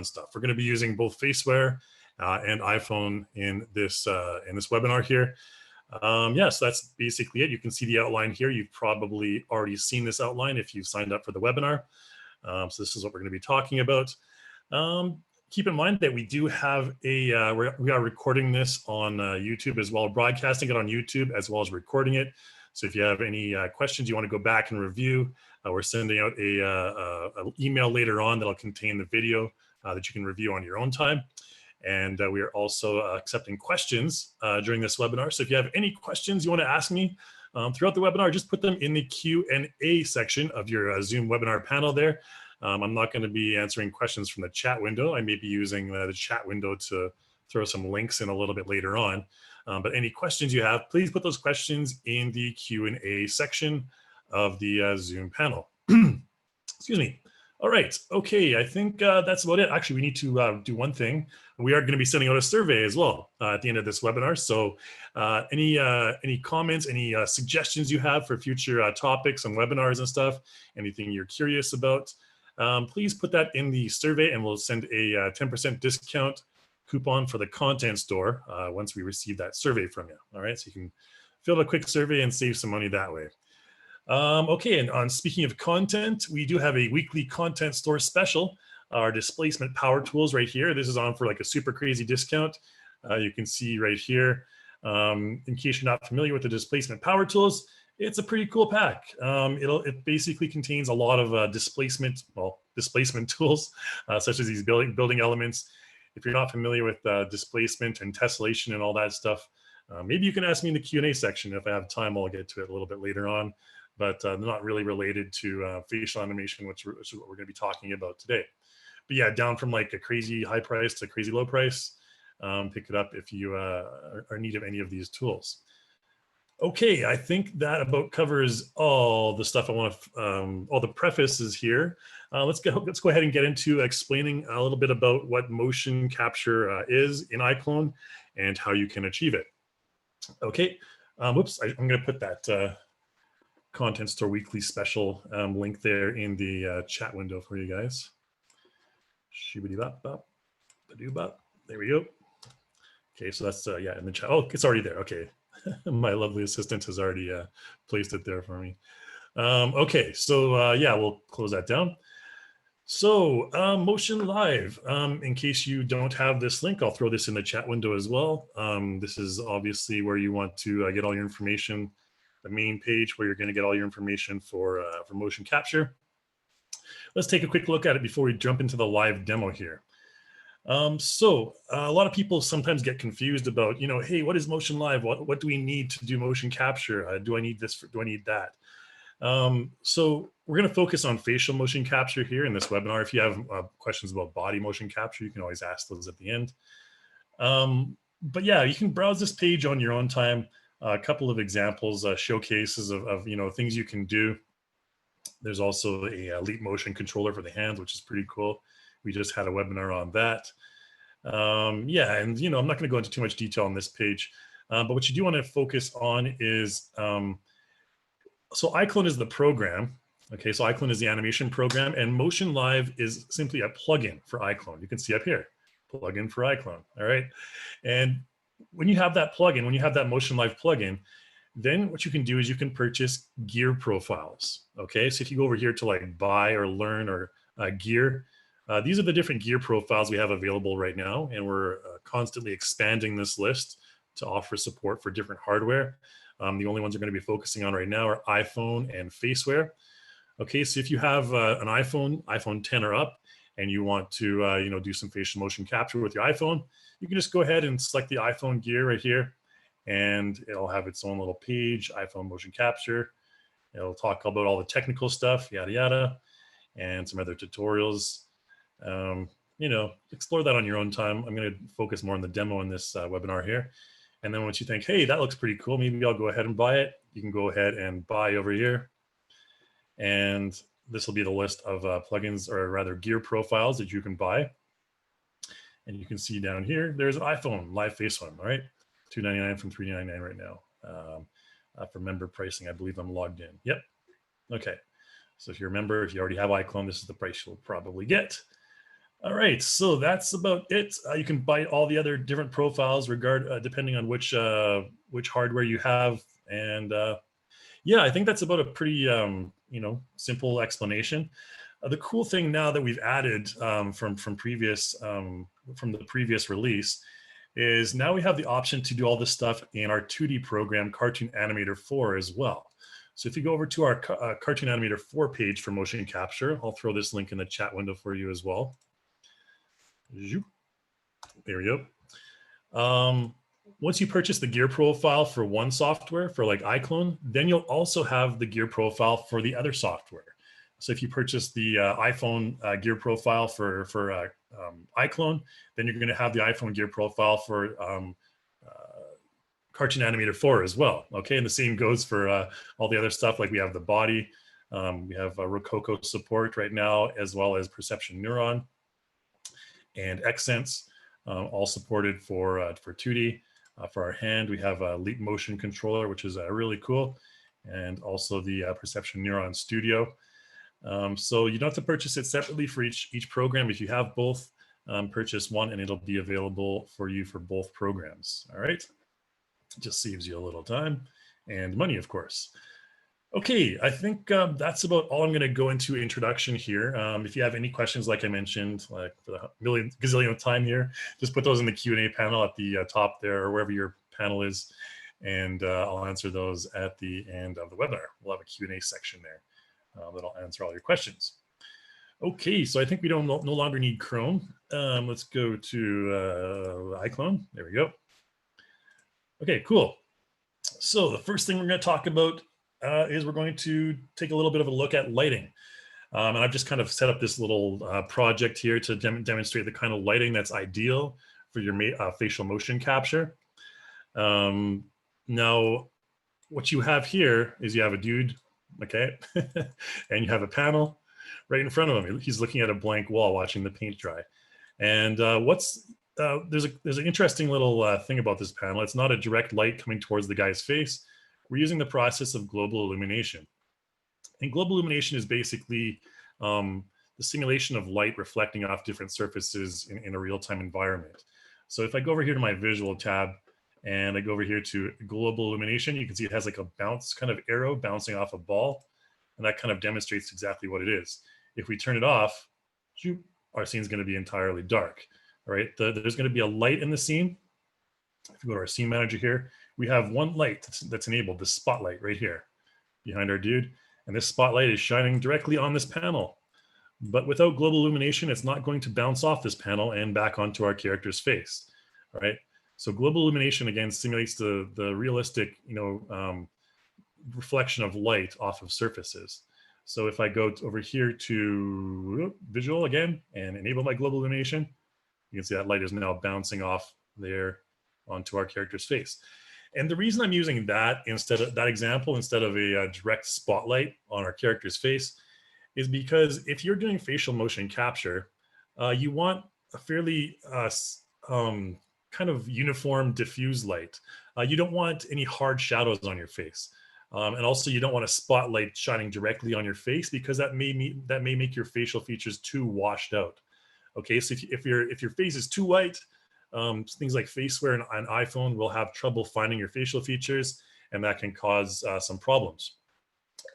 fun stuff. We're going to be using both Faceware and iPhone in this webinar here. Yes, that's basically it. You can see the outline here. You've probably already seen this outline if you've signed up for the webinar. So this is what we're going to be talking about. Keep in mind that we do have a, we are recording this on YouTube as well, broadcasting it on YouTube as well as recording it. So if you have any questions you want to go back and review, we're sending out an email later on that'll contain the video that you can review on your own time. And we are also accepting questions during this webinar. So if you have any questions you want to ask me throughout the webinar, just put them in the Q&A section of your Zoom webinar panel there. I'm not going to be answering questions from the chat window. I may be using the chat window to throw some links in a little bit later on. But any questions you have, please put those questions in the Q&A section of the Zoom panel. Excuse me. All right. Okay. I think that's about it. Actually, we need to do one thing. We are going to be sending out a survey as well at the end of this webinar. So any comments, any suggestions you have for future topics and webinars and stuff, anything you're curious about, please put that in the survey and we'll send a 10% discount coupon for the content store once we receive that survey from you. All right. So you can fill out a quick survey and save some money that way. Okay, and on speaking of content, we do have a weekly content store special, our displacement power tools right here. This is on for like a super crazy discount. You can see right here, in case you're not familiar with the displacement power tools, it's a pretty cool pack. It basically contains a lot of displacement tools, such as these building elements. If you're not familiar with displacement and tessellation and all that stuff, maybe you can ask me in the Q&A section. If I have time, I'll get to it a little bit later on. But they're not really related to facial animation, which is what we're going to be talking about today. But yeah, down from like a crazy high price to crazy low price. Pick it up if you are in need of any of these tools. Okay, I think that about covers all the stuff I want to, all the prefaces here. Let's go ahead and get into explaining a little bit about what motion capture is in iClone and how you can achieve it. Okay, whoops, I'm going to put that Content Store Weekly Special link there in the chat window for you guys. There we go. Okay, so that's, yeah, in the chat. Oh, it's already there. Okay. My lovely assistant has already placed it there for me. Okay, so yeah, we'll close that down. So Motion Live, in case you don't have this link, I'll throw this in the chat window as well. This is obviously where you want to get all your information, the main page where you're going to get all your information for motion capture. Let's take a quick look at it before we jump into the live demo here. So a lot of people sometimes get confused about, you know, hey, what is Motion Live? What do we need to do motion capture? Do I need this? Do I need that? So we're going to focus on facial motion capture here in this webinar. If you have questions about body motion capture, you can always ask those at the end. But yeah, you can browse this page on your own time. A couple of examples, showcases of you know, things you can do. There's also a Leap Motion controller for the hands, which is pretty cool. We just had a webinar on that. Yeah, and you know, I'm not going to go into too much detail on this page, but what you do want to focus on is, so iClone is the program. Okay, so iClone is the animation program, and Motion Live is simply a plugin for iClone. You can see up here, plugin for iClone. All right, and when you have that plugin, when you have that Motion Live plugin, then what you can do is you can purchase gear profiles. Okay, so if you go over here to like buy or learn or gear, these are the different gear profiles we have available right now, and we're constantly expanding this list to offer support for different hardware. The only ones we're going to be focusing on right now are iPhone and Faceware. Okay, so if you have an iPhone 10 or up, and you want to you know, do some facial motion capture with your iPhone, you can just go ahead and select the iPhone gear right here, and it'll have its own little page, iPhone motion capture. It'll talk about all the technical stuff, yada yada, and some other tutorials. You know, explore that on your own time. I'm going to focus more on the demo in this webinar here. And then once you think, hey, that looks pretty cool, maybe I'll go ahead and buy it. You can go ahead and buy over here. And this will be the list of plugins, or rather gear profiles that you can buy. And you can see down here, there's an iPhone live face one, all right? $299 from $399 right now. For member pricing, I believe I'm logged in. Yep. Okay. So if you're a member, if you already have iClone, this is the price you'll probably get. All right, so that's about it. You can buy all the other different profiles depending on which hardware you have, and yeah, I think that's about a pretty simple explanation. The cool thing now that we've added from the previous release is now we have the option to do all this stuff in our 2D program Cartoon Animator 4 as well. So if you go over to our Cartoon Animator 4 page for motion capture, I'll throw this link in the chat window for you as well. There we go. Once you purchase the gear profile for one software, for like iClone, then you'll also have the gear profile for the other software. So if you purchase the iPhone gear profile for iClone, then you're going to have the iPhone gear profile for Cartoon Animator 4 as well. Okay, and the same goes for all the other stuff. Like we have the body, we have Rococo support right now, as well as Perception Neuron and Xsense, all supported for 2D. For our hand, we have a Leap Motion Controller, which is really cool, and also the Perception Neuron Studio. So you don't have to purchase it separately for each program. If you have both, purchase one and it'll be available for you for both programs. All right, it just saves you a little time and money, of course. Okay, I think that's about all I'm going to go into introduction here. If you have any questions, like I mentioned, like for the gazillionth time here, just put those in the Q&A panel at the top there, or wherever your panel is, and I'll answer those at the end of the webinar. We'll have a Q&A section there that'll answer all your questions. Okay, so I think we no longer need Chrome. Let's go to iClone. There we go. Okay, cool. So the first thing we're going to talk about is we're going to take a little bit of a look at lighting. And I've just kind of set up this little project here to demonstrate the kind of lighting that's ideal for your facial motion capture. Now, what you have here is you have a dude, okay, and you have a panel right in front of him. He's looking at a blank wall, watching the paint dry. And there's an interesting little thing about this panel. It's not a direct light coming towards the guy's face. We're using the process of global illumination. And global illumination is basically the simulation of light reflecting off different surfaces in a real-time environment. So if I go over here to my visual tab and I go over here to global illumination, you can see it has like a bounce kind of arrow bouncing off a ball. And that kind of demonstrates exactly what it is. If we turn it off, our scene is going to be entirely dark. All right, there's going to be a light in the scene. If you go to our scene manager here, we have one light that's enabled, the spotlight right here behind our dude. And this spotlight is shining directly on this panel. But without global illumination, it's not going to bounce off this panel and back onto our character's face. All right. So global illumination, again, simulates the realistic, reflection of light off of surfaces. So if I go over here to visual again and enable my global illumination, you can see that light is now bouncing off there onto our character's face. And the reason I'm using that example instead of a direct spotlight on our character's face is because if you're doing facial motion capture, you want a fairly kind of uniform diffuse light. You don't want any hard shadows on your face. And also you don't want a spotlight shining directly on your face because that may make your facial features too washed out. Okay, so if your face is too white, things like Faceware and iPhone will have trouble finding your facial features, and that can cause some problems.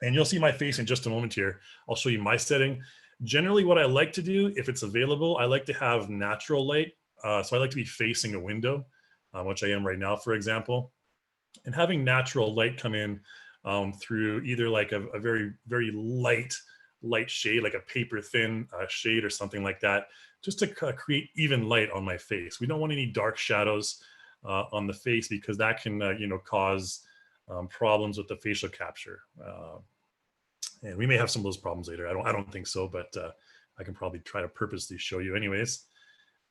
And you'll see my face in just a moment here. I'll show you my setting. Generally, what I like to do, if it's available, I like to have natural light. So I like to be facing a window, which I am right now, for example. And having natural light come in through either like a very, very light shade, like a paper thin shade or something like that, just to create even light on my face. We don't want any dark shadows on the face because that can, cause problems with the facial capture. And we may have some of those problems later. I don't think so, but I can probably try to purposely show you anyways.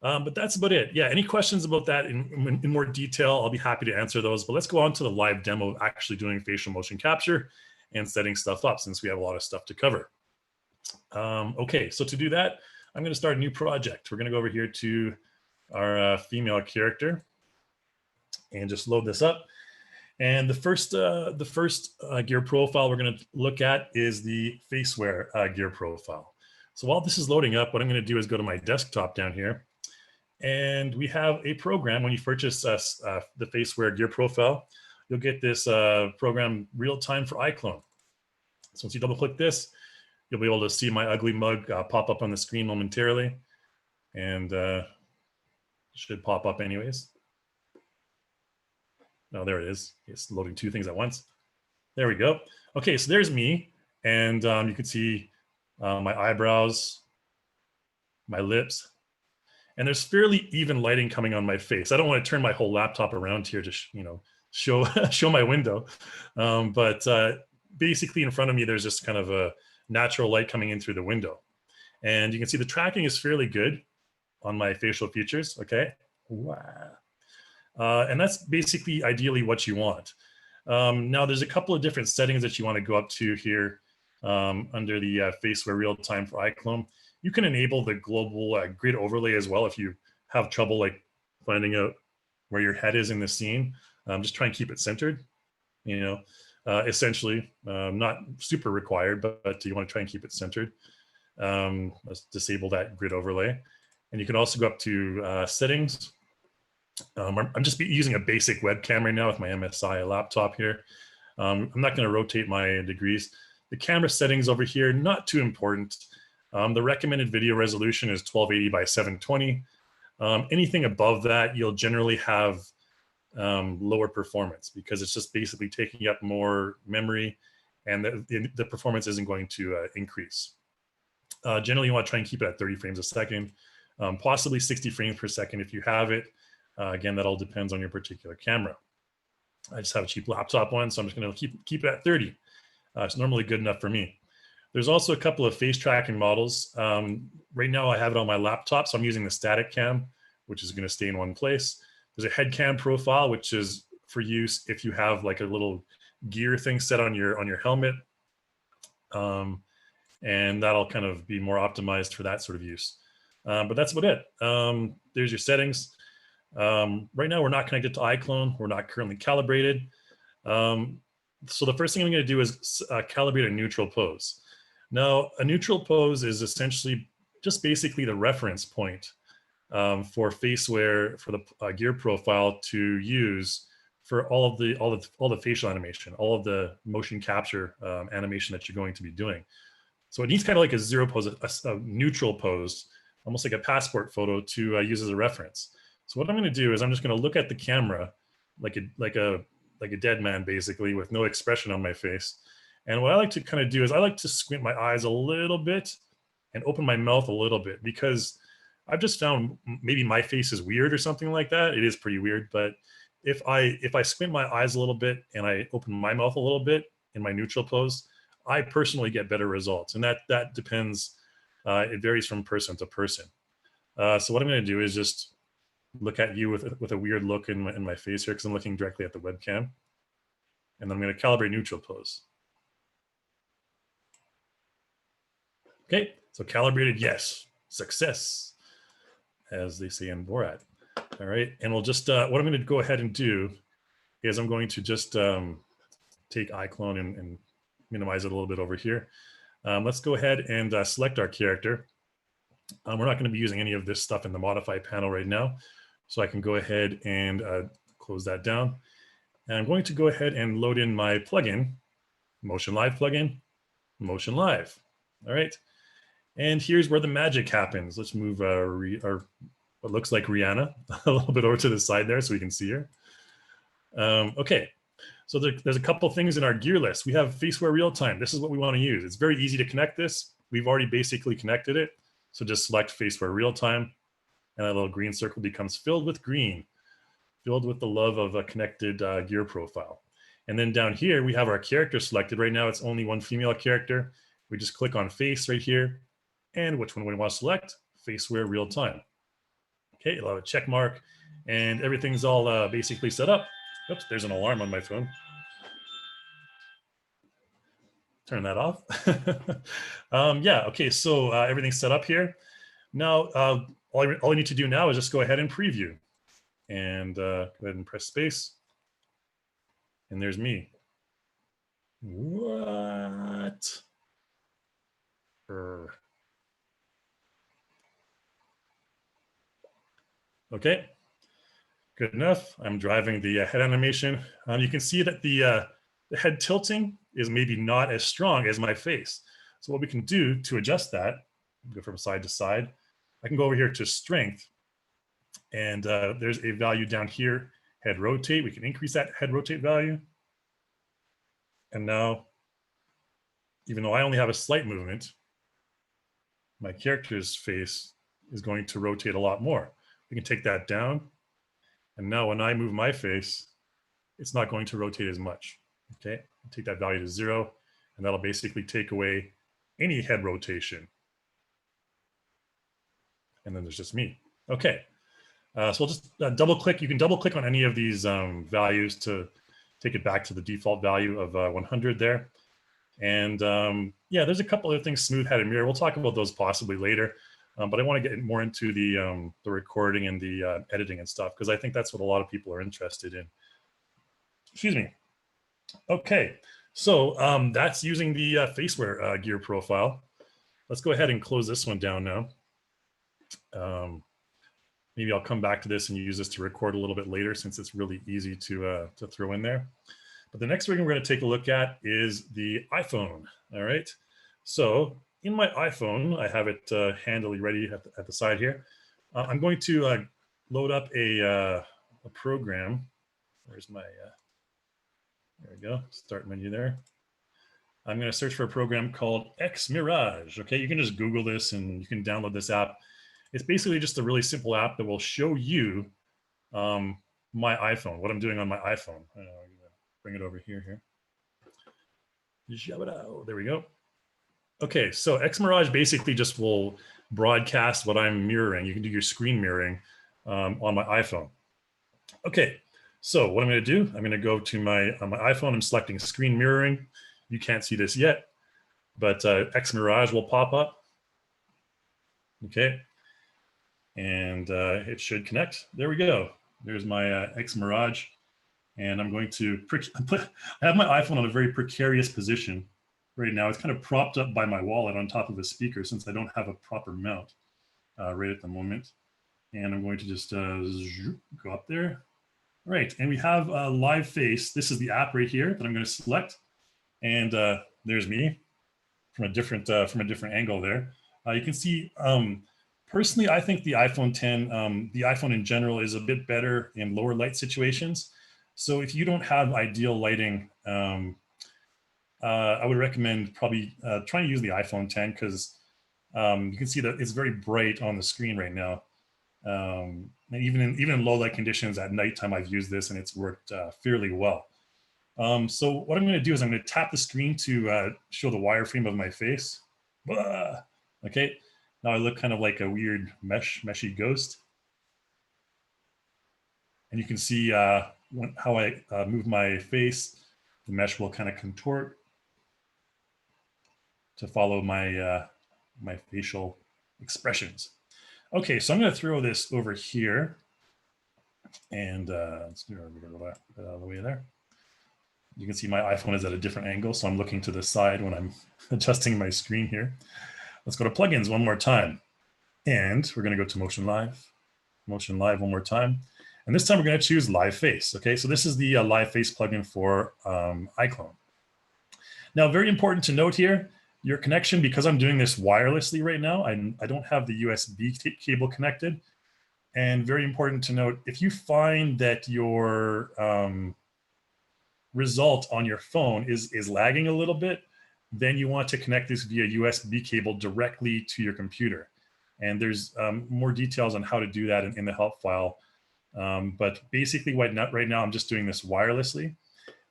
But that's about it. Yeah, any questions about that in more detail, I'll be happy to answer those. But let's go on to the live demo of actually doing facial motion capture and setting stuff up since we have a lot of stuff to cover. Okay, so to do that, I'm going to start a new project. We're going to go over here to our female character and just load this up. And the first gear profile we're going to look at is the Faceware gear profile. So while this is loading up, what I'm going to do is go to my desktop down here. And we have a program. When you purchase the Faceware gear profile, you'll get this program real-time for iClone. So once you double click this, you'll be able to see my ugly mug pop up on the screen momentarily. And it should pop up anyways. No, there it is. It's loading two things at once. There we go. Okay, so there's me. And you can see my eyebrows, my lips. And there's fairly even lighting coming on my face. I don't want to turn my whole laptop around here to show show my window. But basically in front of me, there's just kind of a natural light coming in through the window. And you can see the tracking is fairly good on my facial features, okay? Wow. And that's basically ideally what you want. Now there's a couple of different settings that you want to go up to here under the Faceware real-time for iClone. You can enable the global grid overlay as well if you have trouble like finding out where your head is in the scene. Just try and keep it centered, essentially. Not super required, but you want to try and keep it centered. Let's disable that grid overlay. And you can also go up to settings. I'm just using a basic webcam right now with my MSI laptop here. I'm not going to rotate my degrees. The camera settings over here, not too important. The recommended video resolution is 1280 by 720. Anything above that, you'll generally have lower performance because it's just basically taking up more memory and the performance isn't going to increase. Generally, you want to try and keep it at 30 frames a second, possibly 60 frames per second if you have it. Again, that all depends on your particular camera. I just have a cheap laptop one, so I'm just going to keep it at 30. It's normally good enough for me. There's also a couple of face tracking models. Right now, I have it on my laptop, so I'm using the static cam, which is going to stay in one place. There's a head cam profile, which is for use if you have like a little gear thing set on your helmet. And that'll kind of be more optimized for that sort of use. But that's about it. There's your settings. Right now, we're not connected to iClone. We're not currently calibrated. So the first thing I'm going to do is calibrate a neutral pose. Now, a neutral pose is essentially just basically the reference point for Faceware for the gear profile to use for all the facial animation, all of the motion capture animation that you're going to be doing. So it needs kind of like a zero pose, a neutral pose, almost like a passport photo to use as a reference. So what I'm going to do is I'm just going to look at the camera like a dead man, basically, with no expression on my face. And what I like to kind of do is I like to squint my eyes a little bit and open my mouth a little bit, because I've just found maybe my face is weird or something like that. It is pretty weird, but if I squint my eyes a little bit and I open my mouth a little bit in my neutral pose, I personally get better results. And that depends, it varies from person to person. So what I'm going to do is just look at you with a weird look in my face here, because I'm looking directly at the webcam. And then I'm going to calibrate neutral pose. Okay, so calibrated, yes. Success, as they say in Borat. All right, and we'll just, what I'm going to go ahead and do is I'm going to just take iClone and minimize it a little bit over here. Let's go ahead and select our character. We're not going to be using any of this stuff in the modify panel right now. So I can go ahead and close that down. And I'm going to go ahead and load in my plugin, Motion Live plugin, Motion Live. All right. And here's where the magic happens. Let's move what looks like Rihanna a little bit over to the side there so we can see her. Okay. So there's a couple things in our gear list. We have Faceware real time. This is what we want to use. It's very easy to connect this. We've already basically connected it. So just select Faceware real time. And that little green circle becomes filled with green, filled with the love of a connected gear profile. And then down here, we have our character selected. Right now, it's only one female character. We just click on face right here. And which one we want to select? Faceware real time. Okay, it'll have a check mark. And everything's all basically set up. Oops, there's an alarm on my phone. Turn that off. Yeah, okay, so everything's set up here. Now, all I need to do now is just go ahead and preview. And go ahead and press space. And there's me. What? Okay, good enough. I'm driving the head animation. You can see that the head tilting is maybe not as strong as my face. So what we can do to adjust that, go from side to side, I can go over here to strength, and there's a value down here, head rotate. We can increase that head rotate value. And now, even though I only have a slight movement, my character's face is going to rotate a lot more. We can take that down. And now when I move my face, it's not going to rotate as much. Okay, take that value to 0, and that'll basically take away any head rotation. And then there's just me. Okay, so we'll just double click. You can double click on any of these values to take it back to the default value of 100 there. And yeah, there's a couple other things, smooth head and mirror. We'll talk about those possibly later. But I want to get more into the recording and the editing and stuff, because I think that's what a lot of people are interested in. Excuse me. Okay, so that's using the Faceware gear profile. Let's go ahead and close this one down now. Maybe I'll come back to this and use this to record a little bit later, since it's really easy to throw in there. But the next thing we're going to take a look at is the iPhone. All right, so in my iPhone, I have it handily ready at the side here. I'm going to load up a program. Where's my, there we go, start menu there. I'm going to search for a program called Xmirage. Okay, you can just Google this and you can download this app. It's basically just a really simple app that will show you my iPhone, what I'm doing on my iPhone. I'm going to bring it over here. There we go. Okay, so Xmirage basically just will broadcast what I'm mirroring. You can do your screen mirroring on my iPhone. Okay, so what I'm going to do, I'm going to go to my iPhone. I'm selecting screen mirroring. You can't see this yet, but Xmirage will pop up. Okay, and it should connect. There we go. There's my Xmirage, and I'm going to I have my iPhone on a very precarious position right now. It's kind of propped up by my wallet on top of a speaker, since I don't have a proper mount right at the moment. And I'm going to just go up there. Right, and we have Live Face. This is the app right here that I'm going to select, and there's me from a different angle there. You can see. Personally, I think the iPhone 10, the iPhone in general, is a bit better in lower light situations. So if you don't have ideal lighting, I would recommend probably trying to use the iPhone 10, because you can see that it's very bright on the screen right now. And even in low light conditions at nighttime, I've used this and it's worked fairly well. So what I'm going to do is I'm going to tap the screen to show the wireframe of my face. Okay. Now I look kind of like a weird meshy ghost. And you can see how I move my face, the mesh will kind of contort to follow my, my facial expressions. Okay, so I'm going to throw this over here. And let's do that out of the way there. You can see my iPhone is at a different angle, so I'm looking to the side when I'm adjusting my screen here. Let's go to plugins one more time. And we're going to go to Motion Live one more time. And this time we're going to choose Live Face. Okay, so this is the Live Face plugin for iClone. Now, very important to note here, your connection, because I'm doing this wirelessly right now, I don't have the USB cable connected. And very important to note, if you find that your result on your phone is lagging a little bit, then you want to connect this via USB cable directly to your computer. And there's more details on how to do that in the help file. But basically right now, I'm just doing this wirelessly.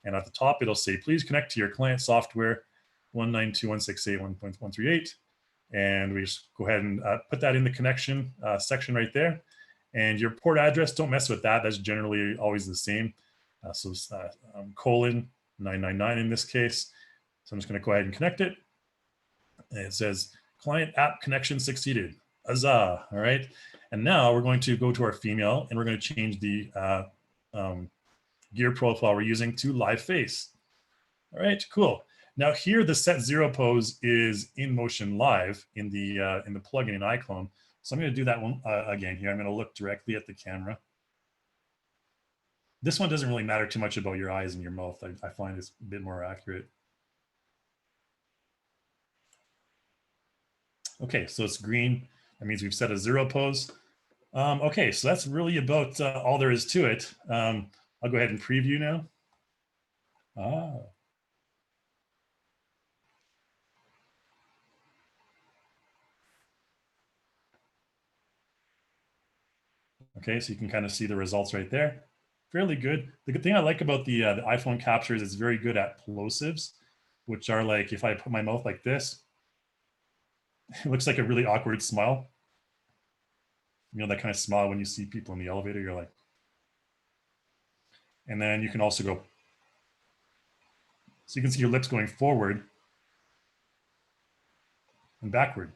And at the top, it'll say, please connect to your client software 192.168.1.138. And we just go ahead and put that in the connection section right there. And your port address, don't mess with that. That's generally always the same. So colon 999 in this case. So I'm just going to go ahead and connect it. And it says client app connection succeeded. Huzzah. All right. And now we're going to go to our female and we're going to change the gear profile we're using to Live Face. All right, cool. Now here, the set 0 pose is in motion live in the plugin in iClone. So I'm going to do that one again here. I'm going to look directly at the camera. This one doesn't really matter too much about your eyes and your mouth. I find it's a bit more accurate. Okay, so it's green. That means we've set a 0 pose. Okay, so that's really about all there is to it. I'll go ahead and preview now. Okay, so you can kind of see the results right there. Fairly good. The good thing I like about the iPhone captures is it's very good at plosives, which are like if I put my mouth like this, it looks like a really awkward smile. You know, that kind of smile when you see people in the elevator, you're like, and then you can also go, so you can see your lips going forward and backward.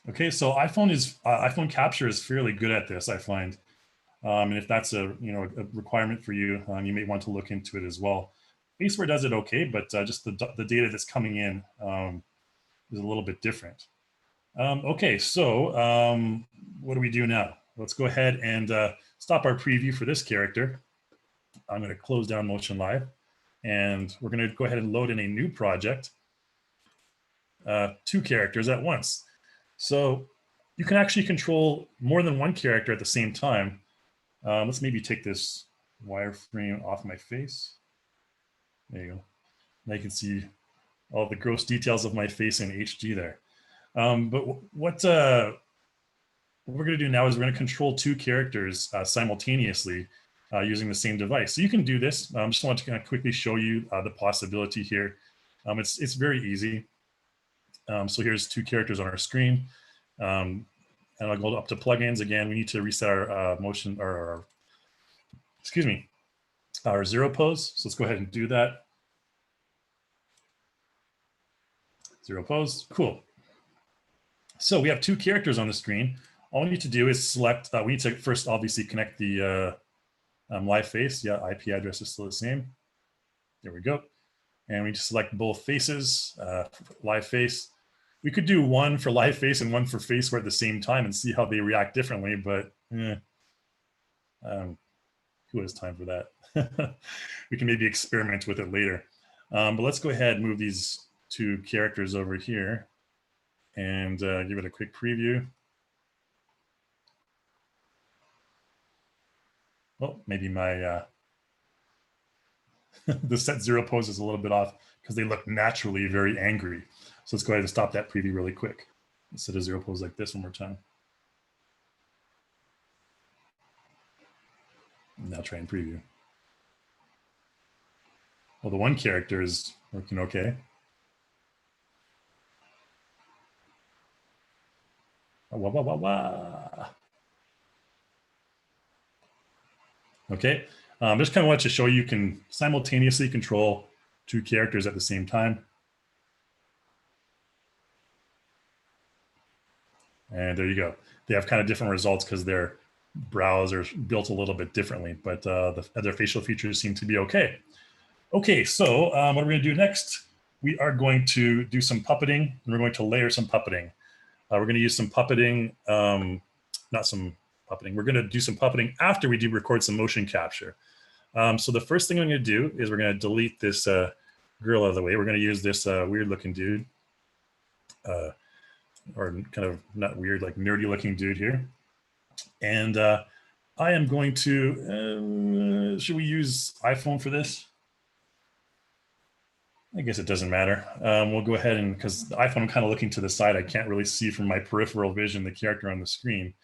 Okay, so iPhone capture is fairly good at this, I find. And if that's a requirement for you, you may want to look into it as well. Faceware does it okay, but just the data that's coming in is a little bit different. Okay, so what do we do now? Let's go ahead and stop our preview for this character. I'm going to close down Motion Live, and we're going to go ahead and load in a new project, 2 characters at once. So you can actually control more than one character at the same time. Let's maybe take this wireframe off my face. There you go. Now you can see all the gross details of my face in HD there. But what we're going to do now is we're going to control 2 characters simultaneously using the same device. So you can do this. I just want to kind of quickly show you the possibility here. It's very easy. So here's 2 characters on our screen. And I'll go up to plugins again. We need to reset our motion or our 0 pose. So let's go ahead and do that. 0 pose, cool. So we have 2 characters on the screen. All we need to do is select, we need to first obviously connect the live face. Yeah, IP address is still the same. There we go. And we just select both faces, live face. We could do one for live face and one for Faceware at the same time and see how they react differently, but who has time for that? We can maybe experiment with it later. But let's go ahead and move these 2 characters over here and give it a quick preview. Well, maybe my the set 0 pose is a little bit off because they look naturally very angry. So let's go ahead and stop that preview really quick. Let's set a 0 pose like this one more time. Now try and preview. Well, the one character is working okay. Wah, wah, wah, wah. Okay, just kind of want to show you can simultaneously control 2 characters at the same time. And there you go. They have kind of different results because their brows are built a little bit differently, but their facial features seem to be okay. Okay, so what we're going to do next, we are going to do some puppeting, and we're going to layer some puppeting. We're going to use some puppeting, not some puppeting. We're going to do some puppeting after we do record some motion capture. So the first thing I'm going to do is we're going to delete this girl out of the way. We're going to use this weird looking dude, or kind of not weird, like nerdy looking dude here. And I am going to, should we use iPhone for this? I guess it doesn't matter. We'll go ahead and, because the iPhone, I'm kind of looking to the side. I can't really see from my peripheral vision the character on the screen.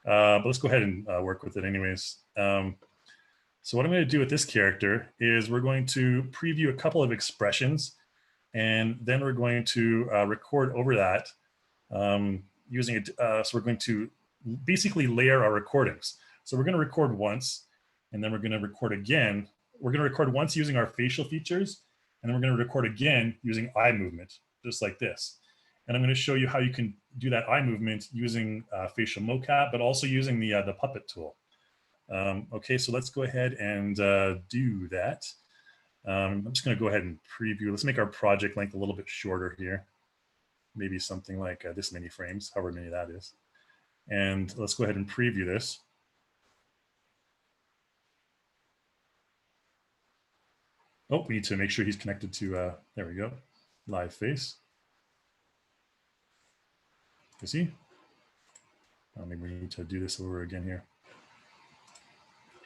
But let's go ahead and work with it anyways. So what I'm going to do with this character is we're going to preview a couple of expressions, and then we're going to record over that using it. So we're going to basically layer our recordings. So we're going to record once, and then we're going to record again. We're going to record once using our facial features, and then we're going to record again using eye movement, just like this. And I'm going to show you how you can do that eye movement using facial mocap, but also using the puppet tool. Okay, so let's go ahead and do that. I'm just going to go ahead and preview. Let's make our project length a little bit shorter here. maybe something like this many frames, however many that is. And let's go ahead and preview this. Oh, we need to make sure he's connected to, there we go, live face. You see? Maybe we need to do this over again here.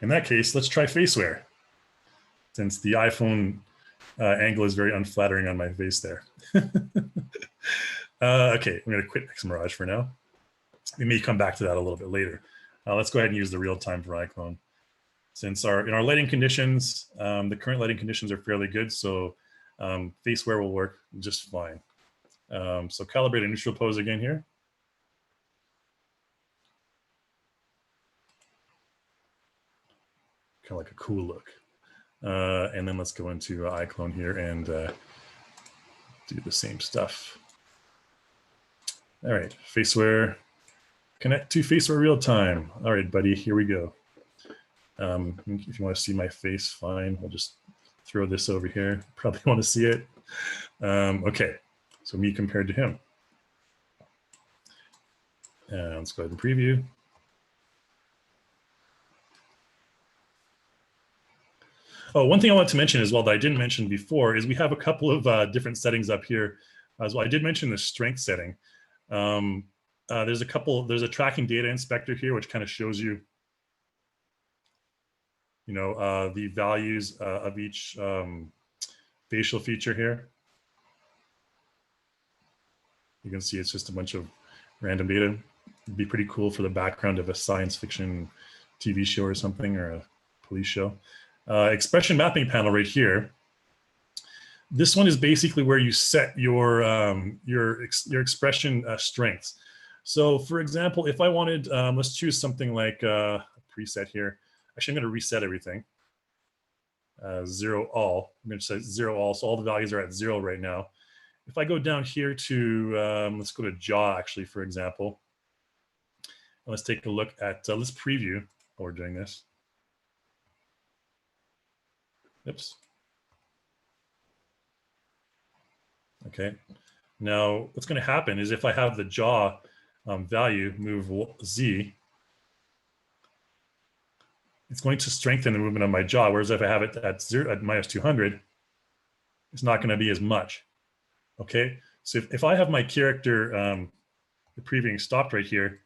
In that case, let's try Faceware, since the iPhone angle is very unflattering on my face there. Okay, I'm going to quit Xmirage for now. We may come back to that a little bit later. Let's go ahead and use the real time for iClone. Since in our lighting conditions, the current lighting conditions are fairly good, so Faceware will work just fine. So calibrate a neutral pose again here. Kind of like a cool look. And then let's go into iClone here and do the same stuff. All right, Faceware, connect to Faceware real time. All right, buddy, here we go. If you want to see my face, fine. We'll just throw this over here. Probably want to see it. Okay, so me compared to him. Let's go ahead and preview. Oh, one thing I want to mention as well that I didn't mention before is we have a couple of different settings up here as well. I did mention the strength setting. There's a tracking data inspector here, which kind of shows you, the values of each facial feature here. You can see it's just a bunch of random data. It'd be pretty cool for the background of a science fiction TV show or something, or a police show. Expression mapping panel right here. This one is basically where you set your expression strengths. So for example, if I wanted, let's choose something like a preset here. Actually, I'm going to reset everything. 0 all. I'm going to say 0 all. So all the values are at 0 right now. If I go down here to, let's go to jaw actually, for example. And let's take a look at, let's preview while we're doing this. Oops. Okay. Now, what's going to happen is if I have the jaw value move Z, it's going to strengthen the movement of my jaw. Whereas if I have it at -200, it's not going to be as much. Okay. So if I have my character, the previewing stopped right here,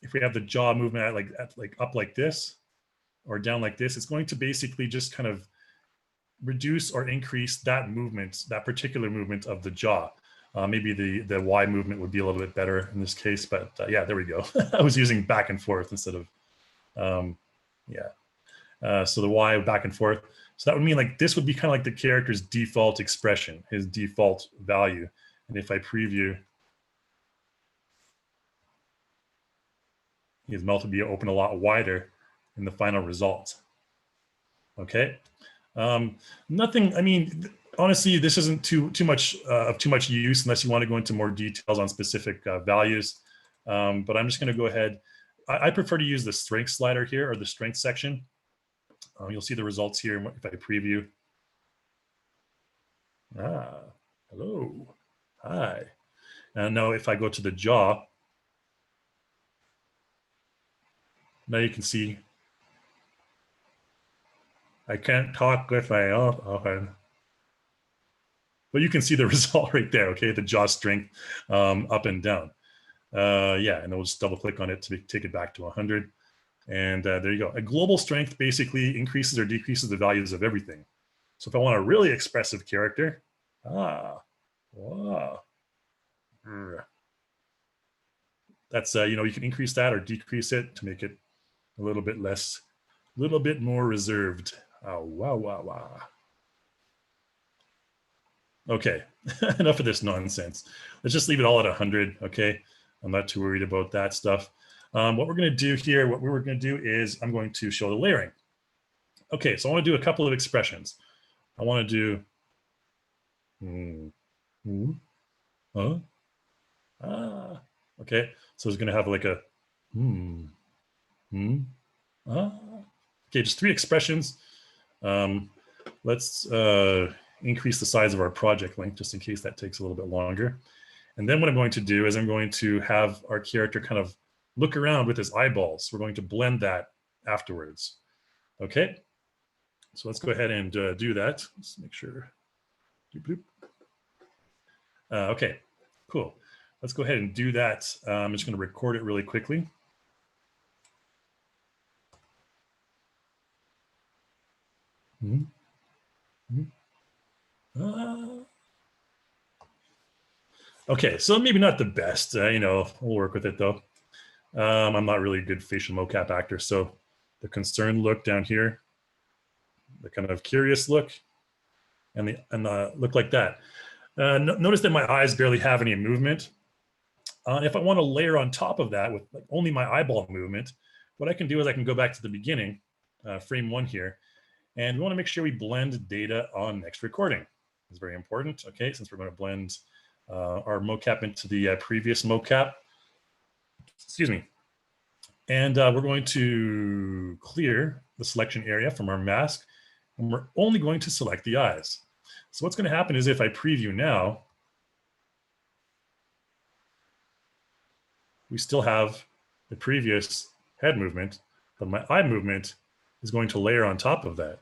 if we have the jaw movement at like up like this or down like this, it's going to basically just kind of reduce or increase that movement, that particular movement of the jaw. Maybe the Y movement would be a little bit better in this case, but yeah, there we go. I was using back and forth instead of, so the Y back and forth. So that would mean like this would be kind of like the character's default expression, his default value. And if I preview, his mouth would be open a lot wider in the final result. Okay. Nothing, I mean, honestly, this isn't too much of too much use unless you want to go into more details on specific values. But I'm just going to go ahead. I prefer to use the strength slider here, or the strength section. You'll see the results here if I preview. Hello, hi. And now if I go to the jaw, now you can see I can't talk with my open. But you can see the result right there, okay? The jaw strength up and down. Yeah, and we'll just double click on it to take it back to 100. And there you go. A global strength basically increases or decreases the values of everything. So if I want a really expressive character, wow. That's, you can increase that or decrease it to make it a little bit less, a little bit more reserved. Wow. Okay, enough of this nonsense. Let's just leave it all at 100, okay? I'm not too worried about that stuff. What we're going to do here, what we're going to do is I'm going to show the layering. Okay, so I want to do a couple of expressions. I want to do, okay, so it's going to have like a, okay, just 3 expressions. Let's increase the size of our project length just in case that takes a little bit longer. And then what I'm going to do is I'm going to have our character kind of look around with his eyeballs. We're going to blend that afterwards. Okay, so let's go ahead and do that. Let's make sure. Okay, cool. Let's go ahead and do that. I'm just going to record it really quickly. Okay, so maybe not the best, we'll work with it though. I'm not really a good facial mocap actor, so the concerned look down here, the kind of curious look, and the look like that. Notice that my eyes barely have any movement. If I want to layer on top of that with like only my eyeball movement, what I can do is I can go back to the beginning, frame 1 here, and we want to make sure we blend data on next recording. It's very important. Okay, since we're going to blend our mocap into the previous mocap. Excuse me. And we're going to clear the selection area from our mask, and we're only going to select the eyes. So what's going to happen is if I preview now, we still have the previous head movement, but my eye movement is going to layer on top of that.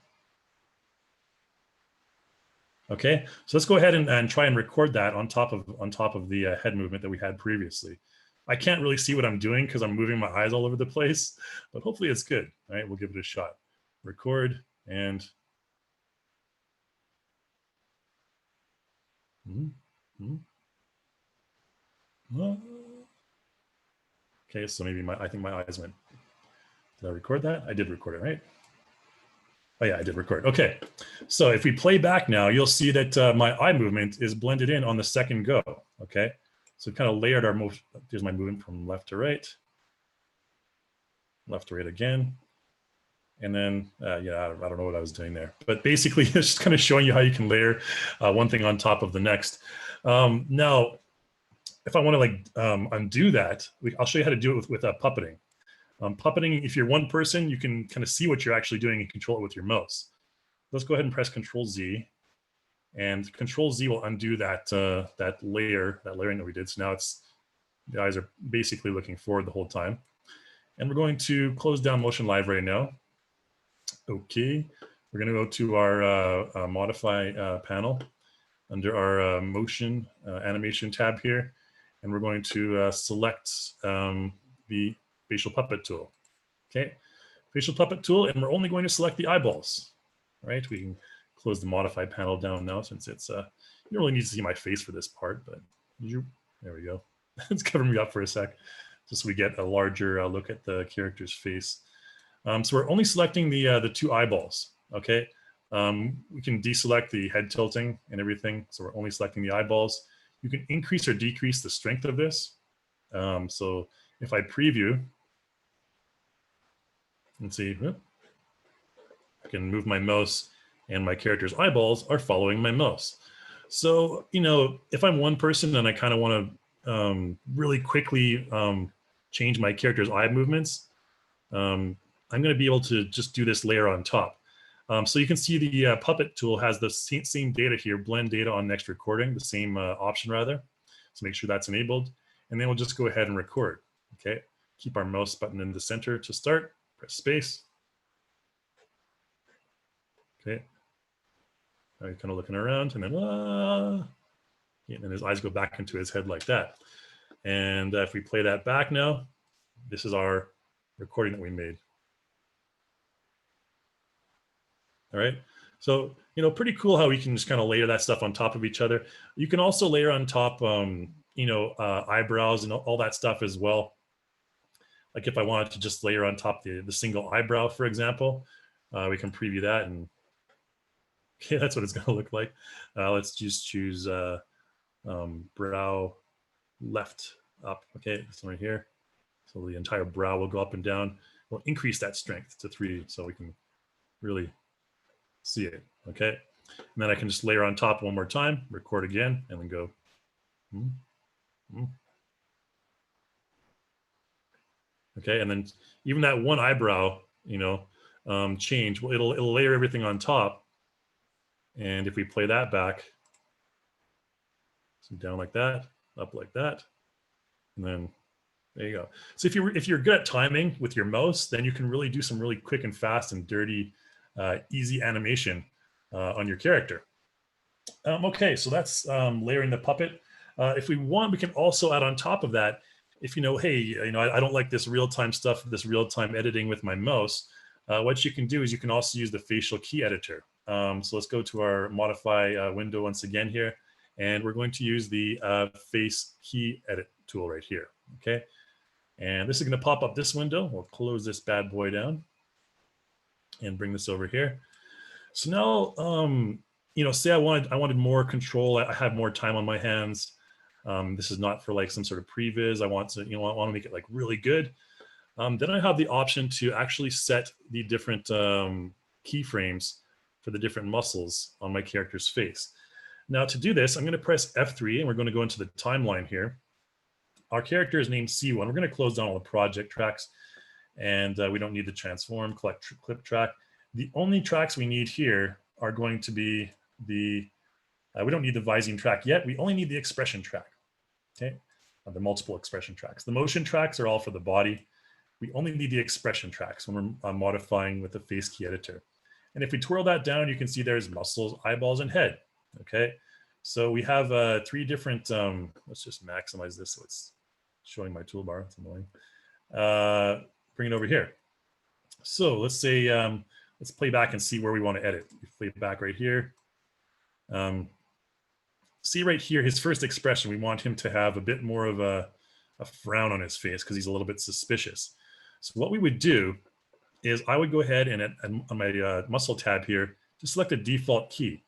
Okay, so let's go ahead and try and record that on top of the head movement that we had previously. I can't really see what I'm doing because I'm moving my eyes all over the place, but hopefully it's good. All right, we'll give it a shot. Record and okay, so maybe I think my eyes went. Did I record that? I did record it, right? Oh yeah, I did record. Okay, so if we play back now, you'll see that my eye movement is blended in on the second go. Okay, so kind of layered our motion. Here's my movement from left to right again. And then, yeah, I don't know what I was doing there, but basically it's just kind of showing you how you can layer one thing on top of the next. Now, if I want to like undo that, I'll show you how to do it with puppeting. Puppeting, if you're one person, you can kind of see what you're actually doing and control it with your mouse. Let's go ahead and press Control Z, and Control Z will undo that layering that we did. So now the eyes are basically looking forward the whole time. And we're going to close down Motion Live right now. Okay, we're going to go to our modify panel under our motion animation tab here, and we're going to select the facial puppet tool. Okay, facial puppet tool, and we're only going to select the eyeballs. All right, we can close the modify panel down now since it's you don't really need to see my face for this part, but there we go. It's covering me up for a sec, just so we get a larger look at the character's face. So we're only selecting the 2 eyeballs. Okay, we can deselect the head tilting and everything, so we're only selecting the eyeballs. You can increase or decrease the strength of this. So if I preview, let's see, I can move my mouse, and my character's eyeballs are following my mouse. So if I'm one person and I kind of want to really quickly change my character's eye movements, I'm going to be able to just do this layer on top. So you can see the puppet tool has the same data here, blend data on next recording, the same option rather. So make sure that's enabled. And then we'll just go ahead and record. Okay, keep our mouse button in the center to start, press space. Okay, now you're kind of looking around, and then, and then his eyes go back into his head like that. And if we play that back now, this is our recording that we made. All right, so pretty cool how we can just kind of layer that stuff on top of each other. You can also layer on top eyebrows and all that stuff as well. Like if I wanted to just layer on top the single eyebrow, for example, we can preview that, and okay, that's what it's going to look like. Let's just choose brow left up. Okay, this one right here. So the entire brow will go up and down. We'll increase that strength to 3 so we can really see it. Okay, and then I can just layer on top one more time, record again, and then go. Okay, and then even that one eyebrow, change. Well, it'll layer everything on top. And if we play that back, so down like that, up like that. And then there you go. So if you're good at timing with your mouse, then you can really do some really quick and fast and dirty, easy animation on your character. Okay, so that's layering the puppet. If we want, we can also add on top of that, if you know, hey, I don't like this real-time stuff, this real-time editing with my mouse, what you can do is you can also use the facial key editor. So let's go to our modify window once again here, and we're going to use the face key edit tool right here, okay? And this is going to pop up this window. We'll close this bad boy down and bring this over here. So now, say I wanted more control. I have more time on my hands. This is not for like some sort of previs. I want to make it like really good. Then I have the option to actually set the different keyframes for the different muscles on my character's face. Now to do this, I'm going to press F3 and we're going to go into the timeline here. Our character is named C1. We're going to close down all the project tracks, and we don't need the transform, clip track. The only tracks we need here are going to be we don't need the Visine track yet. We only need the expression track, okay? The multiple expression tracks. The motion tracks are all for the body. We only need the expression tracks when we're modifying with the face key editor. And if we twirl that down, you can see there's muscles, eyeballs, and head, okay? So we have 3 different, let's just maximize this so it's showing my toolbar. It's annoying. Bring it over here. So let's say, let's play back and see where we want to edit. We play back right here. See right here, his first expression, we want him to have a bit more of a frown on his face because he's a little bit suspicious. So what we would do is I would go ahead and on my muscle tab here, just select a default key.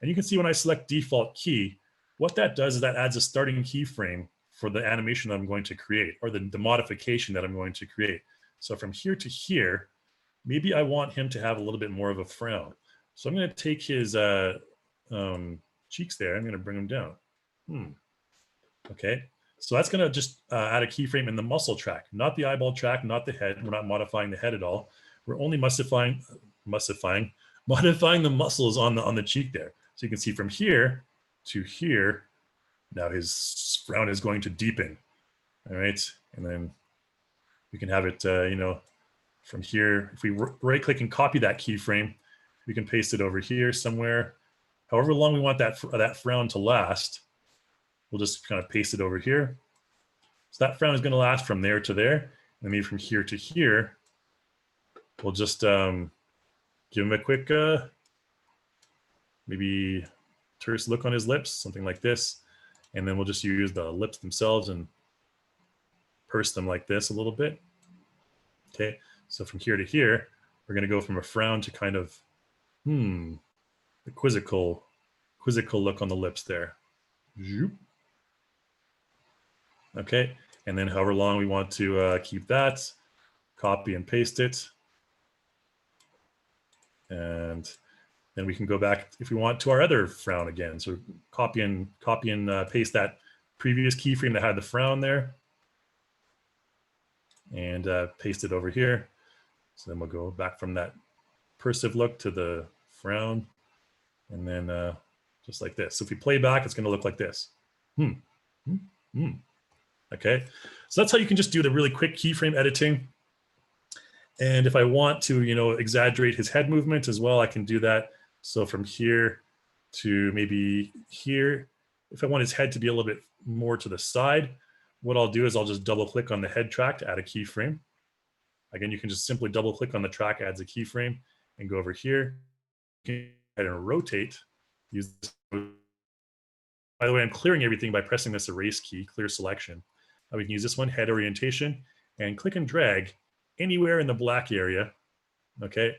And you can see when I select default key, what that does is that adds a starting keyframe for the animation that I'm going to create, or the modification that I'm going to create. So from here to here, maybe I want him to have a little bit more of a frown. So I'm going to take his cheeks there. I'm going to bring them down. Okay. So that's going to just add a keyframe in the muscle track, not the eyeball track, not the head. We're not modifying the head at all. We're only modifying the muscles on the cheek there. So you can see from here to here, now his frown is going to deepen. All right. And then we can have it, from here, if we right click and copy that keyframe, we can paste it over here somewhere. However long we want that frown to last, we'll just kind of paste it over here. So that frown is going to last from there to there. And maybe from here to here, we'll just give him a quick, maybe terse look on his lips, something like this. And then we'll just use the lips themselves and purse them like this a little bit. Okay, so from here to here, we're going to go from a frown to kind of, the quizzical look on the lips there. Okay, and then however long we want to keep that, copy and paste it. And then we can go back if we want to our other frown again. So copy and paste that previous keyframe that had the frown there, and paste it over here. So then we'll go back from that pursive look to the frown, and then just like this. So if we play back, it's going to look like this. Okay, so that's how you can just do the really quick keyframe editing. And if I want to, exaggerate his head movement as well, I can do that. So from here to maybe here, if I want his head to be a little bit more to the side, what I'll do is I'll just double click on the head track to add a keyframe. Again, you can just simply double click on the track, adds a keyframe, and go over here. You can go ahead and rotate. Use this. By the way, I'm clearing everything by pressing this erase key, clear selection. We can use this one, head orientation, and click and drag anywhere in the black area, okay,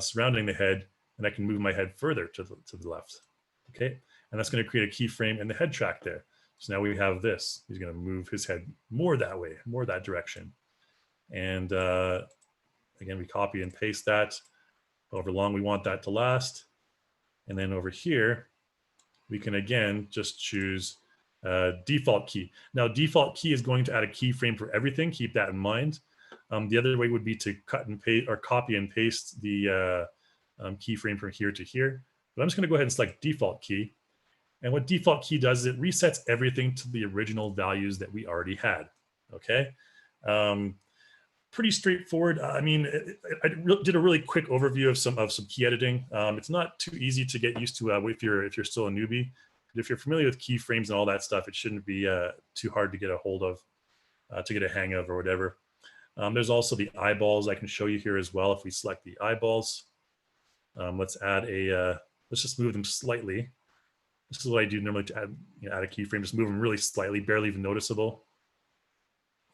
surrounding the head, and I can move my head further to the left, okay? And that's going to create a keyframe in the head track there. So now we have this. He's going to move his head more that way, more that direction. And again, we copy and paste that however long we want that to last. And then over here, we can again just choose default key. Now, default key is going to add a keyframe for everything. Keep that in mind. The other way would be to cut and paste or copy and paste the keyframe from here to here. But I'm just going to go ahead and select default key. And what default key does is it resets everything to the original values that we already had. Okay. Pretty straightforward. I mean, I did a really quick overview of some key editing. It's not too easy to get used to if you're still a newbie. But if you're familiar with keyframes and all that stuff, it shouldn't be too hard to get a hold of, to get a hang of or whatever. There's also the eyeballs I can show you here as well. If we select the eyeballs, let's add let's just move them slightly. This is what I do normally to add, add a keyframe, just move them really slightly, barely even noticeable.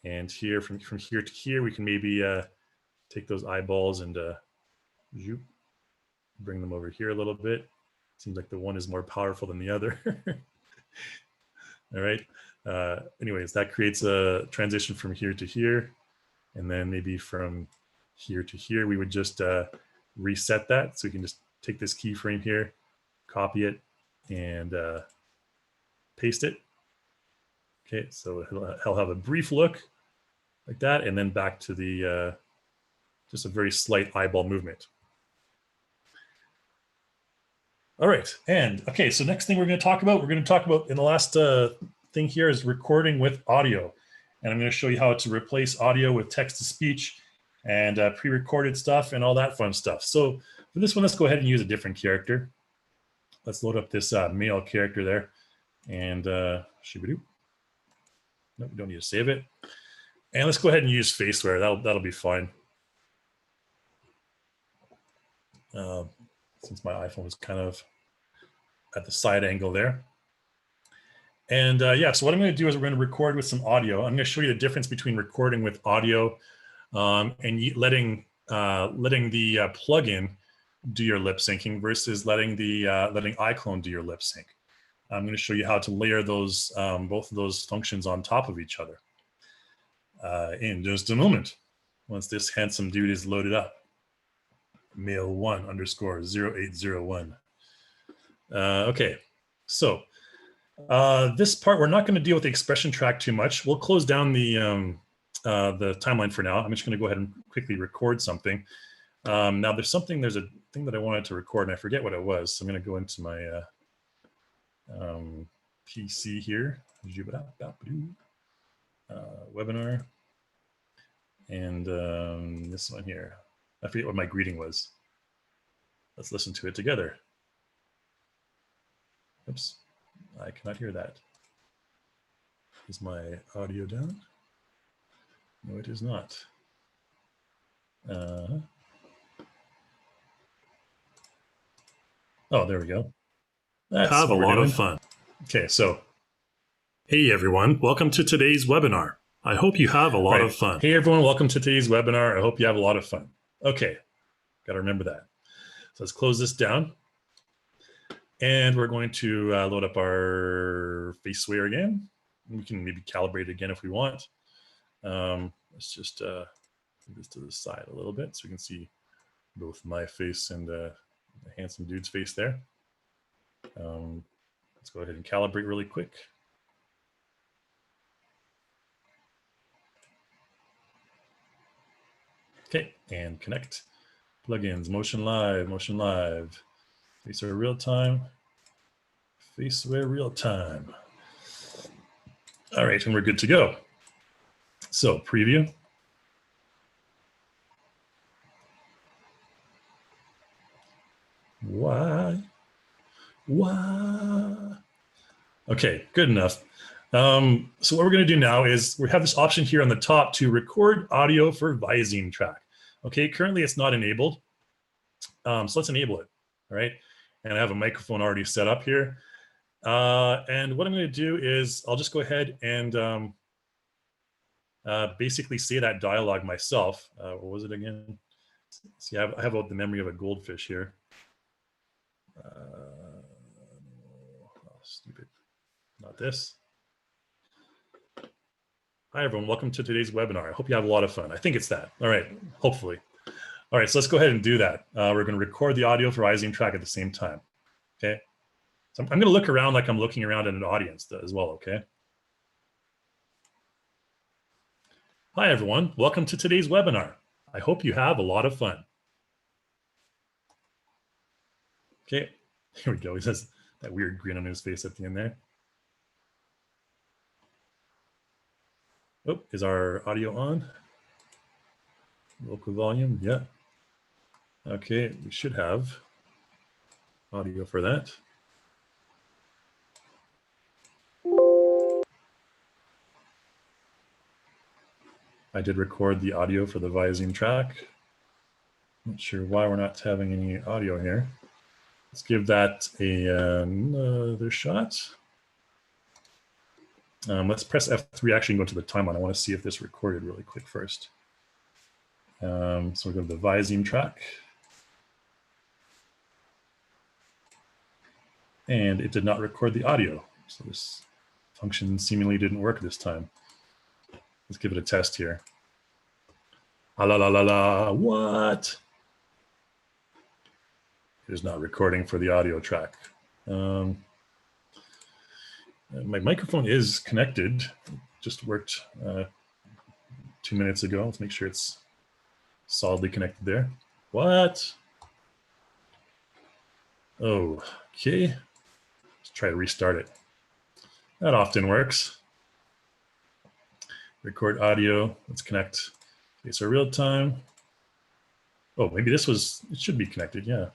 And here, from here to here, we can maybe take those eyeballs and bring them over here a little bit. Seems like the one is more powerful than the other. All right. Anyways, that creates a transition from here to here. And then maybe from here to here, we would just reset that. So we can just take this keyframe here, copy it, and paste it. Okay, so he'll have a brief look like that, and then back to the just a very slight eyeball movement. All right, and okay, so next thing we're going to talk about in the last thing here is recording with audio. And I'm going to show you how to replace audio with text-to-speech and pre-recorded stuff and all that fun stuff. So for this one, let's go ahead and use a different character. Let's load up this male character there. And shibidoo. Nope, we don't need to save it. And let's go ahead and use Faceware. That'll be fine. Since my iPhone is kind of at the side angle there. And yeah, so what I'm going to do is we're going to record with some audio. I'm going to show you the difference between recording with audio and letting the plugin do your lip syncing versus letting iClone do your lip sync. I'm going to show you how to layer those both of those functions on top of each other in just a moment. Once this handsome dude is loaded up, male1_0801. Okay, so this part we're not going to deal with the expression track too much. We'll close down the timeline for now. I'm just going to go ahead and quickly record something. Now there's a thing that I wanted to record and I forget what it was. So I'm going to go into my PC here, webinar, and this one here. I forget what my greeting was. Let's listen to it together. Oops, I cannot hear that. Is my audio down? No, it is not. Oh, there we go. That's have a lot of fun. Okay, so hey everyone, welcome to today's webinar. I hope you have a lot of fun. Hey everyone, welcome to today's webinar. I hope you have a lot of fun. Okay, got to remember that. So let's close this down. And we're going to load up our Faceware again. We can maybe calibrate it again if we want. Let's just move this to the side a little bit so we can see both my face and the handsome dude's face there. Let's go ahead and calibrate really quick. Okay, and connect. Plugins, Motion Live, Faceware real time, Faceware real time. All right, and we're good to go. So preview. Why? Okay, good enough. So what we're going to do now is we have this option here on the top to record audio for Visine track. Okay, currently it's not enabled. So let's enable it. All right, and I have a microphone already set up here. And what I'm going to do is I'll just go ahead and basically say that dialogue myself. What was it again? See, I have the memory of a goldfish here. Oh, stupid. Not this. Hi, everyone. Welcome to today's webinar. I hope you have a lot of fun. I think it's that. All right, hopefully. All right, so let's go ahead and do that. We're going to record the audio for Visine track at the same time. Okay. So I'm going to look around like I'm looking around at an audience as well. Okay. Hi, everyone. Welcome to today's webinar. I hope you have a lot of fun. Okay, here we go. He says, That weird grin on his face at the end there. Oh, is our audio on? Local volume, yeah. Okay, we should have audio for that. I did record the audio for the Visine track. Not sure why we're not having any audio here. Let's give that another shot. Let's press F3 actually and go to the timeline. I want to see if this recorded really quick first. So we'll go to the Visine track. And it did not record the audio. So this function seemingly didn't work this time. Let's give it a test here. Ah, la la la la, what? It is not recording for the audio track. My microphone is connected. It just worked 2 minutes ago. Let's make sure it's solidly connected there. What? Oh, okay. Let's try to restart it. That often works. Record audio. Let's connect. Okay, so real time. Oh, maybe this was, it should be connected, yeah.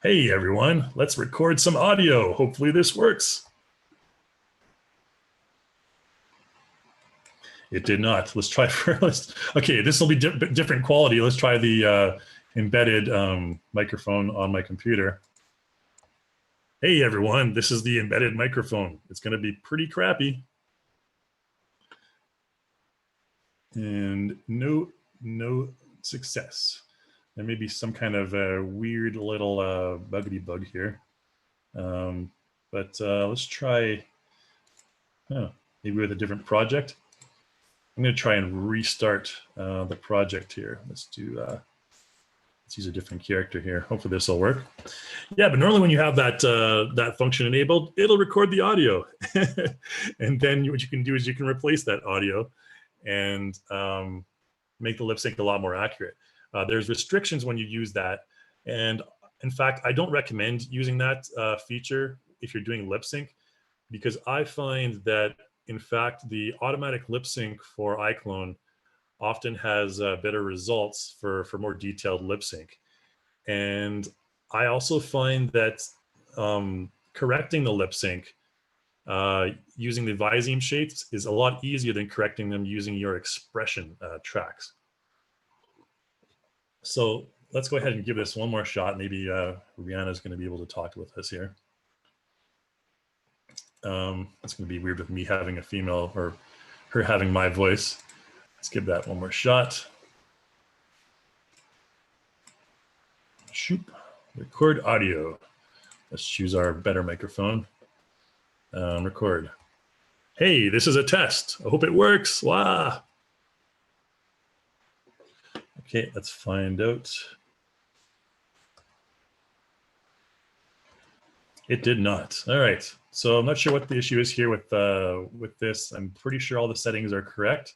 Hey everyone, let's record some audio. Hopefully this works. It did not. Let's try first. Okay, this will be different quality. Let's try the embedded microphone on my computer. Hey everyone, this is the embedded microphone. It's going to be pretty crappy. And no success. There may be some kind of a weird little buggity bug here. But let's try, maybe with a different project. I'm going to try and restart the project here. Let's do, let's use a different character here. Hopefully this will work. Yeah, but normally when you have that that function enabled, it'll record the audio. And then what you can do is you can replace that audio and make the lip sync a lot more accurate. There's restrictions when you use that. And in fact, I don't recommend using that feature if you're doing lip sync, because I find that, in fact, the automatic lip sync for iClone often has better results for more detailed lip sync. And I also find that correcting the lip sync using the Visine shapes is a lot easier than correcting them using your expression tracks. So let's go ahead and give this one more shot. Maybe Rihanna is going to be able to talk with us here. It's going to be weird with me having a female or her having my voice. Let's give that one more shot. Shoop. Record audio. Let's choose our better microphone. Record. Hey, this is a test. I hope it works. Wow. Okay, let's find out. It did not. All right. So I'm not sure what the issue is here with this. I'm pretty sure all the settings are correct.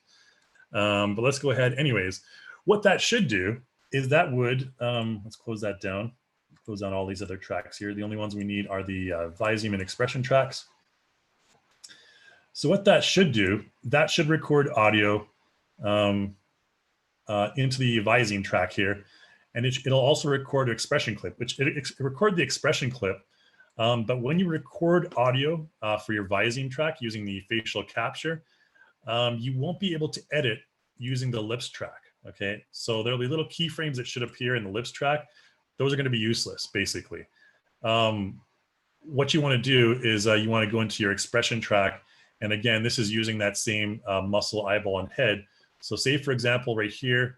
But let's go ahead anyways. What that should do is that would, let's close that down. Close down all these other tracks here. The only ones we need are the Visine and expression tracks. So what that should do, that should record audio into the Visine track here. And it'll also record an expression clip, which it record the expression clip. But when you record audio for your Visine track using the facial capture, you won't be able to edit using the lips track, okay? So there'll be little keyframes that should appear in the lips track. Those are gonna be useless, basically. What you wanna do is you wanna go into your expression track. And again, this is using that same muscle, eyeball, and head. So say, for example, right here,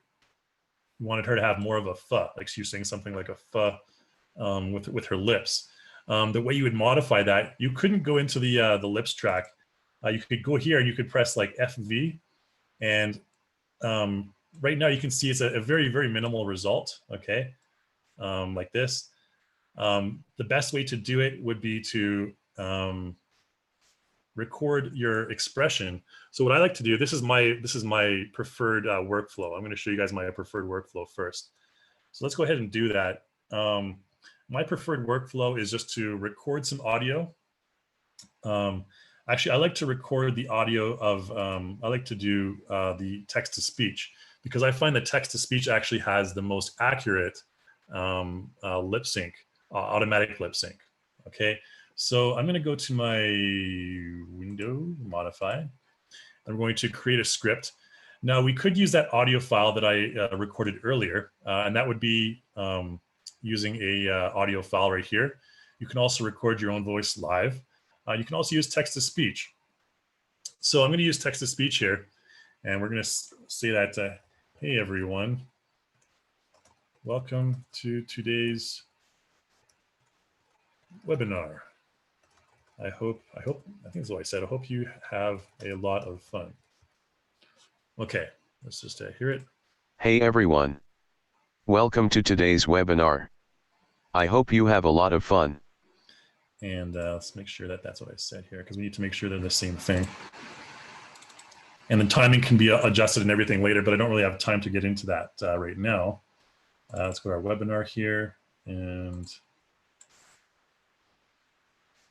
you wanted her to have more of a pho, like she's saying something like a pho with her lips. The way you would modify that, you couldn't go into the lips track. You could go here and you could press like FV, and right now you can see it's a very, very minimal result, okay? Like this. The best way to do it would be to record your expression. So what I like to do, this is my preferred workflow. I'm going to show you guys my preferred workflow first. So let's go ahead and do that. my preferred workflow is just to record some audio. Actually, I like to record the audio of, I like to do the text to speech, because I find that text to speech actually has the most accurate lip sync, automatic lip sync. Okay, so I'm going to go to my window, modify. I'm going to create a script. Now we could use that audio file that I recorded earlier, and that would be using a audio file right here. You can also record your own voice live. You can also use text to speech. So I'm going to use text to speech here, and we're going to say that, hey everyone, welcome to today's webinar. I think that's what I said. I hope you have a lot of fun. Okay, let's just hear it. Hey everyone. Welcome to today's webinar. I hope you have a lot of fun. And let's make sure that that's what I said here, because we need to make sure they're the same thing. And the timing can be adjusted and everything later, but I don't really have time to get into that right now. Let's go to our webinar here. And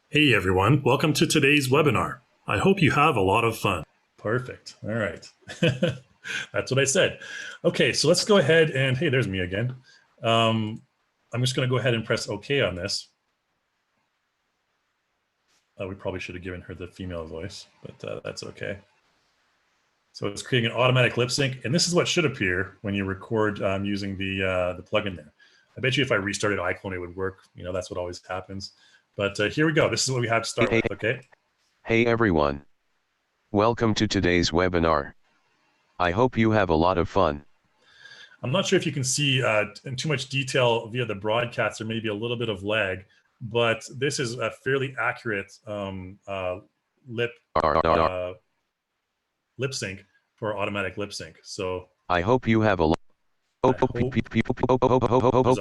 hey everyone, welcome to today's webinar. I hope you have a lot of fun. Perfect. All right. That's what I said. Okay, so let's go ahead and, hey, there's me again. I'm just going to go ahead and press OK on this. We probably should have given her the female voice, but that's okay. So it's creating an automatic lip sync, and this is what should appear when you record using the plugin there. I bet you if I restarted iClone, it would work. You know, that's what always happens. But here we go. This is what we have to start with, okay? Hey everyone. Welcome to today's webinar. I hope you have a lot of fun. I'm not sure if you can see in too much detail via the broadcast. There may be a little bit of lag, but this is a fairly accurate lip sync for automatic lip sync. So I hope you have a lot. There's a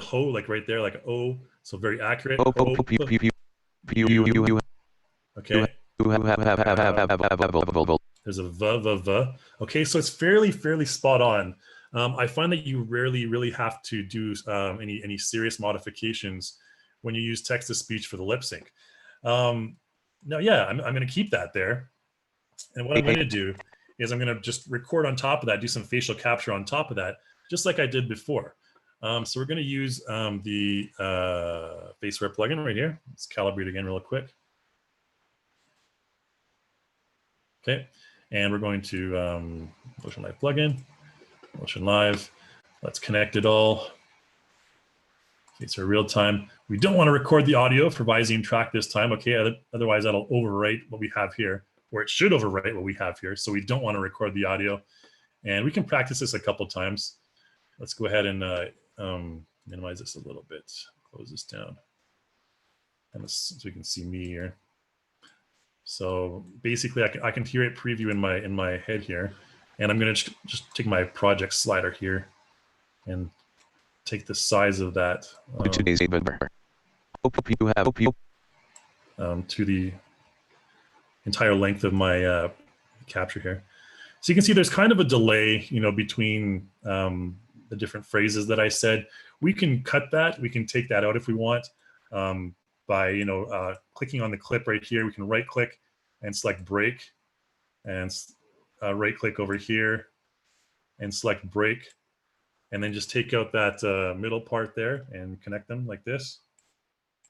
ho like right there, like an O, so very accurate. Okay. There's a v. Okay, so it's fairly spot on. I find that you rarely really have to do any serious modifications when you use text to speech for the lip sync. Now, yeah, I'm going to keep that there. And what I'm going to do is I'm going to just record on top of that, do some facial capture on top of that, just like I did before. So we're going to use the Faceware plugin right here. Let's calibrate again real quick. Okay, and we're going to Motion Live plugin, Motion Live. Let's connect it all. Okay, so real time. We don't want to record the audio for Visine track this time. Okay, otherwise that'll overwrite what we have here, or it should overwrite what we have here. So we don't want to record the audio, and we can practice this a couple times. Let's go ahead and minimize this a little bit. Close this down, and so we can see me here. So basically, I can hear it preview in my head here, and I'm going to just take my project slider here and take the size of that to the entire length of my capture here. So you can see there's kind of a delay, you know, between the different phrases that I said. We can cut that. We can take that out if we want. By clicking on the clip right here. We can right click and select break, and right click over here and select break, and then just take out that middle part there and connect them like this.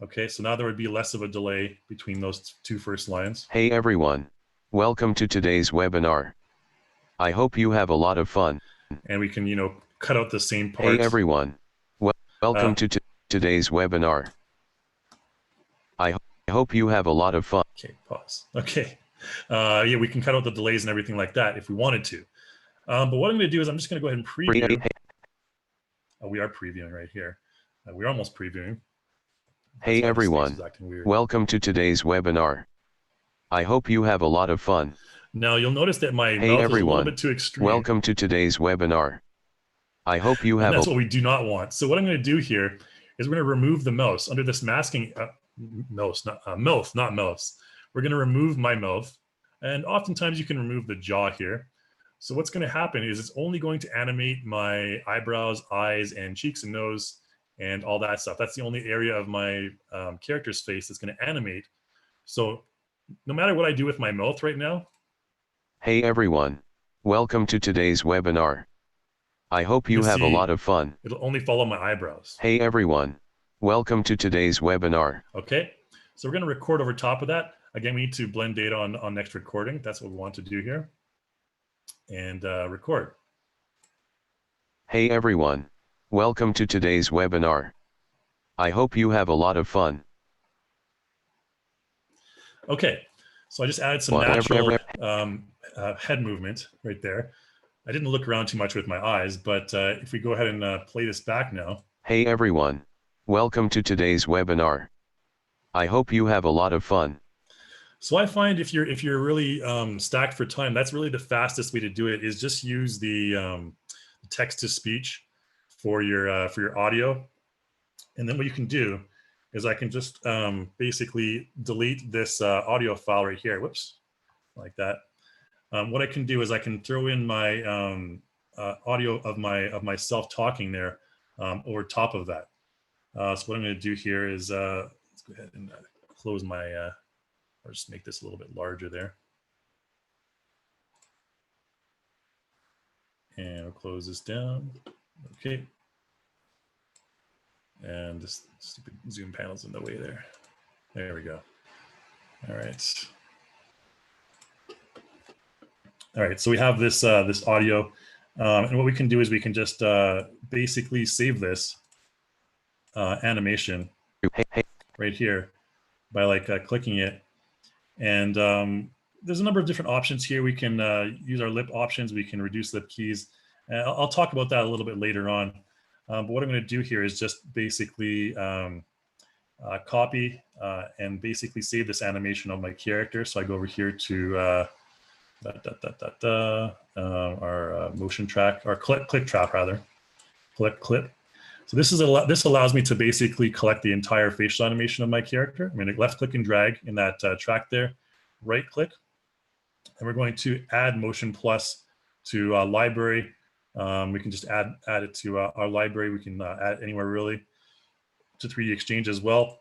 Okay, so now there would be less of a delay between those two first lines. Hey everyone, welcome to today's webinar. I hope you have a lot of fun. And we can, cut out the same part. Hey everyone, welcome to today's webinar. I hope you have a lot of fun. Okay, pause. Okay. Yeah, we can cut out the delays and everything like that if we wanted to. But what I'm going to do is I'm just going to go ahead and preview. We are previewing right here. We're almost previewing. Hey everyone, welcome to today's webinar. I hope you have a lot of fun. Now you'll notice that my mouth is a little bit too extreme. Welcome to today's webinar. I hope you have. And that's what we do not want. So what I'm going to do here is we're going to remove the mouse under this masking mouth, not mouse. We're going to remove my mouth, and oftentimes you can remove the jaw here. So what's going to happen is it's only going to animate my eyebrows, eyes, and cheeks and nose and all that stuff. That's the only area of my character's face that's going to animate. So no matter what I do with my mouth right now. Hey everyone, welcome to today's webinar. I hope you have a lot of fun. It'll only follow my eyebrows. Hey everyone, welcome to today's webinar. Okay, so we're going to record over top of that. Again, we need to blend data on next recording. That's what we want to do here. And record. Hey everyone, welcome to today's webinar. I hope you have a lot of fun. Okay, so I just added some natural head movement right there. I didn't look around too much with my eyes, but if we go ahead and play this back now. Hey everyone, welcome to today's webinar. I hope you have a lot of fun. So I find if you're really stacked for time, that's really the fastest way to do it, is just use the text to speech for your audio. And then what you can do is I can just basically delete this audio file right here. Whoops, like that. What I can do is I can throw in my audio of myself talking there over top of that. So what I'm going to do here is let's go ahead and close my, or just make this a little bit larger there. And we'll close this down. Okay. And this stupid Zoom panel's in the way there. There we go. All right. All right, so we have this this audio, and what we can do is we can just basically save this animation right here by like clicking it. And there's a number of different options here. We can use our lip options. We can reduce lip keys. I'll talk about that a little bit later on. But what I'm going to do here is just basically copy and basically save this animation of my character. So I go over here to our motion track, or click trap rather, clip. So this allows me to basically collect the entire facial animation of my character. I'm going to left click and drag in that track there, right click, and we're going to add motion plus to library. We can just add it to our library. We can add it anywhere really, to 3D Exchange as well.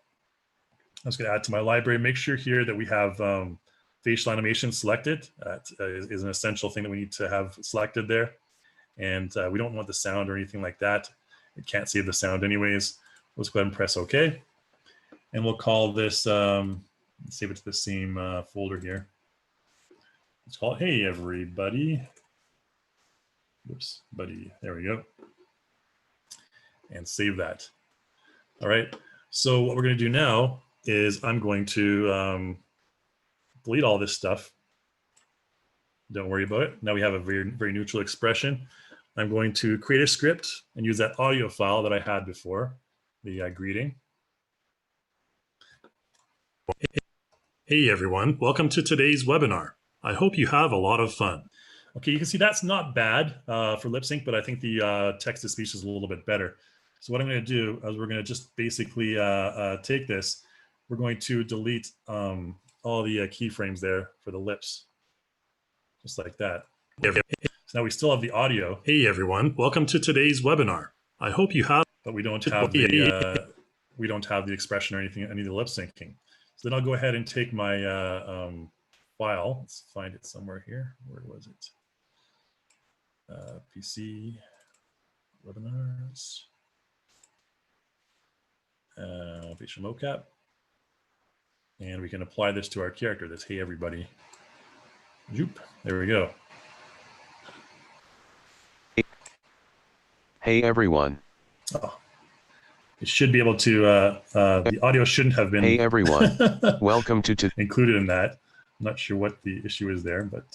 I'm just going to add to my library. Make sure here that we have facial animation selected. That is an essential thing that we need to have selected there. And we don't want the sound or anything like that. It can't save the sound anyways. Let's go ahead and press OK. And we'll call this, save it to the same folder here. Let's call it, hey, everybody. Oops, buddy, there we go. And save that. All right, so what we're gonna do now is I'm going to delete all this stuff. Don't worry about it. Now we have a very neutral expression. I'm going to create a script and use that audio file that I had before, the greeting. Hey everyone, welcome to today's webinar. I hope you have a lot of fun. Okay, you can see that's not bad for lip sync, but I think the text to speech is a little bit better. So what I'm going to do is we're going to just basically take this. We're going to delete all the keyframes there for the lips, just like that. So now we still have the audio. Hey everyone, welcome to today's webinar. I hope you have, but we don't have the expression or anything, any of the lip syncing. So then I'll go ahead and take my file. Let's find it somewhere here. Where was it? PC, webinars, facial mocap. And we can apply this to our character. That's hey everybody. Zoop. There we go. Hey everyone. Oh, it should be able to, the audio shouldn't have been hey everyone, welcome to included in that. I'm not sure what the issue is there, but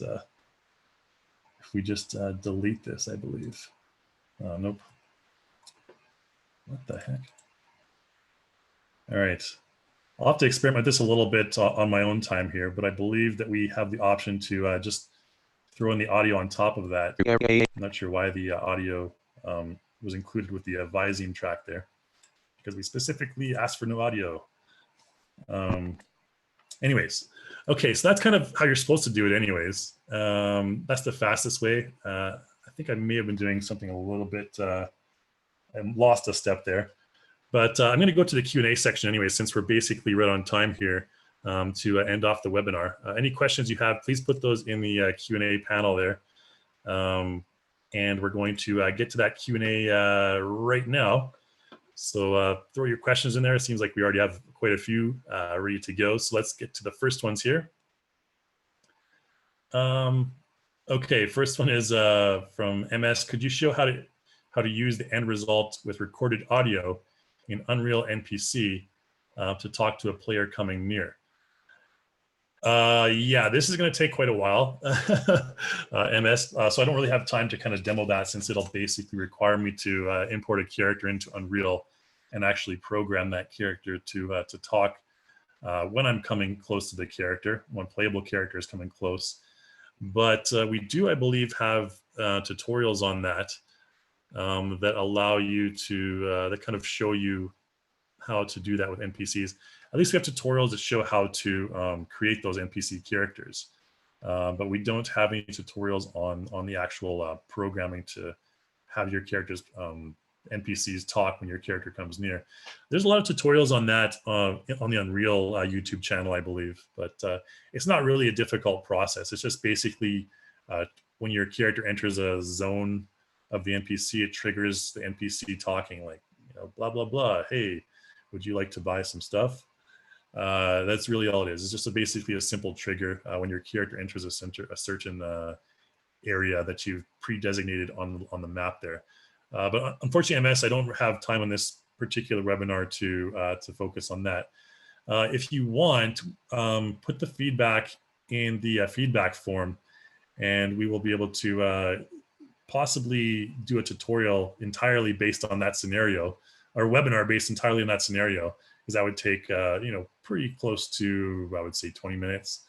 if we just delete this, I believe. Nope. What the heck? All right. I'll have to experiment this a little bit on my own time here, but I believe that we have the option to just throw in the audio on top of that. I'm not sure why the audio was included with the Visine track there, because we specifically asked for no audio. Anyways, okay, so that's kind of how you're supposed to do it anyways. That's the fastest way. I think I may have been doing something a little bit, I lost a step there. But I'm going to go to the Q&A section anyway, since we're basically right on time here to end off the webinar. Any questions you have, please put those in the Q&A panel there. And we're going to get to that Q&A right now. So throw your questions in there. It seems like we already have quite a few ready to go. So let's get to the first ones here. Okay, first one is from MS. Could you show how to use the end result with recorded audio in Unreal NPC to talk to a player coming near? Yeah, this is going to take quite a while, MS. So I don't really have time to kind of demo that, since it'll basically require me to import a character into Unreal and actually program that character to talk when I'm coming close to the character, when playable character is coming close. But we do, I believe, have tutorials on that that allow you to that kind of show you how to do that with NPCs. At least we have tutorials that show how to create those NPC characters, but we don't have any tutorials on the actual programming to have your characters NPCs talk when your character comes near. There's a lot of tutorials on that on the Unreal YouTube channel, I believe, but it's not really a difficult process. It's just basically when your character enters a zone of the NPC, it triggers the NPC talking, like, blah, blah, blah. Hey, would you like to buy some stuff? That's really all it is. It's just basically a simple trigger when your character enters a certain area that you've pre-designated on the map there. But unfortunately, MS, I don't have time on this particular webinar to focus on that. If you want, put the feedback in the feedback form, and we will be able to possibly do a tutorial entirely based on that scenario, or a webinar based entirely on that scenario, because that would take pretty close to, I would say, 20 minutes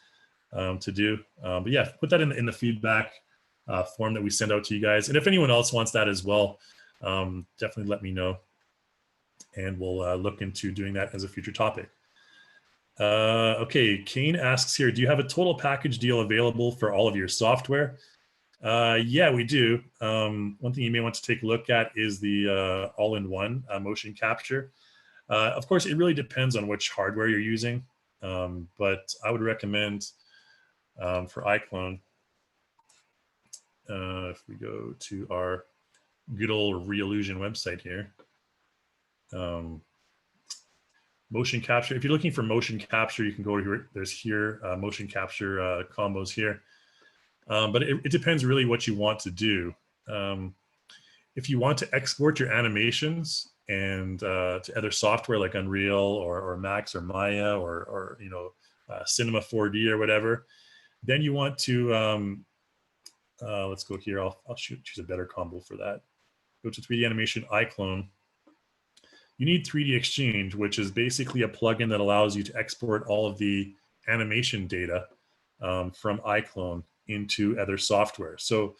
to do. But yeah, put that in the feedback form that we send out to you guys. And if anyone else wants that as well, definitely let me know, and we'll look into doing that as a future topic. Okay, Kane asks here, do you have a total package deal available for all of your software? Yeah, we do. One thing you may want to take a look at is the all-in-one motion capture. Of course, it really depends on which hardware you're using, but I would recommend for iClone, if we go to our good old Reallusion website here, motion capture. If you're looking for motion capture, you can go to here. There's here motion capture combos here. But it depends really what you want to do. If you want to export your animations and to other software like Unreal or Max or Maya or Cinema 4D or whatever, then you want to let's go here. I'll choose a better combo for that. Go to 3D animation iClone. You need 3D Exchange, which is basically a plugin that allows you to export all of the animation data from iClone into other software. So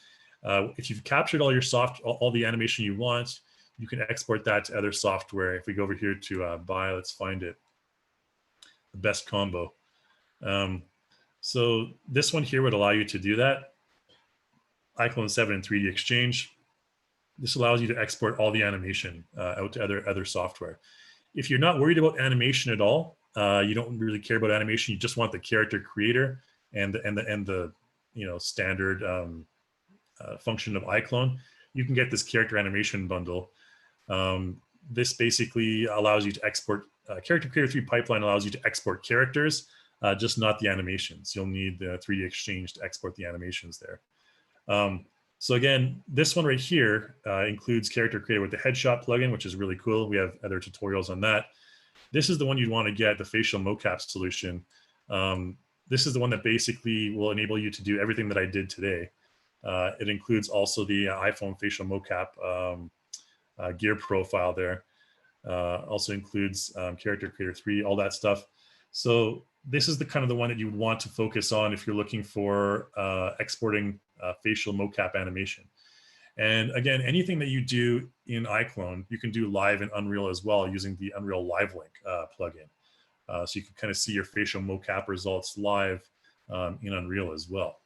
if you've captured all the animation you want, you can export that to other software. If we go over here to buy, let's find it, the best combo. So this one here would allow you to do that. iClone 7 and 3D Exchange. This allows you to export all the animation out to other software. If you're not worried about animation at all, you don't really care about animation, you just want the character creator and the standard function of iClone, you can get this character animation bundle. This basically allows you to export Character Creator 3 pipeline allows you to export characters, just not the animations. You'll need the 3D Exchange to export the animations there. So again, this one right here includes Character Creator with the headshot plugin, which is really cool. We have other tutorials on that. This is the one you'd want to get, the facial mocap solution. This is the one that basically will enable you to do everything that I did today. It includes also the iPhone facial mocap gear profile there. Also includes Character Creator 3, all that stuff. So this is the kind of the one that you would want to focus on if you're looking for exporting facial mocap animation. And again, anything that you do in iClone, you can do live in Unreal as well using the Unreal Live Link plugin. So you can kind of see your facial mocap results live in Unreal as well.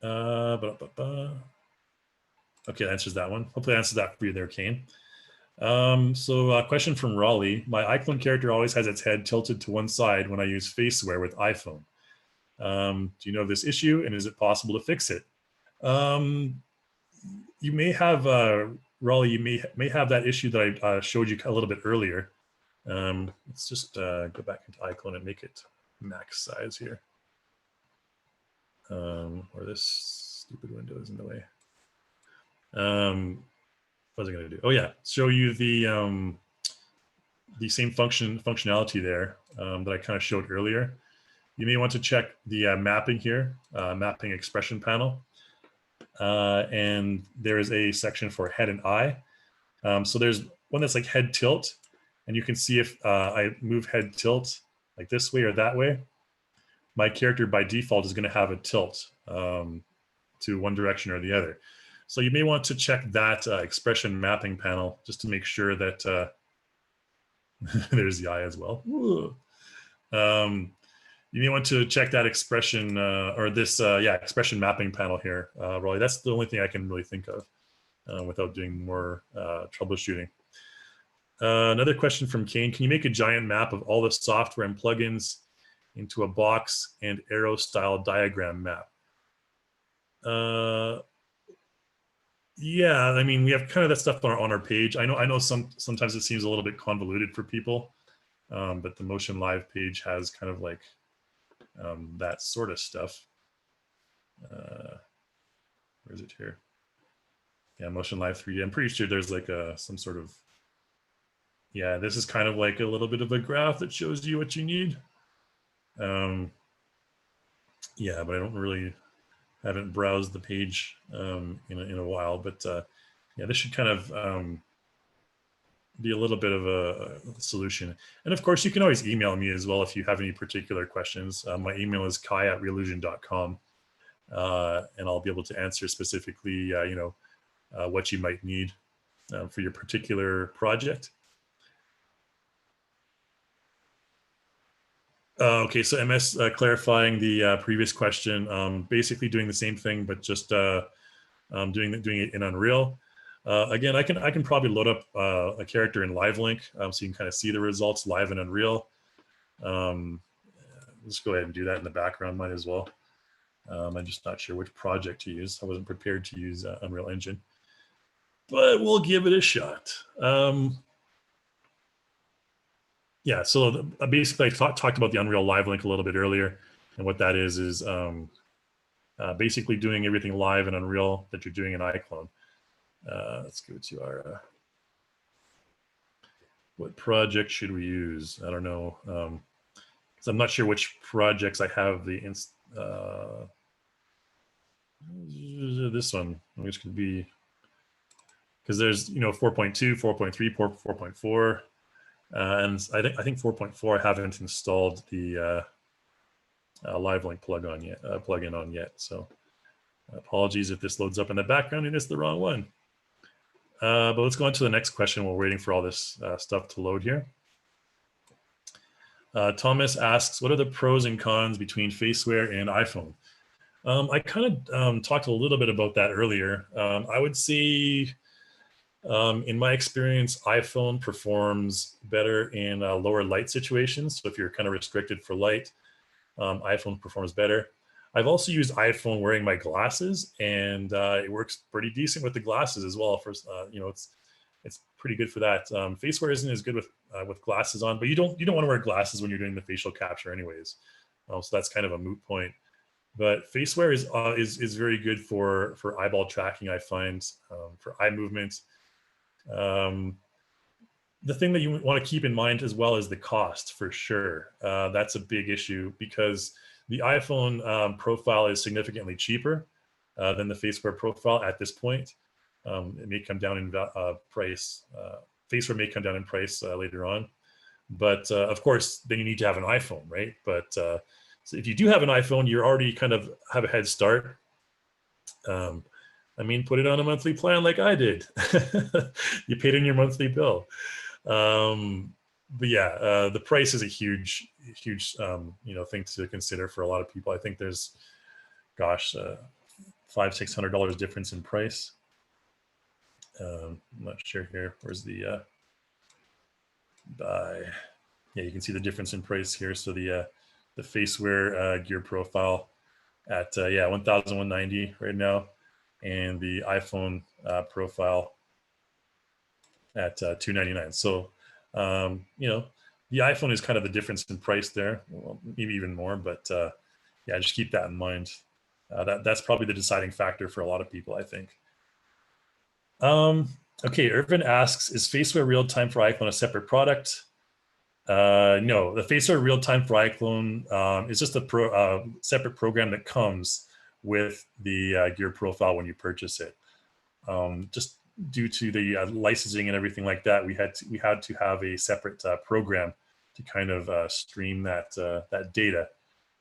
Okay, that answers that one. Hopefully that answers that for you there, Kane. So a question from Raleigh. My iClone character always has its head tilted to one side when I use Faceware with iPhone. Do you know of this issue, and is it possible to fix it? You may have, Raleigh, you may have that issue that I showed you a little bit earlier. Let's just go back into iClone and make it max size here. Or this stupid window is in the way. What was I going to do? Oh yeah, show you the same functionality there that I kind of showed earlier. You may want to check the mapping here, mapping expression panel. And there is a section for head and eye. So there's one that's like head tilt, and you can see if I move head tilt like this way or that way, my character by default is going to have a tilt to one direction or the other. So you may want to check that expression mapping panel just to make sure that there's the eye as well. You may want to check that expression or this expression mapping panel here, Rolly. That's the only thing I can really think of without doing more troubleshooting. Another question from Kane. Can you make a giant map of all the software and plugins into a box and arrow style diagram map? Yeah, I mean, we have kind of that stuff on our page. I know sometimes it seems a little bit convoluted for people, but the Motion Live page has kind of like that sort of stuff. Where is it here? Yeah, Motion Live 3D. I'm pretty sure there's like some sort of, yeah, this is kind of like a little bit of a graph that shows you what you need. Yeah, but I don't really, haven't browsed the page in a while, but yeah, this should kind of be a little bit of a solution. And of course, you can always email me as well if you have any particular questions. My email is kai@reallusion.com, and I'll be able to answer specifically, what you might need for your particular project. Okay, so MS clarifying the previous question, basically doing the same thing, but just doing it in Unreal. Again, I can probably load up a character in LiveLink, so you can kind of see the results live in Unreal. Let's go ahead and do that in the background, might as well. I'm just not sure which project to use. I wasn't prepared to use Unreal Engine, but we'll give it a shot. Yeah, so basically I talked about the Unreal Live Link a little bit earlier, and what that is basically doing everything live in Unreal that you're doing in iClone. Let's go to our, what project should we use? I don't know, so I'm not sure which projects I have this one, which could be, because there's 4.2, 4.3, 4.4. And I think 4.4 I haven't installed the LiveLink plugin on yet. So apologies if this loads up in the background and it's the wrong one. But let's go on to the next question. We're waiting for all this stuff to load here. Thomas asks, what are the pros and cons between Faceware and iPhone? I kind of talked a little bit about that earlier. I would say, in my experience, iPhone performs better in lower light situations. So if you're kind of restricted for light, iPhone performs better. I've also used iPhone wearing my glasses, and it works pretty decent with the glasses as well. It's pretty good for that. Faceware isn't as good with glasses on, but you don't want to wear glasses when you're doing the facial capture anyways. So that's kind of a moot point. But Faceware is very good for eyeball tracking, I find, for eye movement. The thing that you want to keep in mind as well is the cost, for sure. That's a big issue because the iPhone profile is significantly cheaper than the Faceware profile at this point. It may come down in price. Faceware may come down in price later on. But of course, then you need to have an iPhone, right? But so if you do have an iPhone, you already kind of have a head start. I mean, put it on a monthly plan like I did. You paid in your monthly bill. But yeah, the price is a huge thing to consider for a lot of people. I think there's, gosh, $500-600 difference in price. I'm not sure here. Where's the buy? Yeah, you can see the difference in price here. So the Faceware gear profile at yeah 1,190 right now, and the iPhone profile at 299. So you know, the iPhone is kind of the difference in price there, well, maybe even more. But yeah, just keep that in mind. That's probably the deciding factor for a lot of people, I think. Okay, Irvin asks, is Faceware real time for iClone a separate product? No, the Faceware real time for iClone is just a separate program that comes with the gear profile when you purchase it. Just due to the licensing and everything like that, we had to have a separate program to kind of stream that that data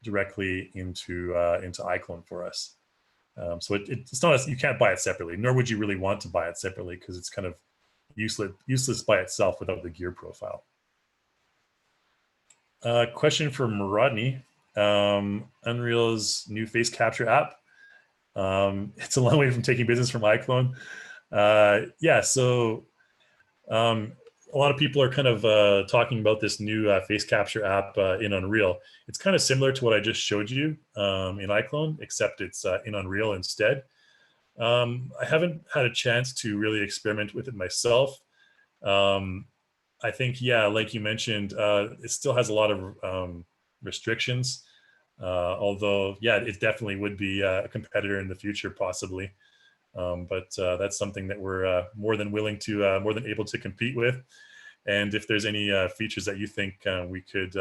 directly into iClone for us. So it's not, you can't buy it separately, nor would you really want to buy it separately, because it's kind of useless by itself without the gear profile. Question from Rodney. Unreal's new face capture app. It's a long way from taking business from iClone. Yeah, so a lot of people are kind of talking about this new face capture app in Unreal. It's kind of similar to what I just showed you in iClone, except it's in Unreal instead. I haven't had a chance to really experiment with it myself. I think, yeah, like you mentioned, it still has a lot of restrictions. Although, yeah, it definitely would be a competitor in the future, possibly. But that's something that we're more than willing to, more than able to compete with. And if there's any features that you think we could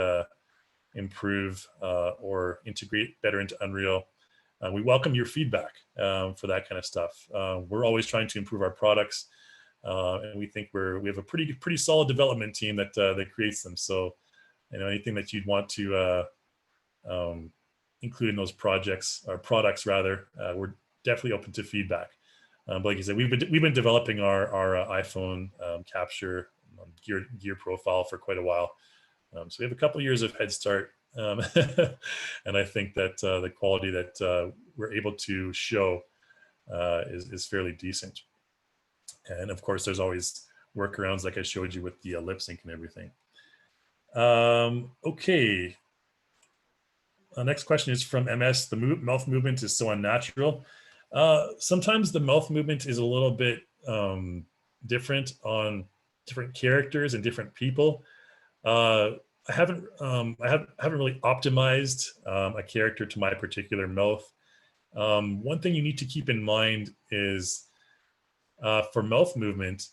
improve or integrate better into Unreal, we welcome your feedback for that kind of stuff. We're always trying to improve our products, and we think we have a pretty solid development team that that creates them. So, you know, anything that you'd want to include in those projects or products rather, we're definitely open to feedback. But like you said, we've been developing our iPhone capture gear profile for quite a while, so we have a couple of years of head start, and I think that the quality that we're able to show is fairly decent. And of course, there's always workarounds, like I showed you with the lip sync and everything. Okay. Next question is from MS. The mouth movement is so unnatural. Sometimes the mouth movement is a little bit different on different characters and different people. I haven't really optimized a character to my particular mouth. One thing you need to keep in mind is for mouth movement,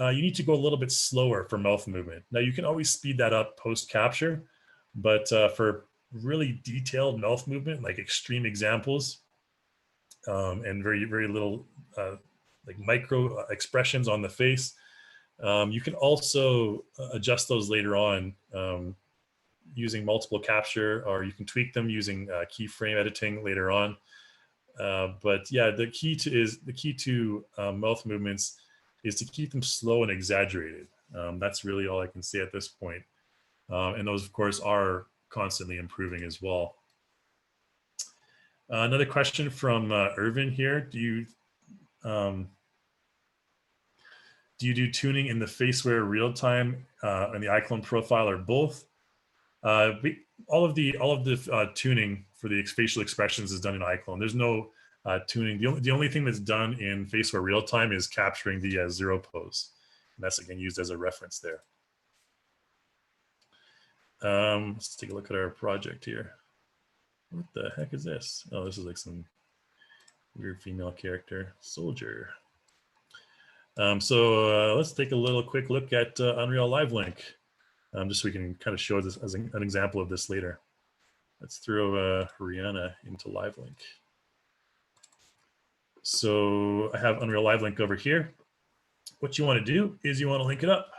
you need to go a little bit slower for mouth movement. Now you can always speed that up post capture, but for really detailed mouth movement, like extreme examples, and very little like micro expressions on the face, you can also adjust those later on using multiple capture, or you can tweak them using keyframe editing later on. But yeah, the key to mouth movements is to keep them slow and exaggerated. That's really all I can say at this point. And those, of course, are constantly improving as well. Another question from Irvin here. Do you do tuning in the Faceware real time and the iClone profile, or both? All of the tuning for the facial expressions is done in iClone. There's no tuning. The only thing that's done in Faceware real time is capturing the zero pose. And that's again used as a reference there. Let's take a look at our project here. What the heck is this? Oh, this is like some weird female character, soldier. So let's take a quick look at Unreal Live Link, just so we can kind of show this as an example of this later. Let's throw Rihanna into Live Link. So I have Unreal Live Link over here. What you want to do is you want to link it up,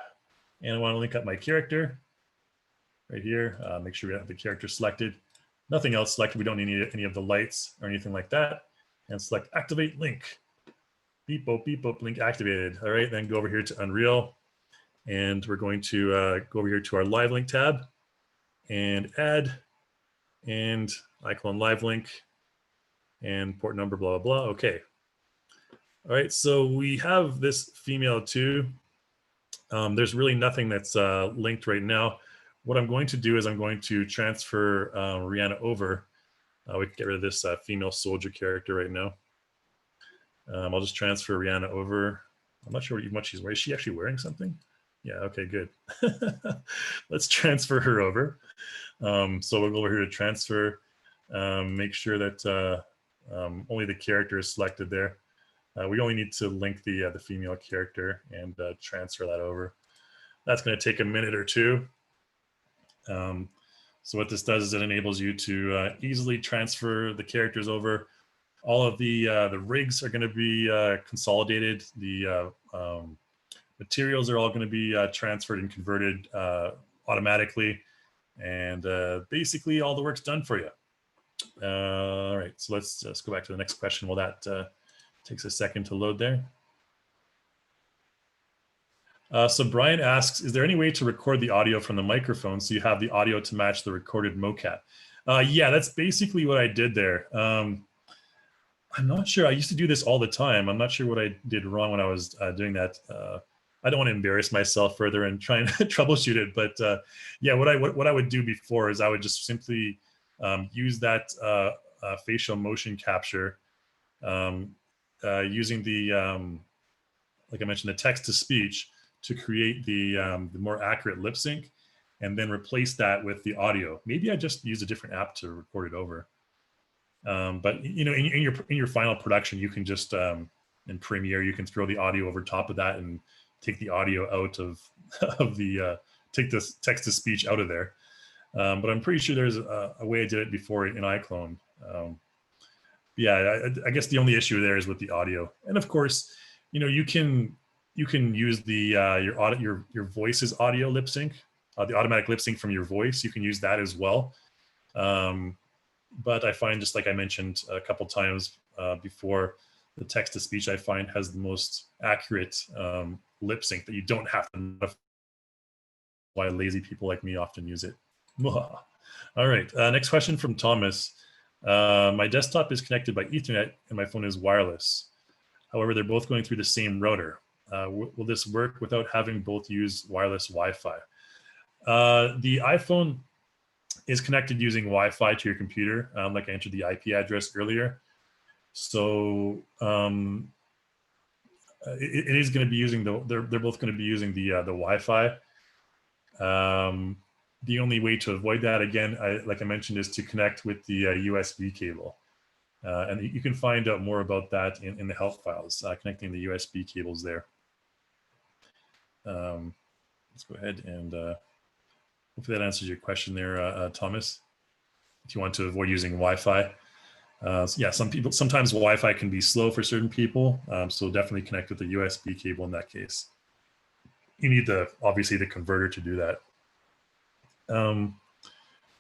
and I want to link up my character right here. Make sure we have the character selected. Nothing else selected. We don't need any of the lights or anything like that. And select Activate Link. Beep, boop, link activated. All right, then go over here to Unreal. And we're going to go over here to our Live Link tab and add and iClone Live Link and port number, blah, blah, blah. Okay. All right, so we have this female too. There's really nothing that's linked right now. What I'm going to do is I'm going to transfer Rihanna over. We can get rid of this female soldier character right now. I'll just transfer Rihanna over. I'm not sure what she's wearing. Is she actually wearing something? Yeah, okay, good. Let's transfer her over. So we'll go over here to transfer, make sure that only the character is selected there. We only need to link the female character and transfer that over. That's going to take a minute or two. So what this does is it enables you to easily transfer the characters over. All of the rigs are going to be consolidated. The materials are all going to be transferred and converted automatically. And basically all the work's done for you. All right, so let's just go back to the next question while that takes a second to load there. So Brian asks, is there any way to record the audio from the microphone so you have the audio to match the recorded mocap? Yeah, that's basically what I did there. I'm not sure. I used to do this all the time. I'm not sure what I did wrong when I was doing that. I don't want to embarrass myself further and try and troubleshoot it. But yeah, what I would do before is I would just simply use that facial motion capture using the, like I mentioned, the text to speech to create the more accurate lip sync, and then replace that with the audio. Maybe I just use a different app to record it over. But you know, in your final production, you can just in Premiere, you can throw the audio over top of that and take the audio out of the take this text to speech out of there. But I'm pretty sure there's a way I did it before in iClone. Yeah, I guess the only issue there is with the audio, and of course, you know, you can use the your voice's audio lip sync, the automatic lip sync from your voice. You can use that as well. But I find, just like I mentioned a couple times before, the text to speech I find has the most accurate lip sync that you don't have to modify. Why lazy people like me often use it. All right, next question from Thomas. My desktop is connected by Ethernet and my phone is wireless. However, they're both going through the same router. Will this work without having both use wireless Wi-Fi? The iPhone is connected using Wi-Fi to your computer, like I entered the IP address earlier. So it is going to be using they're both going to be using the Wi-Fi. The only way to avoid that, again, like I mentioned, is to connect with the USB cable. And you can find out more about that in the help files, connecting the USB cables there. Let's go ahead and hopefully that answers your question there, Thomas. If you want to avoid using Wi-Fi. So yeah, sometimes Wi-Fi can be slow for certain people. So definitely connect with the USB cable in that case. You need obviously the converter to do that.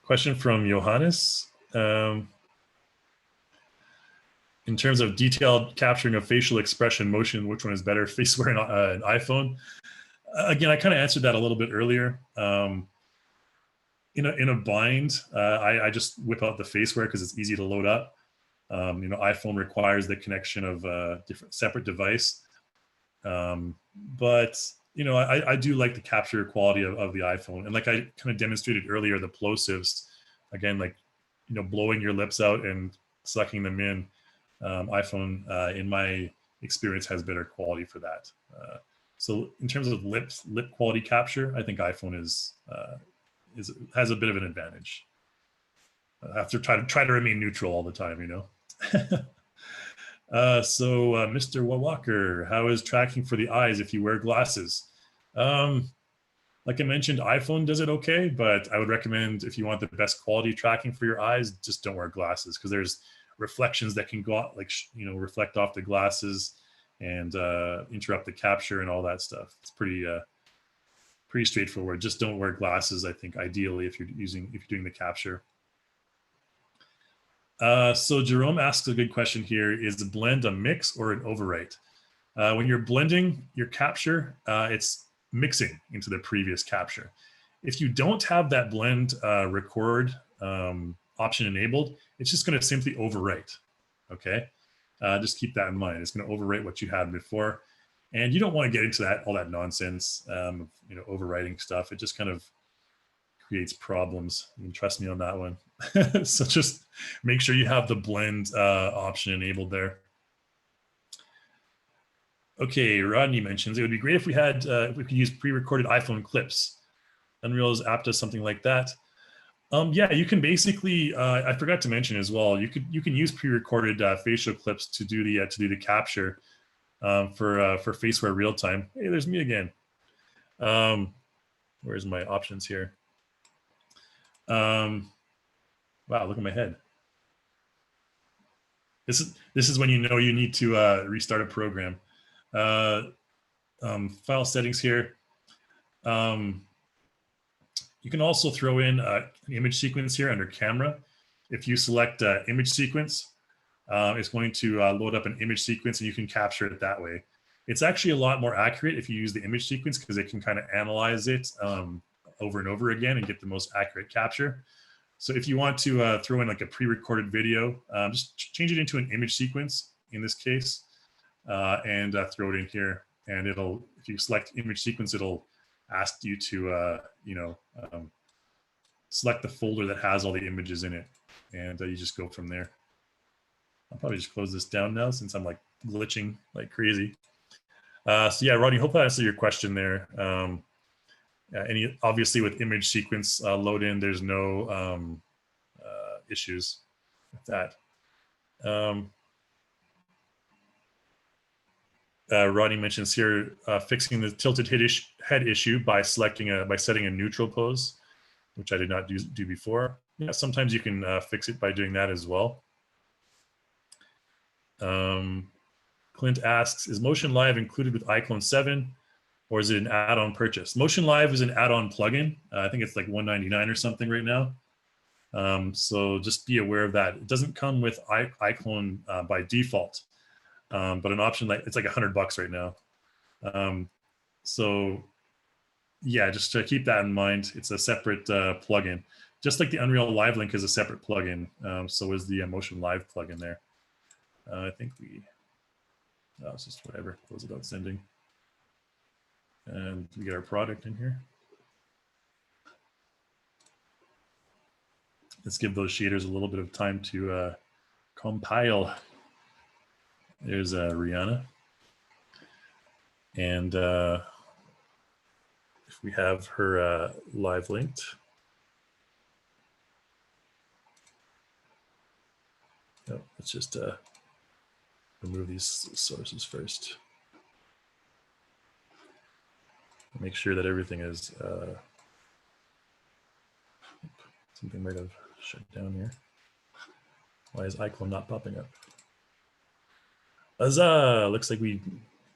Question from Johannes. In terms of detailed capturing of facial expression motion, which one is better, Faceware and iPhone? Again, I kind of answered that a little bit earlier. In a bind, I just whip out the Faceware because it's easy to load up. You know, iPhone requires the connection of a different separate device. But you know, I do like the capture quality of the iPhone, and like I kind of demonstrated earlier, the plosives, again, like, you know, blowing your lips out and sucking them in. iPhone, in my experience, has better quality for that. So in terms of lip quality capture, I think iPhone has a bit of an advantage. I have to try to remain neutral all the time, you know. So Mr. Walker, how is tracking for the eyes if you wear glasses? Like I mentioned, iPhone does it okay, but I would recommend, if you want the best quality tracking for your eyes, just don't wear glasses, because there's reflections that can go out, like, you know, reflect off the glasses and interrupt the capture and all that stuff. It's pretty straightforward. Just don't wear glasses, I think, ideally, if you're doing the capture. So Jerome asks a good question here. Is the blend a mix or an overwrite? When you're blending your capture, it's mixing into the previous capture. If you don't have that blend record option enabled, it's just going to simply overwrite. Okay. just keep that in mind. It's going to overwrite what you had before. And you don't want to get into all that nonsense, overwriting stuff. It just kind of creates problems. You can trust me on that one. So just make sure you have the blend option enabled there. Okay, Rodney mentions it would be great if we could use pre-recorded iPhone clips. Unreal's app does something like that. Yeah, you can basically. I forgot to mention as well. You can use pre-recorded facial clips to do the capture for Faceware real time. Hey, there's me again. Where's my options here? Wow, look at my head. This is when you know you need to restart a program. File settings here. You can also throw in an image sequence here under camera. If you select image sequence, it's going to load up an image sequence and you can capture it that way. It's actually a lot more accurate if you use the image sequence because it can kind of analyze it over and over again and get the most accurate capture. So if you want to throw in like a pre-recorded video, just change it into an image sequence in this case and throw it in here. And if you select image sequence, it'll ask you to, select the folder that has all the images in it. And you just go from there. I'll probably just close this down now since I'm like glitching like crazy. So yeah, Rodney, hope that answered your question there. Obviously with image sequence load in, there's no issues with that. Rodney mentions here fixing the tilted head issue by setting a neutral pose, which I did not do before. Yeah, sometimes you can fix it by doing that as well. Clint asks, is Motion Live included with iClone 7 or is it an add-on purchase? Motion Live is an add-on plugin. I think it's like $199 or something right now. So just be aware of that. It doesn't come with iClone by default, but an option it's like $100 right now. So yeah, just to keep that in mind. It's a separate plugin, just like the Unreal Live Link is a separate plugin. So is the Motion Live plugin there. I think it's just whatever. Close it out sending. And we get our product in here. Let's give those shaders a little bit of time to compile. There's Rihanna. And if we have her live linked. Oh, let's just remove these sources first. Make sure that everything is, something might have shut down here. Why is iClone not popping up? Huzzah! Looks like we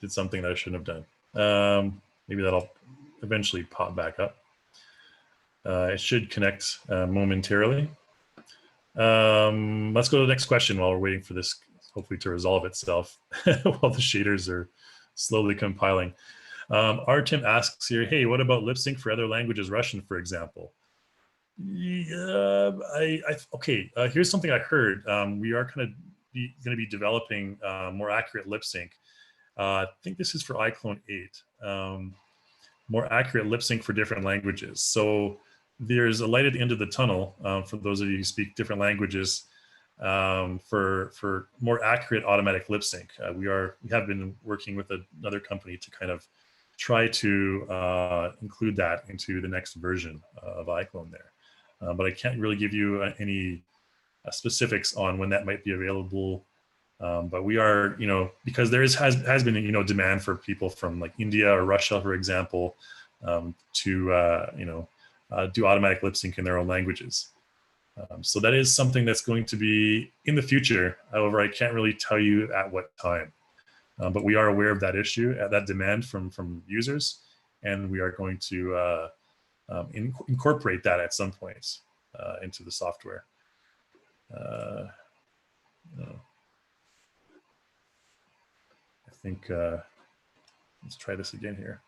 did something that I shouldn't have done. Maybe that'll eventually pop back up. It should connect momentarily. Let's go to the next question while we're waiting for this, hopefully to resolve itself while the shaders are slowly compiling. Artem asks here, hey, what about lip sync for other languages, Russian, for example? Yeah, okay, here's something I heard. We are going to be developing more accurate lip sync. I think this is for iClone 8. More accurate lip sync for different languages. So there's a light at the end of the tunnel for those of you who speak different languages for more accurate automatic lip sync. We have been working with another company to kind of try to include that into the next version of iClone there. But I can't really give you any specifics on when that might be available. But we are, because there has been, demand for people from like India or Russia, for example, to, do automatic lip sync in their own languages. So that is something that's going to be in the future. However, I can't really tell you at what time. But we are aware of that issue, that demand from users, and we are going to incorporate that at some point into the software. I think, let's try this again here.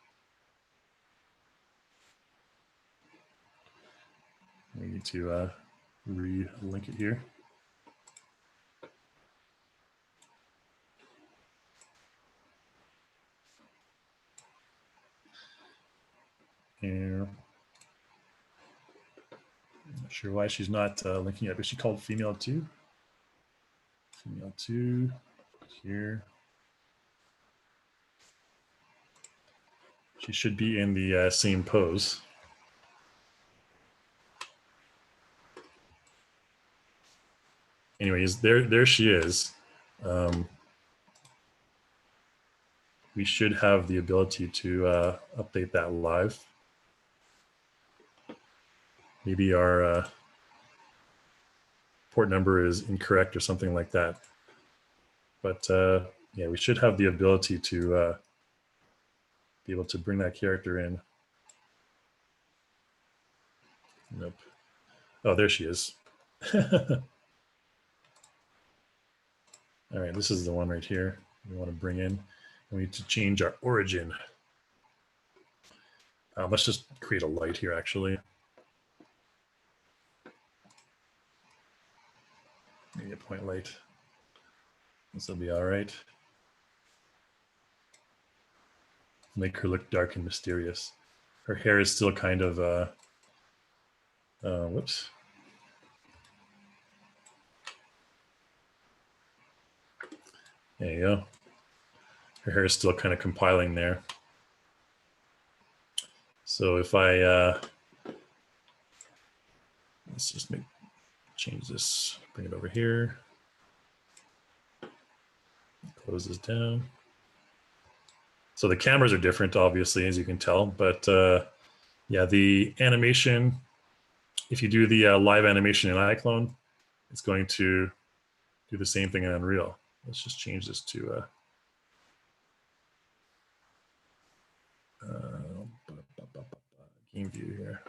We need to re-link it here. And I'm not sure why she's not linking up. Is she called female 2? Female 2 here. She should be in the same pose. Anyways, there she is. We should have the ability to update that live. Maybe our port number is incorrect or something like that. But yeah, we should have the ability to be able to bring that character in. Nope. Oh, there she is. All right, this is the one right here we want to bring in. We need to change our origin. Let's just create a light here, actually. Maybe a point light. This will be all right. Make her look dark and mysterious. Her hair is still kind of, whoops. There you go. Her hair is still kind of compiling there. So if I, let's just change this, bring it over here. Close this down. So the cameras are different, obviously, as you can tell, but yeah, the animation, if you do the live animation in iClone, it's going to do the same thing in Unreal. Let's just change this to game view here.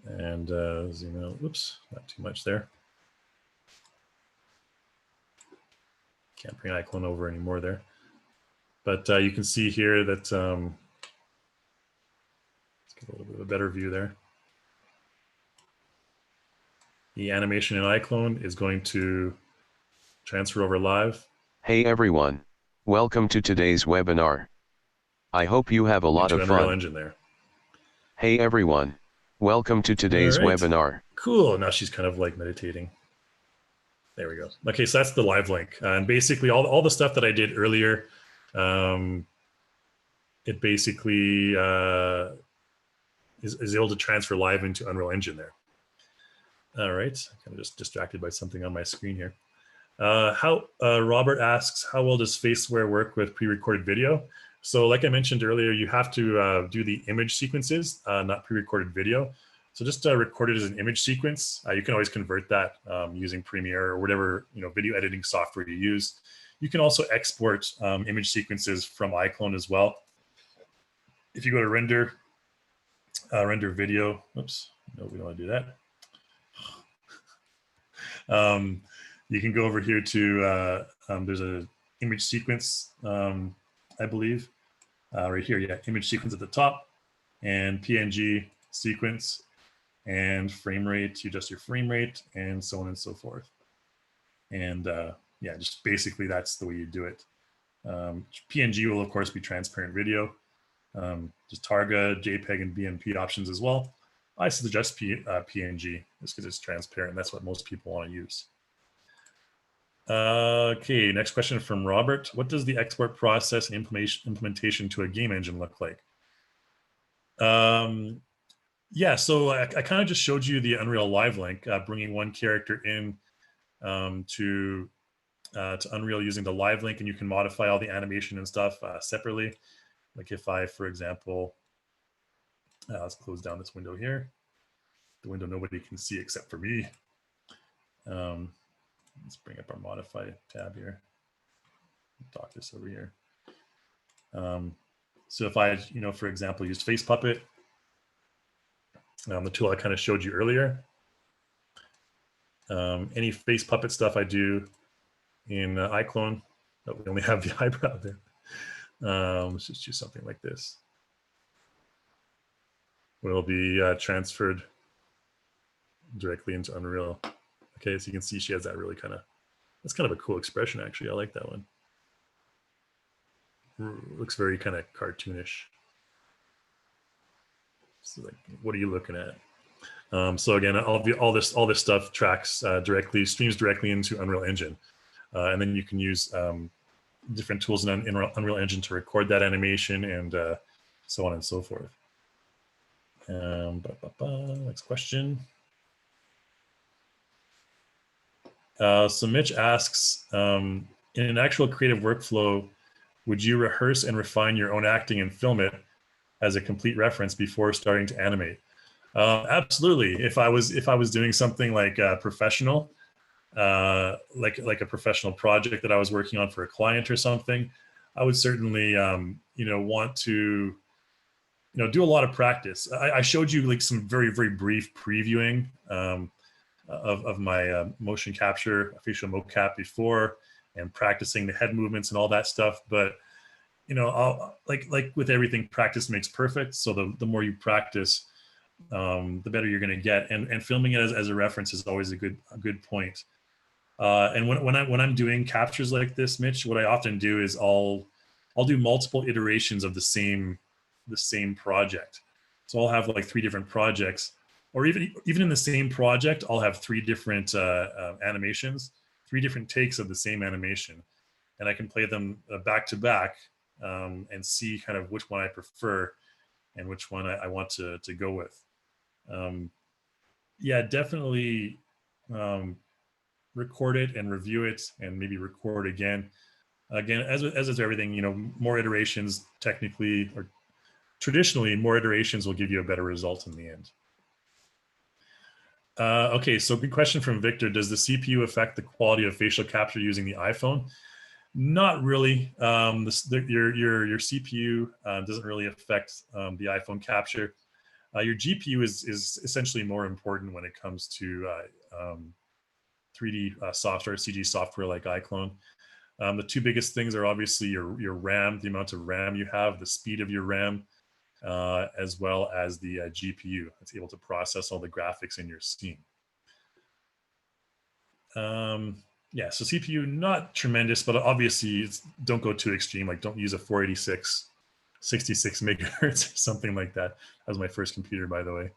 And zoom out, whoops, not too much there. Can't bring iClone over anymore there. But you can see here that, let's get a little bit of a better view there. The animation in iClone is going to transfer over live. Hey everyone, welcome to today's webinar. I hope you have a lot of Unreal fun. Engine there. Hey everyone, welcome to today's webinar. Cool, now she's kind of like meditating. There we go. Okay, so that's the live link. And basically all the stuff that I did earlier, it basically is able to transfer live into Unreal Engine there. All right, I'm kind of just distracted by something on my screen here. Robert asks, how well does Faceware work with pre-recorded video? So like I mentioned earlier, you have to do the image sequences, not pre-recorded video. So just record it as an image sequence. You can always convert that using Premiere or whatever video editing software you use. You can also export image sequences from iClone as well. If you go to render video, oops, no, we don't want to do that. You can go over here to, there's a image sequence, I believe, right here. Yeah, image sequence at the top and PNG sequence and frame rate. You adjust your frame rate and so on and so forth. And yeah, just basically that's the way you do it. PNG will of course be transparent video. Just Targa, JPEG, and BMP options as well. I suggest PNG just because it's transparent. That's what most people want to use. Okay, next question from Robert. What does the export process and implementation to a game engine look like? Yeah, so I kind of just showed you the Unreal Live link, bringing one character in to Unreal using the live link, and you can modify all the animation and stuff separately. Like if I, for example, let's close down this window here. The window nobody can see except for me. Let's bring up our modify tab here. Dock this over here. So if I, for example, use Face Puppet, the tool I kind of showed you earlier. Any Face Puppet stuff I do in iClone, we only have the eyebrow there. Let's just do something like this. Will be transferred directly into Unreal. Okay, so you can see she has that really that's kind of a cool expression, actually. I like that one. Looks very kind of cartoonish. So like, what are you looking at? So again, all this stuff tracks streams directly into Unreal Engine, and then you can use different tools in Unreal Engine to record that animation and so on and so forth. Next question. So Mitch asks, in an actual creative workflow, would you rehearse and refine your own acting and film it as a complete reference before starting to animate? Absolutely. If I was doing something like professional, like a professional project that I was working on for a client or something, I would certainly want to do a lot of practice. I showed you like some very brief previewing of my motion capture facial mocap before, and practicing the head movements and all that stuff. But I'll, like with everything, practice makes perfect. So the more you practice, the better you're going to get. And filming it as a reference is always a good point. And when I'm doing captures like this, Mitch, what I often do is I'll do multiple iterations of the same project. So I'll have like 3 different projects, or even in the same project, I'll have 3 different animations, 3 different takes of the same animation, and I can play them back to back and see kind of which one I prefer and which one I want to go with. Yeah, definitely record it and review it, and maybe record again. Again, as is everything, more iterations technically, or traditionally, more iterations will give you a better result in the end. Okay, so good question from Victor. Does the CPU affect the quality of facial capture using the iPhone? Not really. Your CPU doesn't really affect the iPhone capture. Your GPU is essentially more important when it comes to 3D software, CG software like iClone. The 2 biggest things are obviously your RAM, the amount of RAM you have, the speed of your RAM, as well as the GPU. It's able to process all the graphics in your scene. Yeah, so CPU not tremendous, but obviously don't go too extreme. Like don't use a 486, 66 megahertz or something like that. That was my first computer, by the way.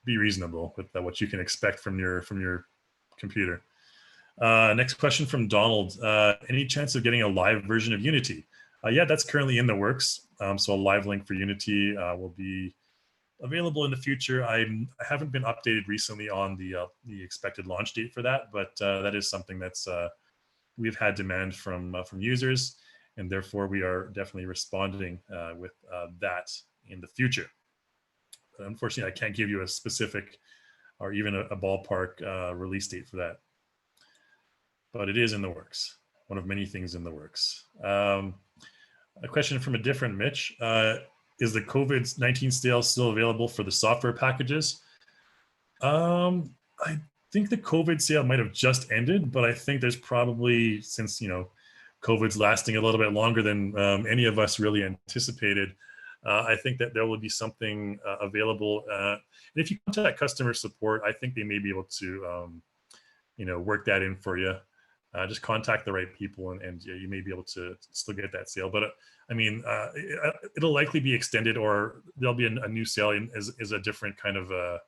Be reasonable with what you can expect from your computer. Next question from Donald. Any chance of getting a live version of Unity? Yeah, that's currently in the works. So a live link for Unity will be available in the future. I haven't been updated recently on the expected launch date for that, but that is something that's we've had demand from users, and therefore we are definitely responding with that in the future. But unfortunately, I can't give you a specific or even a ballpark release date for that. But it is in the works. One of many things in the works. A question from a different Mitch. Is the COVID-19 sale still available for the software packages? I think the COVID sale might have just ended, but I think there's probably, since COVID's lasting a little bit longer than any of us really anticipated, I think that there will be something available. And if you contact customer support, I think they may be able to work that in for you. Just contact the right people, and you may be able to still get that sale. But I mean, it'll likely be extended, or there'll be a new sale is a different kind of a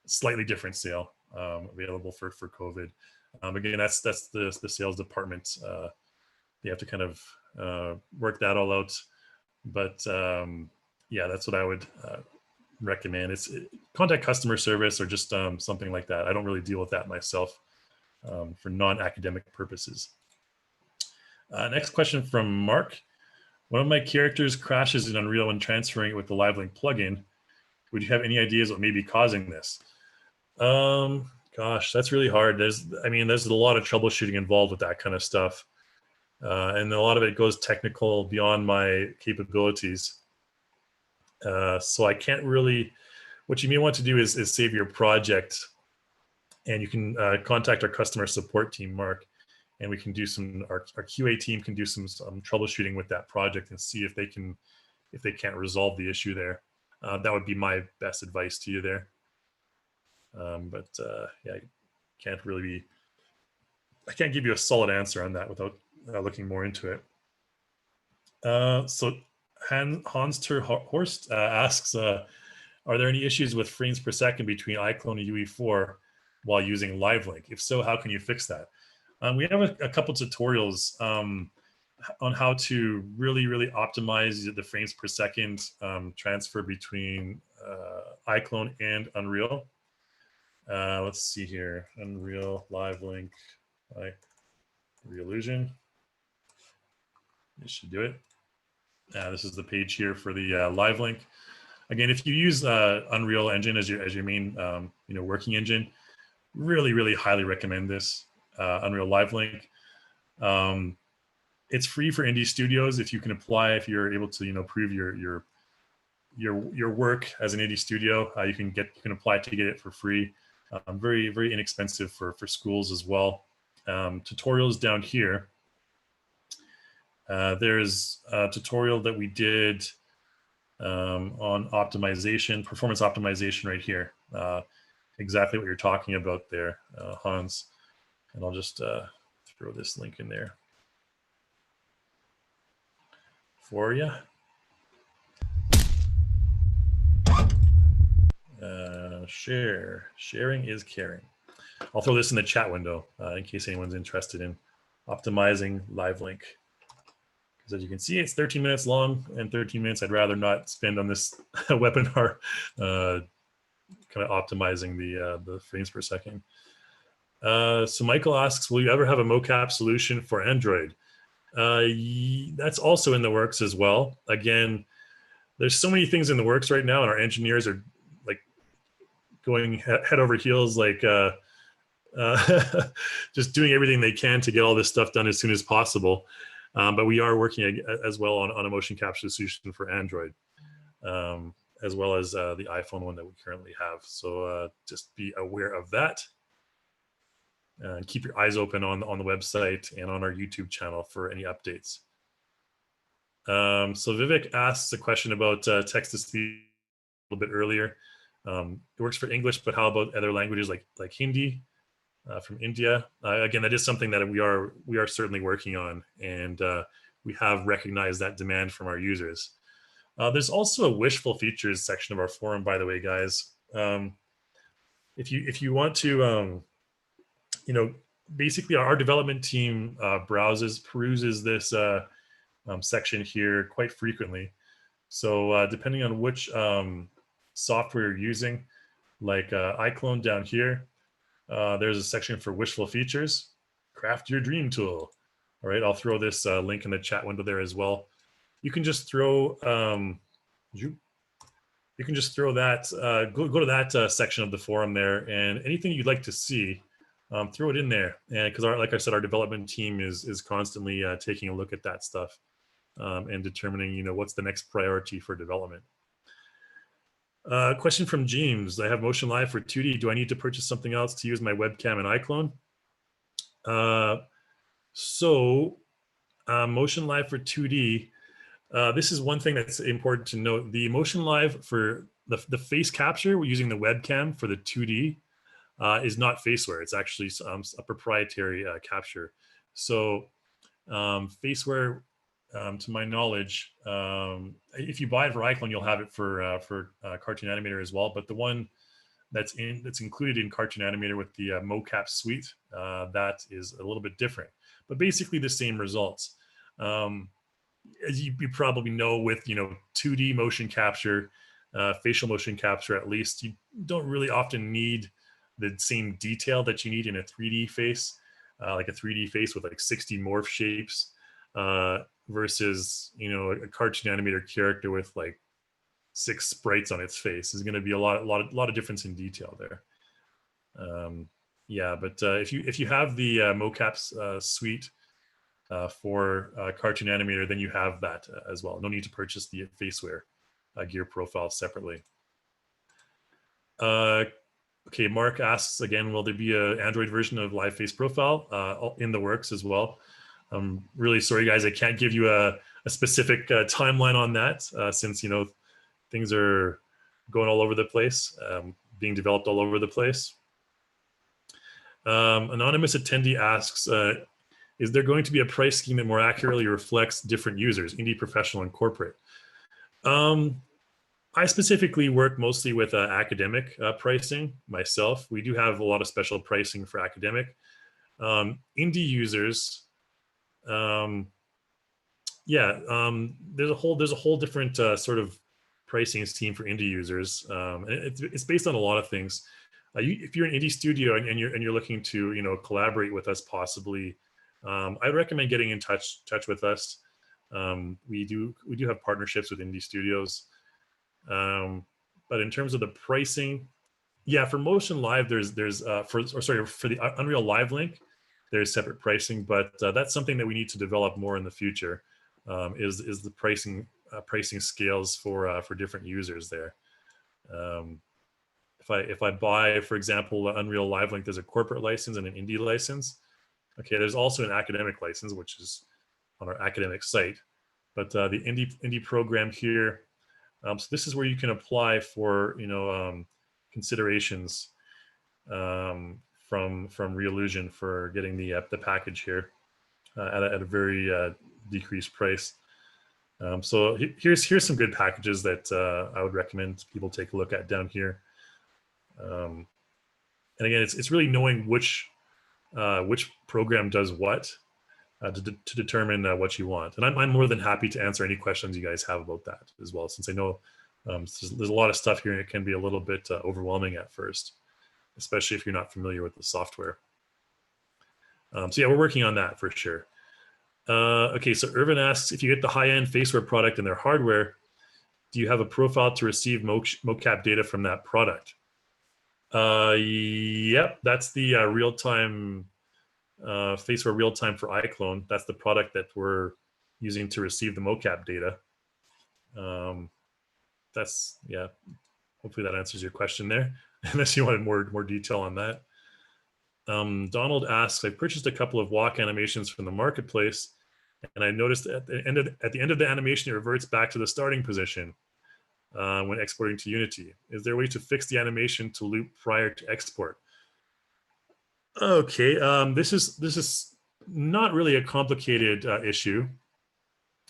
slightly different sale available for COVID. Again, that's the sales department. They have to kind of work that all out. But yeah, that's what I would recommend. Contact customer service or just something like that. I don't really deal with that myself. For non-academic purposes. Next question from Mark. One of my characters crashes in Unreal when transferring it with the LiveLink plugin. Would you have any ideas what may be causing this? Gosh, that's really hard. There's a lot of troubleshooting involved with that kind of stuff. And a lot of it goes technical beyond my capabilities. So I can't really, what you may want to do is save your project, and you can contact our customer support team, Mark, and we can do our QA team can do some troubleshooting with that project and see if they can't resolve the issue there. That would be my best advice to you there. Yeah, I can't give you a solid answer on that without looking more into it. So Hans Ter Horst asks, are there any issues with frames per second between iClone and UE4 while using LiveLink? If so, how can you fix that? We have a couple tutorials on how to really optimize the frames per second transfer between iClone and Unreal. Let's see here, Unreal LiveLink, Reallusion. This should do it. This is the page here for the LiveLink. Again, if you use Unreal Engine as your main working engine, really highly recommend this Unreal LiveLink. It's free for indie studios if you can apply, if you're able to prove your work as an indie studio. You can apply to get it for free. Very inexpensive for schools as well. Tutorials down here. There's a tutorial that we did on optimization, performance optimization right here. Exactly what you're talking about there, Hans. And I'll just throw this link in there for you. Sharing is caring. I'll throw this in the chat window in case anyone's interested in optimizing LiveLink. Because as you can see, it's 13 minutes long, and 13 minutes I'd rather not spend on this webinar kind of optimizing the frames per second. So Michael asks, will you ever have a mocap solution for Android? That's also in the works as well. Again, there's so many things in the works right now, and our engineers are like going head over heels, like just doing everything they can to get all this stuff done as soon as possible. But we are working as well on a motion capture solution for Android, as well as the iPhone one that we currently have. So just be aware of that. And keep your eyes open on the website and on our YouTube channel for any updates. So Vivek asks a question about text-to-speech a little bit earlier. It works for English, but how about other languages like Hindi from India? Again, that is something that we are certainly working on, and we have recognized that demand from our users. There's also a wishful features section of our forum, by the way, guys. If you want to, basically our development team peruses this section here quite frequently. So depending on which software you're using, like iClone down here, there's a section for wishful features. Craft your dream tool. All right, I'll throw this link in the chat window there as well. You can just throw that, go to that section of the forum there, and anything you'd like to see, throw it in there. And because like I said, our development team is constantly taking a look at that stuff and determining what's the next priority for development. Question from James. I have Motion Live for 2D. Do I need to purchase something else to use my webcam and iClone? Motion Live for 2D. This is one thing that's important to note. The Motion Live for the face capture, we're using the webcam for the 2D is not Faceware. It's actually a proprietary capture. So Faceware, to my knowledge, if you buy it for iClone, you'll have it for Cartoon Animator as well. But the one that's included in Cartoon Animator with the Mocap suite, that is a little bit different, but basically the same results. As you probably know, with 2D motion capture, facial motion capture, at least, you don't really often need the same detail that you need in a 3D face, like a 3D face with like 60 morph shapes, versus a Cartoon Animator character with like 6 sprites on its face. Is going to be a lot of difference in detail there. Yeah, but if you have the Mocap suite for Cartoon Animator, then you have that as well. No need to purchase the Faceware gear profile separately. Okay, Mark asks again, will there be an Android version of Live Face Profile? In the works as well. I'm really sorry, guys. I can't give you a specific timeline on that since things are going all over the place, being developed all over the place. Anonymous attendee asks, is there going to be a price scheme that more accurately reflects different users, indie, professional, and corporate? I specifically work mostly with academic pricing myself. We do have a lot of special pricing for academic. Indie users, um, yeah, there's a whole different sort of pricing scheme for indie users. And it's based on a lot of things. If you're an indie studio and you're looking to collaborate with us possibly, I'd recommend getting in touch with us. We do have partnerships with indie studios. But in terms of the pricing, yeah, for Motion Live, there's for the Unreal Live link, there's separate pricing, but that's something that we need to develop more in the future. Is the pricing scales for different users there. Um, if I buy, for example, Unreal Live link, there's a corporate license and an indie license. Okay, there's also an academic license, which is on our academic site. But the indie program here, so this is where you can apply for considerations from Reallusion for getting the package here at a very decreased price. So here's some good packages that I would recommend people take a look at down here. And again, it's really knowing which program does what to determine what you want. And I'm more than happy to answer any questions you guys have about that as well, since I know there's a lot of stuff here and it can be a little bit overwhelming at first, especially if you're not familiar with the software. So yeah, we're working on that for sure. Okay, so Irvin asks, if you get the high-end Faceware product and their hardware, do you have a profile to receive mocap data from that product? Yep, that's the real-time Faceware real-time for iClone. That's the product that we're using to receive the mocap data. That's, yeah, hopefully that answers your question there, unless you wanted more detail on that. Donald asks, I purchased a couple of walk animations from the marketplace, and I noticed at the end of the animation, it reverts back to the starting position when exporting to Unity. Is there a way to fix the animation to loop prior to export? Okay, this is not really a complicated issue.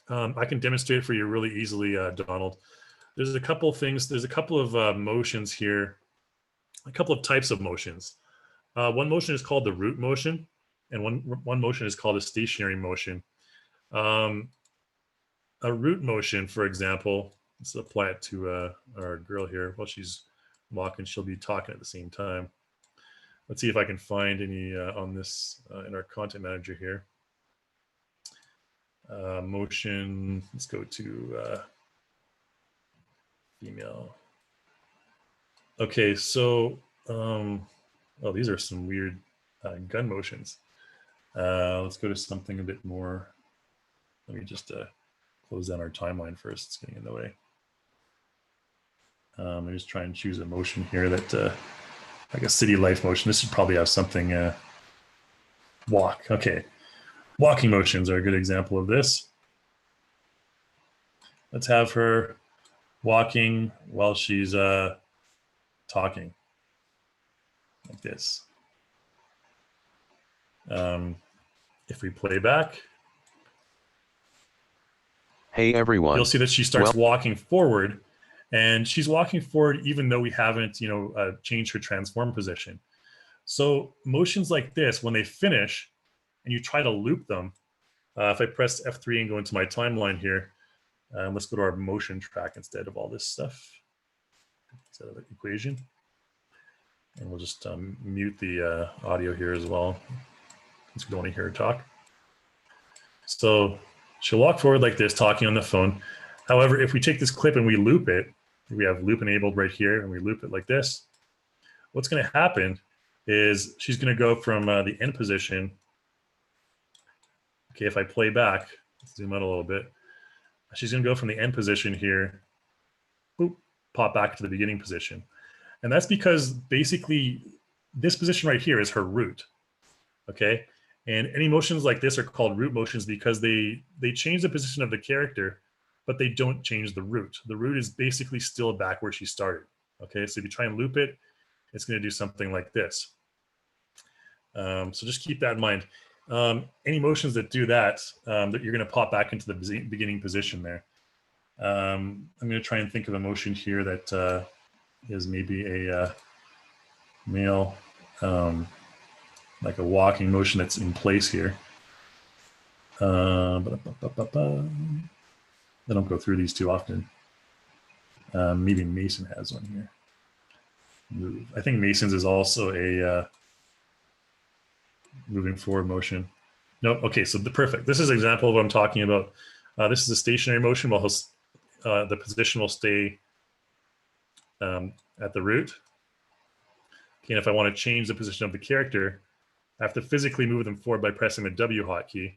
I can demonstrate it for you really easily, Donald. There's a couple of things. There's a couple of motions here, a couple of types of motions. One motion is called the root motion, and one motion is called a stationary motion. A root motion, for example, let's apply it to our girl here. While she's walking, she'll be talking at the same time. Let's see if I can find any on this in our content manager here. Motion, let's go to female. Okay, so, oh, these are some weird gun motions. Let's go to something a bit more. Let me just close down our timeline first. It's getting in the way. Let me just try and choose a motion here that, like a city life motion. This should probably have something, walk. Okay, walking motions are a good example of this. Let's have her walking while she's talking, like this. If we play back, hey everyone, you'll see that she starts walking forward, and she's walking forward even though we haven't, changed her transform position. So motions like this, when they finish, and you try to loop them, if I press F3 and go into my timeline here, let's go to our motion track instead of all this stuff, instead of the equation. And we'll just mute the audio here as well, since we don't want to hear her talk. So she'll walk forward like this, talking on the phone. However, if we take this clip and we loop it, we have loop enabled right here, and we loop it like this, what's going to happen is she's going to go from the end position. Okay, if I play back, let's zoom out a little bit. She's going to go from the end position here, boop, pop back to the beginning position. And that's because basically this position right here is her root, okay? And any motions like this are called root motions because they change the position of the character, but they don't change the root. The root is basically still back where she started, okay? So if you try and loop it, it's going to do something like this. So just keep that in mind. Any motions that do that, that you're going to pop back into the beginning position there. I'm going to try and think of a motion here that is maybe a male, like a walking motion that's in place here. They don't go through these too often. Maybe Mason has one here. Move. I think Mason's is also a moving forward motion. Nope. Okay, so perfect. This is an example of what I'm talking about. This is a stationary motion while the position will stay at the root. Okay, and if I want to change the position of the character, I have to physically move them forward by pressing the W hotkey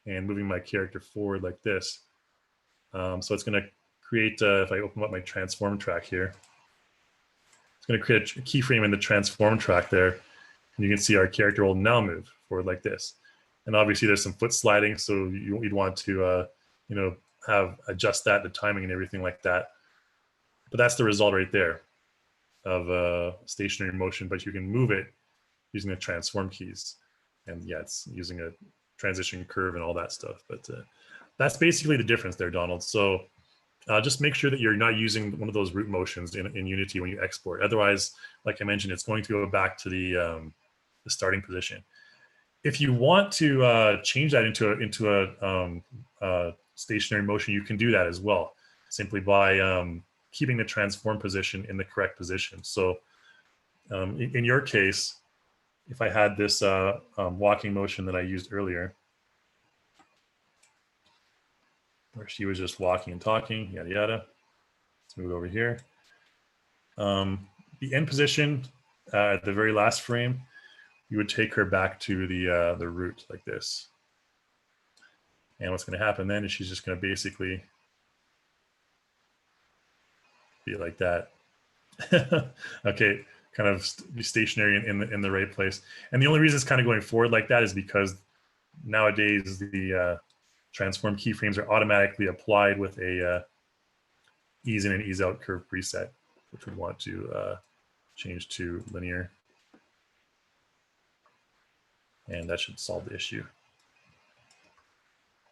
and moving my character forward like this. So it's going to create, if I open up my transform track here, it's going to create a keyframe in the transform track there. And you can see our character will now move forward like this. And obviously there's some foot sliding, so you'd want to, adjust that, the timing and everything like that. But that's the result right there of stationary motion, but you can move it using the transform keys. And yeah, it's using a transition curve and all that stuff. But that's basically the difference there, Donald. So just make sure that you're not using one of those root motions in Unity when you export. Otherwise, like I mentioned, it's going to go back to the starting position. If you want to change that into a stationary motion, you can do that as well, simply by keeping the transform position in the correct position. So in your case, if I had this walking motion that I used earlier, where she was just walking and talking, yada, yada. Let's move over here. The end position at the very last frame, you would take her back to the root like this. And what's going to happen then is she's just going to basically be like that. Okay, kind of be stationary in the right place. And the only reason it's kind of going forward like that is because nowadays the transform keyframes are automatically applied with a ease in and ease out curve preset, which we want to change to linear. And that should solve the issue.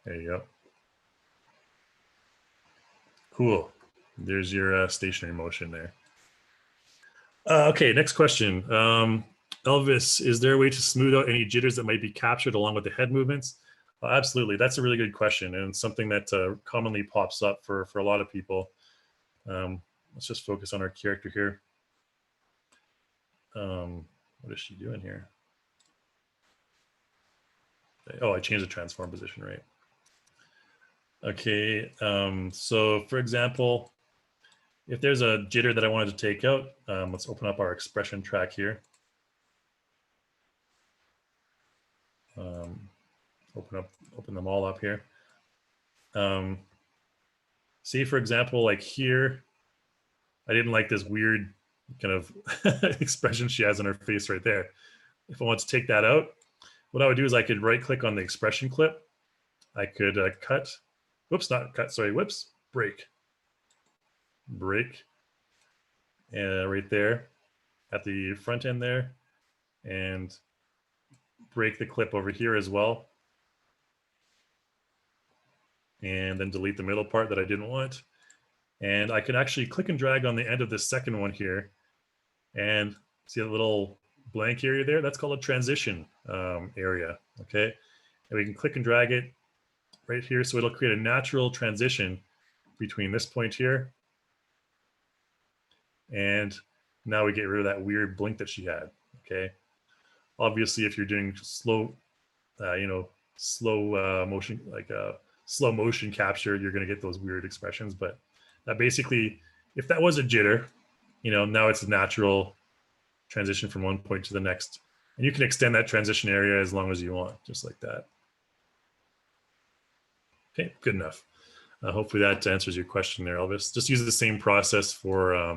There you go. Cool. There's your stationary motion there. Okay, next question. Elvis, is there a way to smooth out any jitters that might be captured along with the head movements? Absolutely. That's a really good question and something that commonly pops up for a lot of people. Let's just focus on our character here. What is she doing here? Oh, I changed the transform position, right? Okay, so for example, if there's a jitter that I wanted to take out, let's open up our expression track here. Open them all up here. See, for example, like here, I didn't like this weird kind of expression she has on her face right there. If I want to take that out, what I would do is I could right click on the expression clip. I could cut, whoops, not cut, sorry, whoops, break. Right there at the front end there, and break the clip over here as well. And then delete the middle part that I didn't want. And I can actually click and drag on the end of this second one here. And see a little blank area there? That's called a transition area, okay? And we can click and drag it right here. So it'll create a natural transition between this point here. And now we get rid of that weird blink that she had, okay? Obviously, if you're doing slow, slow motion, like slow motion capture, you're going to get those weird expressions. But that basically, if that was a jitter, now it's a natural transition from one point to the next. And you can extend that transition area as long as you want, just like that. Okay, good enough. Hopefully that answers your question there, Elvis. Just use the same process for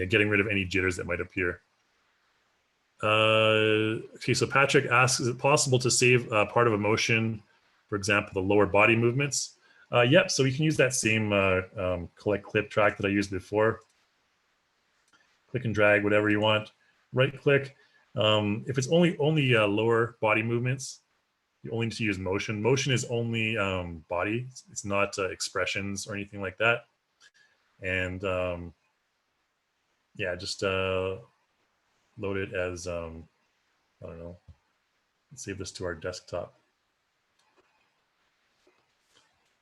getting rid of any jitters that might appear. Okay, so Patrick asks, is it possible to save part of a motion, for example, the lower body movements? Yep, so we can use that same collect clip track that I used before. Click and drag, whatever you want. Right click. If it's only lower body movements, you only need to use motion. Motion is only body. It's not expressions or anything like that. And yeah, just load it as, I don't know, let's save this to our desktop.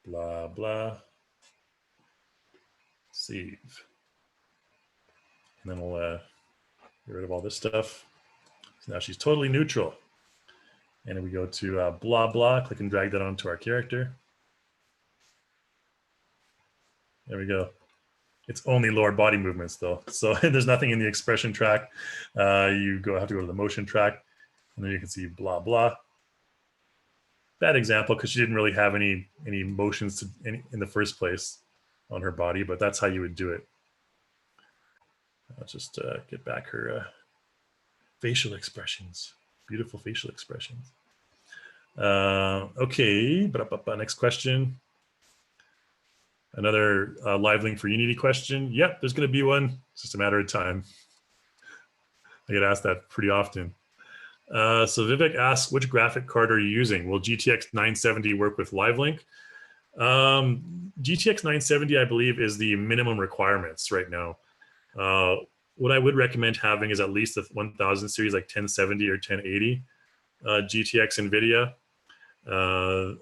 Blah, blah. Save. And then we'll get rid of all this stuff. So now she's totally neutral. And then we go to blah, blah, click and drag that onto our character. There we go. It's only lower body movements though. So there's nothing in the expression track. You have to go to the motion track, and then you can see blah, blah. Bad example because she didn't really have any motions in the first place on her body, but that's how you would do it. Let's just get back her facial expressions. Beautiful facial expressions. Okay, next question. Another live link for Unity question. Yep, there's going to be one. It's just a matter of time. I get asked that pretty often. So Vivek asks, which graphic card are you using? Will GTX 970 work with live link? GTX 970, I believe, is the minimum requirements right now. What I would recommend having is at least the 1000 series, like 1070 or 1080 GTX NVIDIA.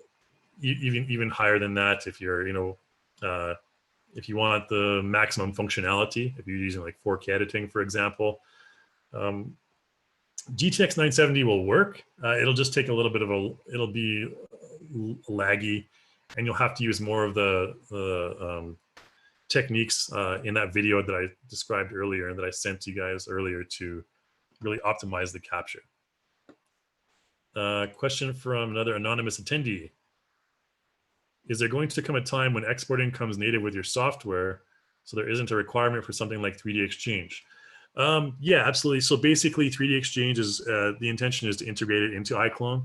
Even higher than that if you're, if you want the maximum functionality, if you're using like 4K editing, for example. GTX 970 will work. It'll just take a little bit of it'll be laggy, and you'll have to use more of the techniques in that video that I described earlier and that I sent you guys earlier to really optimize the capture. Question from another anonymous attendee. Is there going to come a time when exporting comes native with your software, so there isn't a requirement for something like 3D Exchange? Yeah, absolutely. So basically 3D Exchange is, the intention is to integrate it into iClone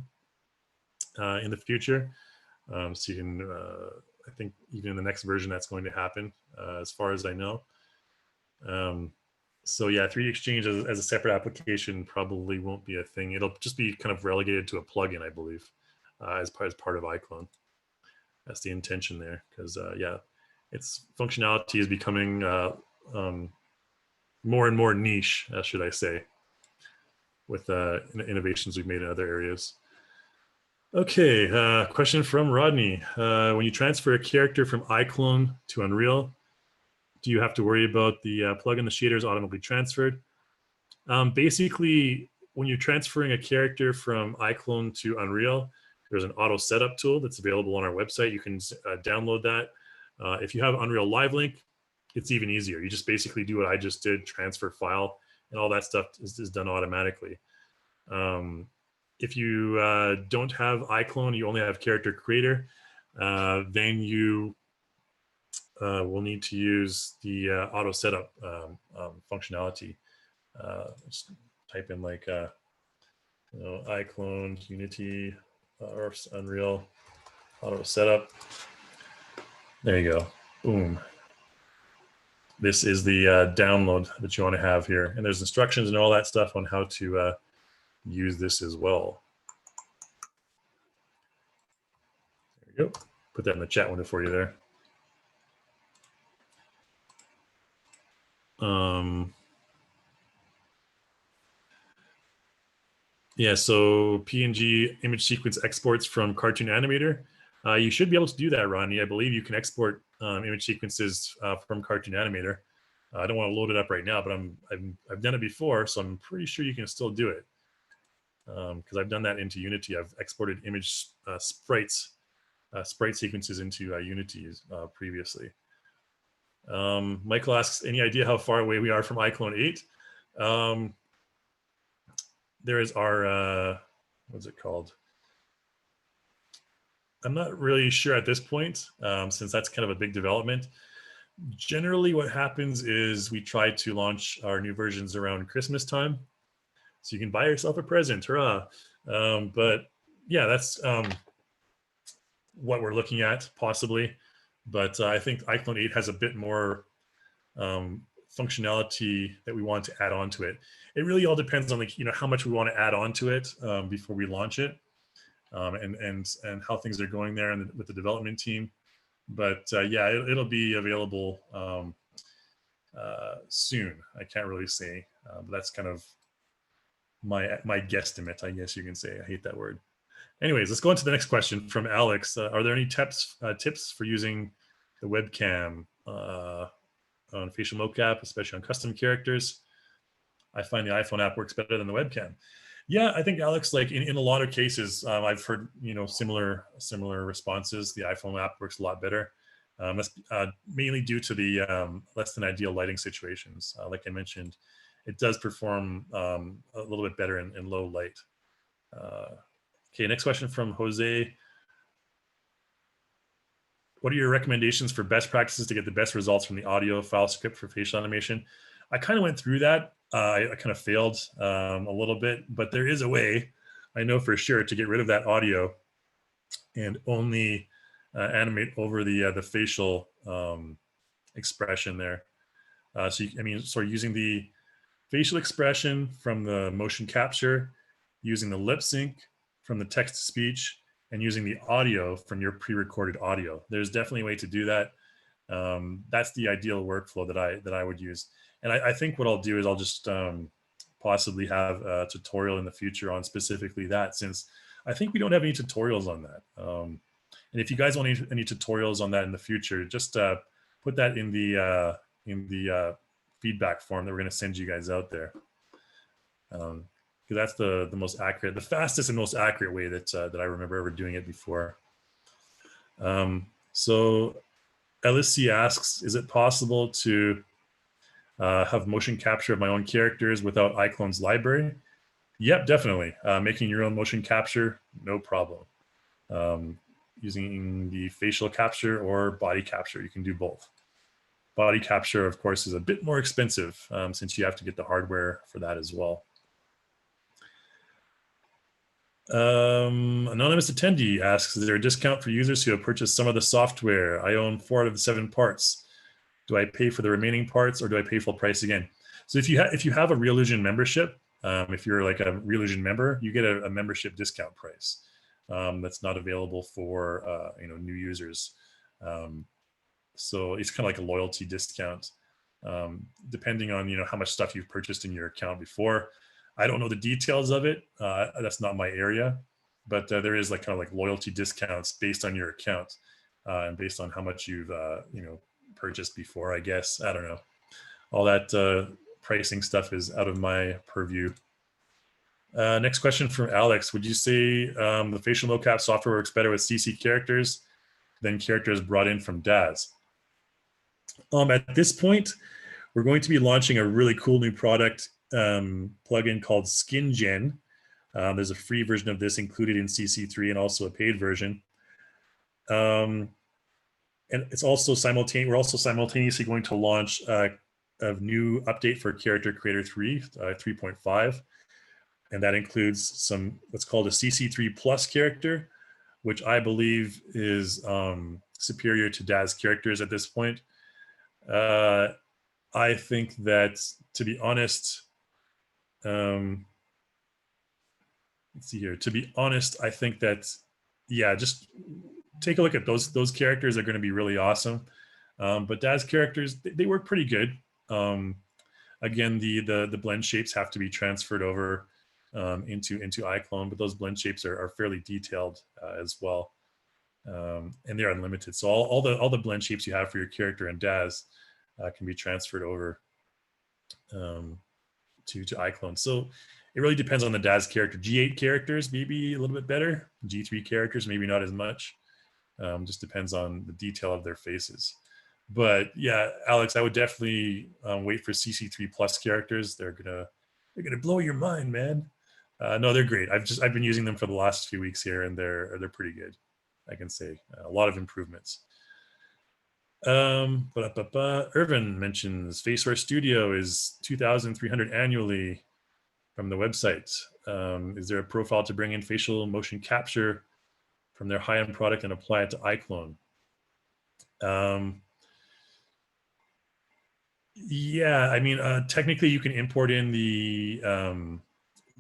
in the future. So you can, I think even in the next version that's going to happen, as far as I know. So yeah, 3D Exchange as a separate application probably won't be a thing. It'll just be kind of relegated to a plugin, I believe, as part of iClone. That's the intention there, because yeah, its functionality is becoming more and more niche, should I say, with innovations we've made in other areas. Okay, question from Rodney. When you transfer a character from iClone to Unreal, do you have to worry about the plugin, the shaders automatically transferred? Basically, when you're transferring a character from iClone to Unreal, there's an auto setup tool that's available on our website. You can download that. If you have Unreal Live Link, it's even easier. You just basically do what I just did, transfer file, and all that stuff is done automatically. If you don't have iClone, you only have Character Creator, then you will need to use the auto setup functionality. Just type in like iClone Unity or Unreal auto setup. There you go. Boom. This is the download that you want to have here, and there's instructions and all that stuff on how to use this as well. There you go. Put that in the chat window for you there. Yeah, so PNG image sequence exports from Cartoon Animator. You should be able to do that, Ronnie. I believe you can export image sequences from Cartoon Animator. I don't want to load it up right now, but I've done it before, so I'm pretty sure you can still do it. Because I've done that into Unity. I've exported image sprite sequences into Unity previously. Michael asks, any idea how far away we are from iClone 8? There is our, what's it called? I'm not really sure at this point, since that's kind of a big development. Generally, what happens is we try to launch our new versions around Christmas time, so you can buy yourself a present, hurrah. But yeah, that's what we're looking at, possibly. But I think iClone 8 has a bit more functionality that we want to add on to it. It really all depends on, like, how much we want to add on to it before we launch it. and how things are going there and with the development team. But yeah, it'll be available soon. I can't really say, but that's kind of my guesstimate, I guess you can say. I hate that word. Anyways, let's go on to the next question from Alex. Are there any tips for using the webcam on facial mocap, especially on custom characters? I find the iPhone app works better than the webcam. Yeah, I think Alex, like in a lot of cases, I've heard similar responses. The iPhone app works a lot better. That's mainly due to the less than ideal lighting situations. Like I mentioned, it does perform a little bit better in low light. Okay, next question from Jose. What are your recommendations for best practices to get the best results from the audio file script for facial animation? I kind of went through that. I kind of failed a little bit, but there is a way, I know for sure, to get rid of that audio and only animate over the facial expression there. So using the facial expression from the motion capture, using the lip sync from the text to speech, and using the audio from your pre-recorded audio. There's definitely a way to do that. That's the ideal workflow that I would use. And I think what I'll do is I'll just possibly have a tutorial in the future on specifically that, since I think we don't have any tutorials on that. And if you guys want any tutorials on that in the future, just put that in the feedback form that we're going to send you guys out there. Because that's the most accurate, the fastest and most accurate way that I remember ever doing it before. So LSC asks, is it possible to have motion capture of my own characters without iClone's library? Yep, definitely. Making your own motion capture, no problem. Using the facial capture or body capture, you can do both. Body capture, of course, is a bit more expensive since you have to get the hardware for that as well. Anonymous attendee asks, is there a discount for users who have purchased some of the software? I own 4 out of the 7 parts. Do I pay for the remaining parts, or do I pay full price again? So if you have a Reallusion membership, if you're like a Reallusion member, you get a membership discount price that's not available for new users. So it's kind of like a loyalty discount, depending on how much stuff you've purchased in your account before. I don't know the details of it. That's not my area, but there is kind of loyalty discounts based on your account and based on how much you've purchased before, I guess. I don't know. All that pricing stuff is out of my purview. Next question from Alex. Would you say the facial mocap software works better with CC characters than characters brought in from DAZ? At this point, we're going to be launching a really cool new product plugin called SkinGen. There's a free version of this included in CC3 and also a paid version. And it's also we're also simultaneously going to launch a new update for Character Creator 3, 3.5. And that includes what's called a CC3 Plus character, which I believe is superior to DAZ characters at this point. I think that, to be honest, let's see here. To be honest, I think that, yeah, just take a look at those characters are going to be really awesome. But DAZ characters, they work pretty good. Again, the blend shapes have to be transferred over into iClone, but those blend shapes are fairly detailed as well, and they're unlimited. So all the blend shapes you have for your character in DAZ can be transferred over to iClone. So it really depends on the DAZ character. G8 characters maybe a little bit better. G3 characters maybe not as much. Just depends on the detail of their faces. But yeah, Alex, I would definitely wait for CC3 Plus characters. They're gonna blow your mind, man. No, they're great. I've been using them for the last few weeks here, and they're pretty good. I can say a lot of improvements. Irvin mentions Faceware Studio is $2,300 annually from the website. Is there a profile to bring in facial motion capture from their high-end product and apply it to iClone? Yeah, I mean, technically you can import in the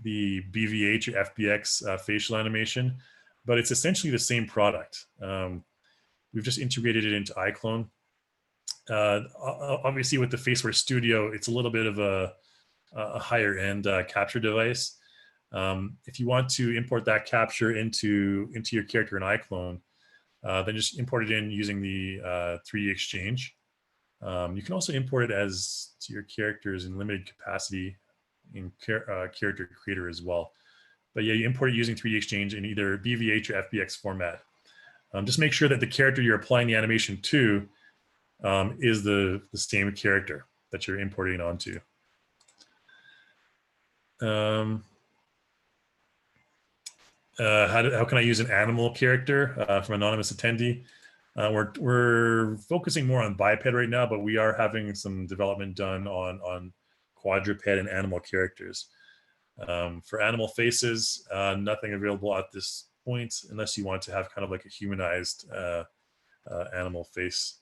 BVH or FBX facial animation. but it's essentially the same product. We've just integrated it into iClone. Obviously, with the Faceware Studio, it's a little bit of a higher end capture device. If you want to import that capture into your character in iClone, then just import it in using the 3D Exchange. You can also import it as to your characters in limited capacity in Character Creator as well. But yeah, you import it using 3D Exchange in either BVH or FBX format. Just make sure that the character you're applying the animation to is the same character that you're importing onto. How can I use an animal character from anonymous attendee? We're focusing more on biped right now, but we are having some development done on quadruped and animal characters. For animal faces, nothing available at this point, unless you want to have kind of like a humanized animal face.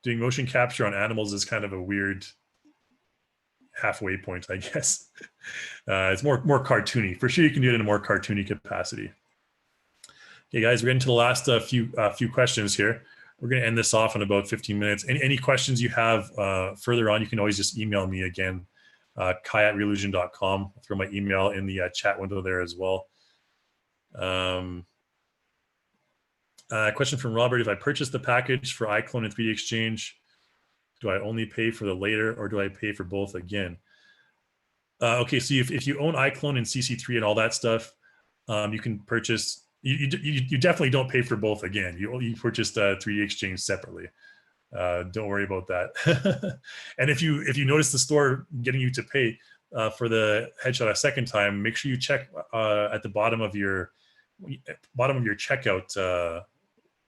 Doing motion capture on animals is kind of a weird halfway point, I guess. It's more cartoony. For sure, you can do it in a more cartoony capacity. Okay, guys, we're getting to the last few questions here. We're going to end this off in about 15 minutes. Any questions you have further on, you can always just email me again, kai@reallusion.com. I'll throw my email in the chat window there as well. Question from Robert: if I purchase the package for iClone and 3D Exchange, do I only pay for the later, or do I pay for both again? Okay, so if you own iClone and CC3 and all that stuff, you can purchase. You definitely don't pay for both again. You purchased 3D Exchange separately. Don't worry about that. And if you notice the store getting you to pay for the headshot a second time, make sure you check at the bottom of your checkout,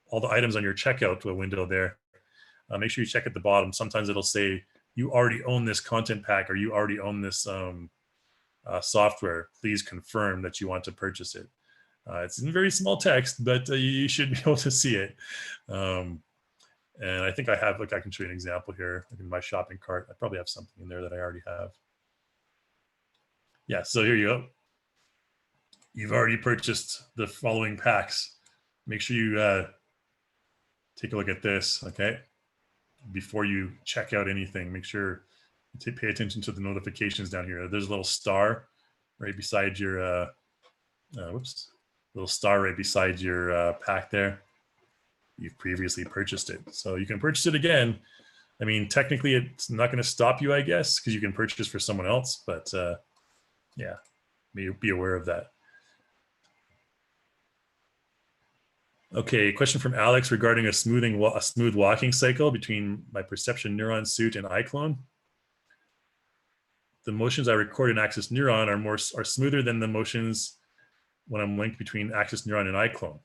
all the items on your checkout window there. Make sure you check at the bottom. Sometimes it'll say you already own this content pack, or you already own this software. Please confirm that you want to purchase it. It's in very small text, but you should be able to see it. And I think I have, I can show you an example here. Like in my shopping cart, I probably have something in there that I already have. Yeah, so here you go. You've already purchased the following packs. Make sure you take a look at this, okay? Before you check out anything, make sure you pay attention to the notifications down here. There's a little star right beside your, little star right beside your pack there. You've previously purchased it. So you can purchase it again. I mean, technically it's not going to stop you, I guess, because you can purchase for someone else, but yeah, be aware of that. Okay, question from Alex regarding a smooth walking cycle between my perception neuron suit and iClone. The motions I record in Axis Neuron are smoother than the motions when I'm linked between Axis Neuron and iClone.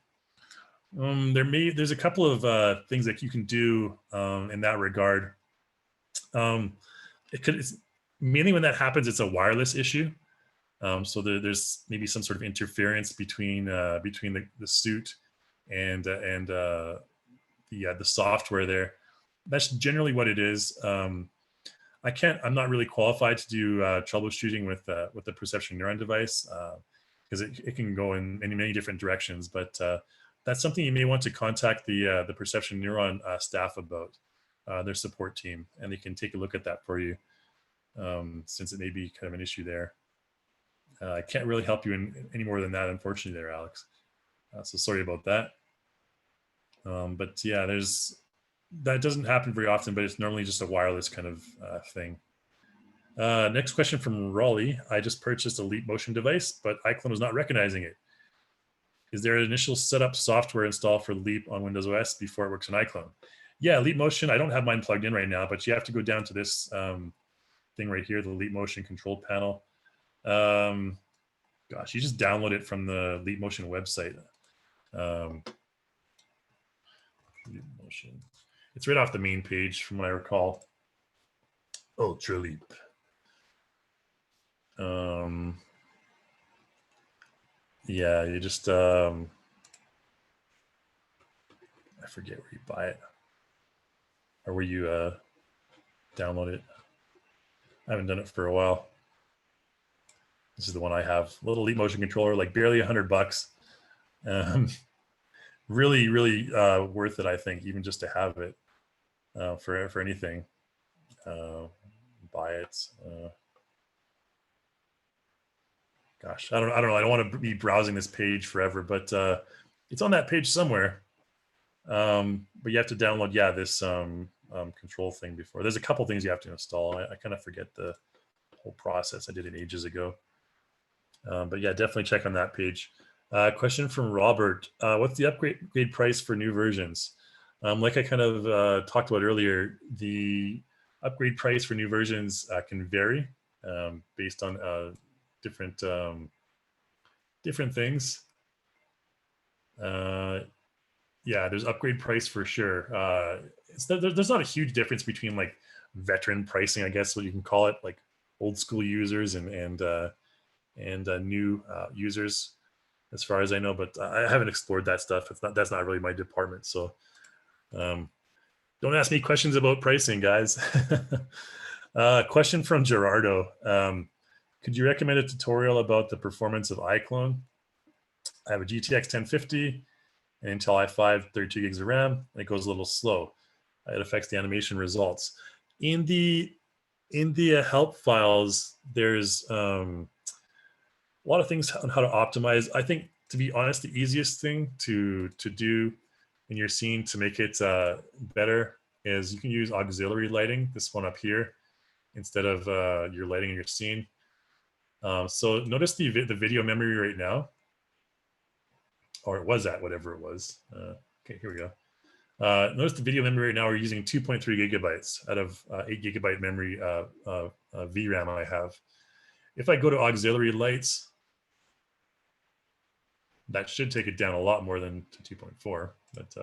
There's a couple of things that you can do in that regard. Mainly when that happens, it's a wireless issue. So there's maybe some sort of interference between the suit and the software there. That's generally what it is. I'm not really qualified to do troubleshooting with the perception neuron device because it can go in many different directions. But that's something you may want to contact the perception neuron staff about, their support team, and they can take a look at that for you, since it may be kind of an issue there. I can't really help you any more than that, unfortunately, there, Alex. So sorry about that. But yeah, that doesn't happen very often, but it's normally just a wireless kind of thing. Next question from Raleigh. I just purchased a Leap Motion device, but iClone was not recognizing it. Is there an initial setup software installed for Leap on Windows OS before it works on iClone? Yeah, Leap Motion, I don't have mine plugged in right now, but you have to go down to this thing right here, the Leap Motion control panel. Gosh, you just download it from the Leap Motion website. Leap Motion. It's right off the main page from what I recall. Ultra Leap. Yeah, you just I forget where you buy it or where you download it. I haven't done it for a while. This is the one I have. Little Leap motion controller, like barely $100. Really, really worth it, I think, even just to have it for anything. Buy it. Gosh, I don't know. I don't want to be browsing this page forever, but it's on that page somewhere. But you have to download, this control thing before. There's a couple things you have to install. I kind of forget the whole process. I did it ages ago. But yeah, definitely check on that page. Question from Robert. What's the upgrade price for new versions? Like I kind of talked about earlier, the upgrade price for new versions can vary based on different things. Yeah, there's upgrade price for sure. There's not a huge difference between like veteran pricing, I guess what you can call it, like old school users and new users, as far as I know. But I haven't explored that stuff. That's not really my department. So don't ask me questions about pricing, guys. Question from Gerardo. Could you recommend a tutorial about the performance of iClone? I have a GTX 1050 and Intel i5, 32 gigs of RAM, and it goes a little slow. It affects the animation results. In the help files, there's a lot of things on how to optimize. I think, to be honest, the easiest thing to do in your scene to make it better is you can use auxiliary lighting, this one up here, instead of your lighting in your scene. So notice the video memory right now, or it was at whatever it was. Okay, here we go. Notice the video memory right now, we're using 2.3 gigabytes out of 8 gigabyte memory VRAM I have. If I go to auxiliary lights, that should take it down a lot more than to 2.4, but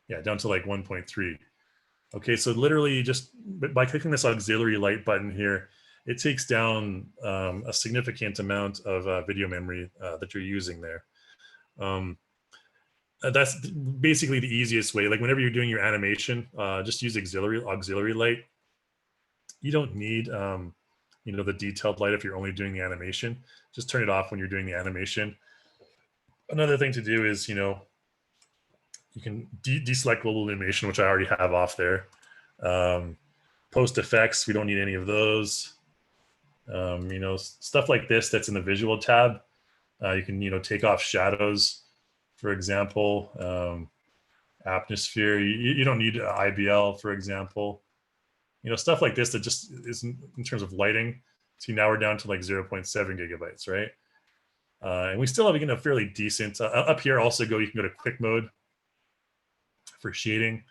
yeah, down to like 1.3. Okay, so literally just by clicking this auxiliary light button here, it takes down a significant amount of video memory that you're using there. That's basically the easiest way. Like whenever you're doing your animation, just use auxiliary light. You don't need the detailed light if you're only doing the animation. Just turn it off when you're doing the animation. Another thing to do is, you can deselect global illumination, which I already have off there. Post effects, we don't need any of those. Stuff like this that's in the visual tab. You can, take off shadows, for example. Atmosphere, you don't need IBL, for example. Stuff like this that just isn't in terms of lighting. See, now we're down to like 0.7 gigabytes, right? And we still have a fairly decent up here. Also, you can go to quick mode for shading.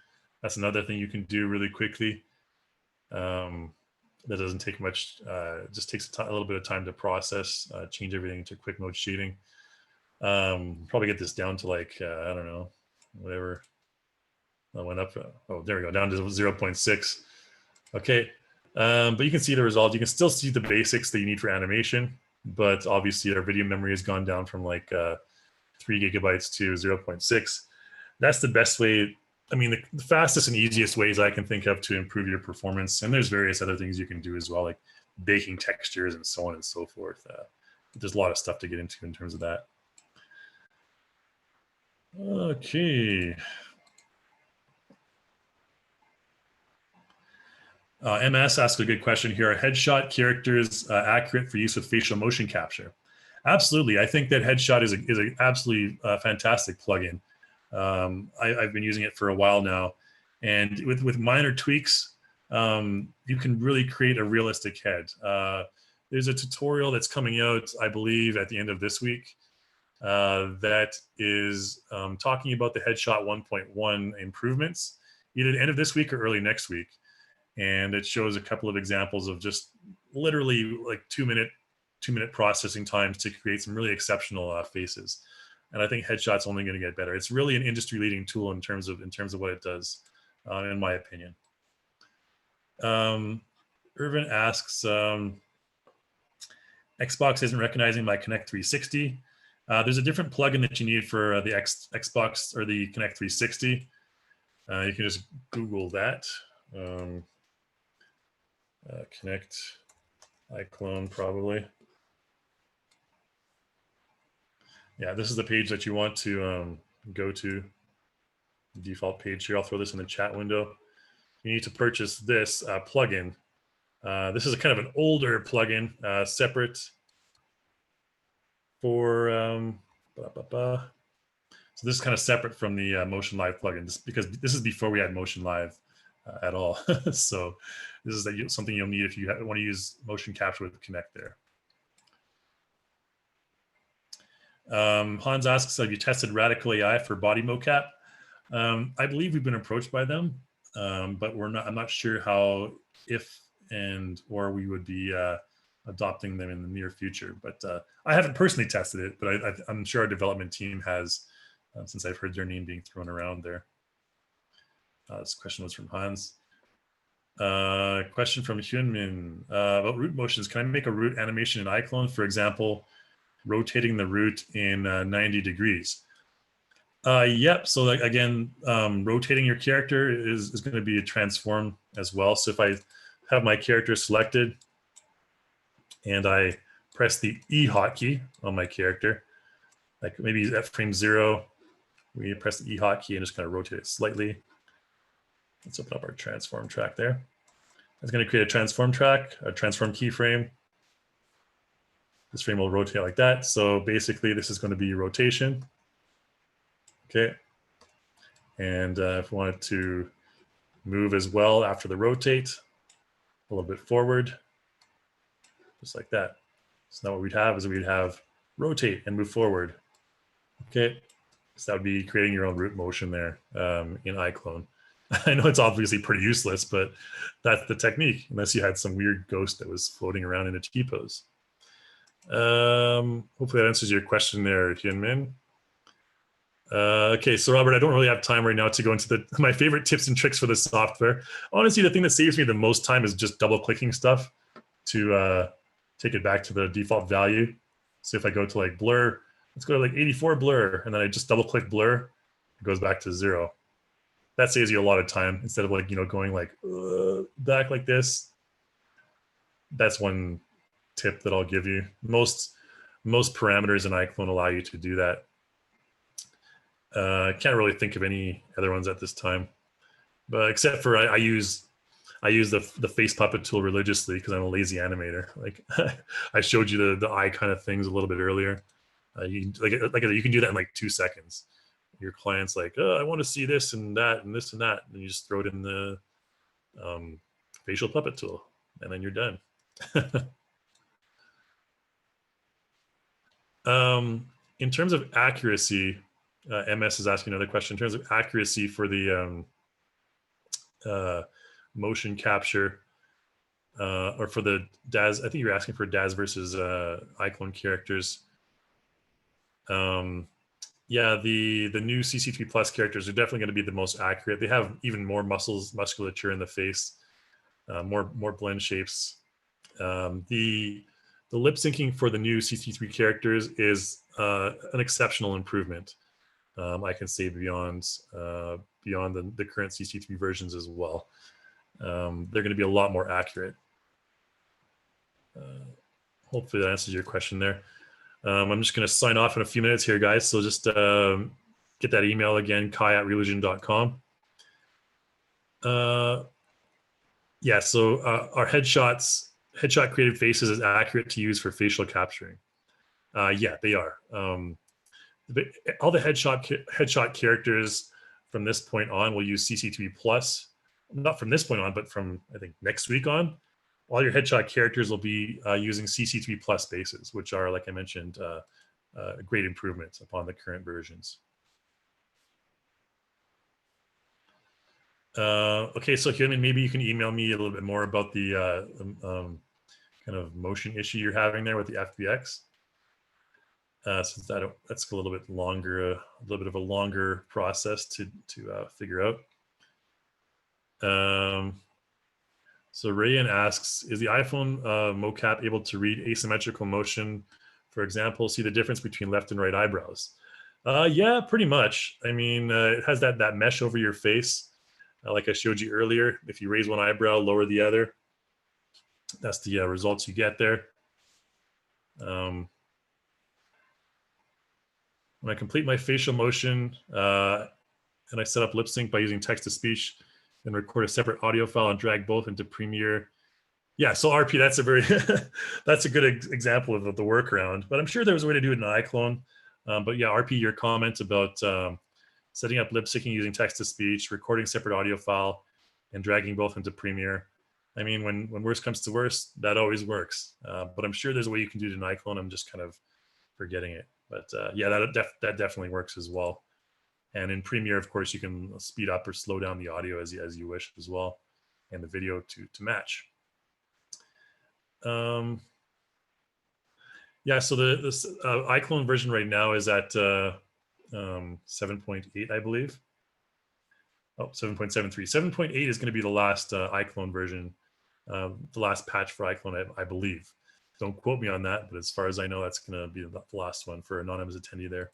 That's another thing you can do really quickly. That doesn't take much. Just takes a little bit of time to process. Change everything to quick mode shading. Probably get this down to like I don't know, whatever. I went up. Oh, there we go, down to 0.6. Okay, but you can see the result. You can still see the basics that you need for animation, but obviously our video memory has gone down from like 3 gigabytes to 0.6. That's the best way. I mean, the fastest and easiest ways I can think of to improve your performance. And there's various other things you can do as well, like baking textures and so on and so forth. There's a lot of stuff to get into in terms of that. Okay. MS asks a good question here. Are headshot characters accurate for use with facial motion capture? Absolutely. I think that headshot is an absolutely fantastic plugin. I've been using it for a while now, and with minor tweaks, you can really create a realistic head. There's a tutorial that's coming out, I believe, at the end of this week that is talking about the headshot 1.1 improvements, either the end of this week or early next week. And it shows a couple of examples of just literally like 2 minute processing times to create some really exceptional faces. And I think headshot's only going to get better. It's really an industry-leading tool in terms of what it does, in my opinion. Irvin asks, Xbox isn't recognizing my Kinect 360. There's a different plugin that you need for the Xbox or the Kinect 360. You can just Google that. Kinect iClone probably. Yeah, this is the page that you want to go to. The default page here. I'll throw this in the chat window. You need to purchase this plugin. This is a kind of an older plugin, separate for. So this is kind of separate from the Motion Live plugin, because this is before we had Motion Live at all. So this is something you'll need if you want to use motion capture with Connect there. Hans asks, have you tested Radical AI for body mocap? I believe we've been approached by them, but I'm not sure how, if and or we would be adopting them in the near future. But I haven't personally tested it, but I'm sure our development team has, since I've heard their name being thrown around there. This question was from Hans. Question from Hyunmin about root motions. Can I make a root animation in iClone, for example, rotating the root in 90 degrees? Yep. So again, rotating your character is going to be a transform as well. So if I have my character selected and I press the E hotkey on my character, like maybe at frame 0, we press the E hotkey and just kind of rotate it slightly. Let's open up our transform track there. It's going to create a transform track, a transform keyframe. This frame will rotate like that. So basically, this is going to be rotation. Okay. And if we wanted to move as well after the rotate, a little bit forward, just like that. So now what we'd have is we'd have rotate and move forward. Okay. So that would be creating your own root motion there in iClone. I know it's obviously pretty useless, but that's the technique, unless you had some weird ghost that was floating around in a T-pose. Hopefully that answers your question there, Hyunmin. Okay, so Robert, I don't really have time right now to go into my favorite tips and tricks for the software. Honestly, the thing that saves me the most time is just double-clicking stuff to take it back to the default value. So if I go to like blur, let's go to like 84 blur, and then I just double-click blur, it goes back to 0. That saves you a lot of time instead of like, going like back like this. That's one tip that I'll give you. Most parameters in iClone allow you to do that. I can't really think of any other ones at this time, but except for I use the face puppet tool religiously because I'm a lazy animator. Like I showed you the eye kind of things a little bit earlier. You can do that in like 2 seconds. Your client's like, oh, I want to see this and that and this and that, and you just throw it in the facial puppet tool, and then you're done. In terms of accuracy, MS is asking another question. In terms of accuracy for the motion capture, or for the DAS, I think you're asking for DAS versus iClone characters. Yeah, the new CC3 Plus characters are definitely going to be the most accurate. They have even more musculature in the face, more blend shapes. The lip syncing for the new CC3 characters is an exceptional improvement. I can say beyond the current CC3 versions as well. They're going to be a lot more accurate. Hopefully that answers your question there. I'm just going to sign off in a few minutes here, guys. So just get that email again, kai@reallusion.com. Yeah, so our headshot created faces is accurate to use for facial capturing. Yeah, they are. All the headshot characters from this point on will use CC3 Plus. Not from this point on, but from I think next week on. All your headshot characters will be using CC3 Plus bases, which are, like I mentioned, a great improvement upon the current versions. Okay, so Hyunmin, maybe you can email me a little bit more about the kind of motion issue you're having there with the FBX. Since that's a little bit longer, a little bit of a longer process to figure out. So Rayan asks, is the iPhone mocap able to read asymmetrical motion? For example, see the difference between left and right eyebrows? Yeah, pretty much. I mean, it has that mesh over your face. Like I showed you earlier, if you raise one eyebrow, lower the other, that's the results you get there. When I complete my facial motion and I set up lip sync by using text to speech, then record a separate audio file and drag both into Premiere. Yeah, so RP, that's a very that's a good example of the workaround. But I'm sure there was a way to do it in iClone. But yeah, RP, your comment about setting up lip syncing using text to speech, recording separate audio file, and dragging both into Premiere. I mean, when worst comes to worst, that always works. But I'm sure there's a way you can do it in iClone. I'm just kind of forgetting it. But yeah, that definitely works as well. And in Premiere, of course, you can speed up or slow down the audio as you wish as well, and the video to match. Yeah, so this iClone version right now is at 7.8, I believe. Oh, 7.73. 7.8 is going to be the last iClone version, the last patch for iClone, I believe. Don't quote me on that, but as far as I know, that's going to be the last one for anonymous attendee there.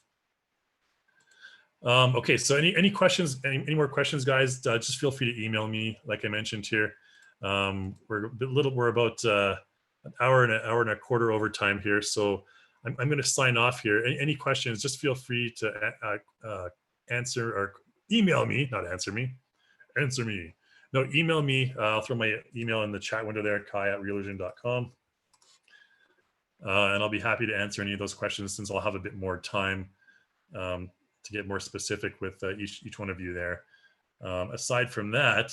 Okay, so any questions, any more questions, guys? Just feel free to email me, like I mentioned here. We're about an hour and a quarter over time here, so I'm going to sign off here. Any questions? Just feel free to answer or email me, not answer me. Answer me. No, email me. I'll throw my email in the chat window there, kai@reallusion.com. And I'll be happy to answer any of those questions since I'll have a bit more time to get more specific with each one of you there. Aside from that,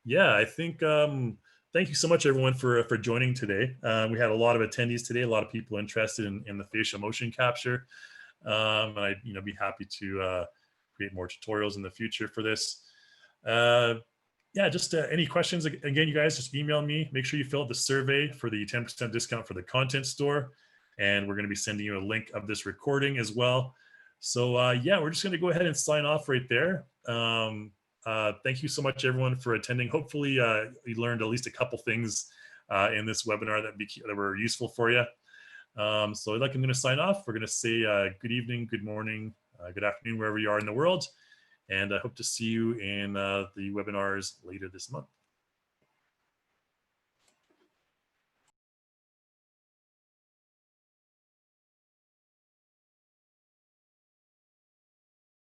yeah, I think thank you so much everyone for joining today. We had a lot of attendees today, a lot of people interested in the facial motion capture. And I'd be happy to create more tutorials in the future for this. Yeah, just any questions, again, you guys just email me. Make sure you fill out the survey for the 10% discount for the content store. And we're going to be sending you a link of this recording as well. So yeah, we're just going to go ahead and sign off right there. Thank you so much, everyone, for attending. Hopefully you learned at least a couple things in this webinar that were useful for you. So like I'm going to sign off. We're going to say good evening, good morning, good afternoon, wherever you are in the world. And I hope to see you in the webinars later this month.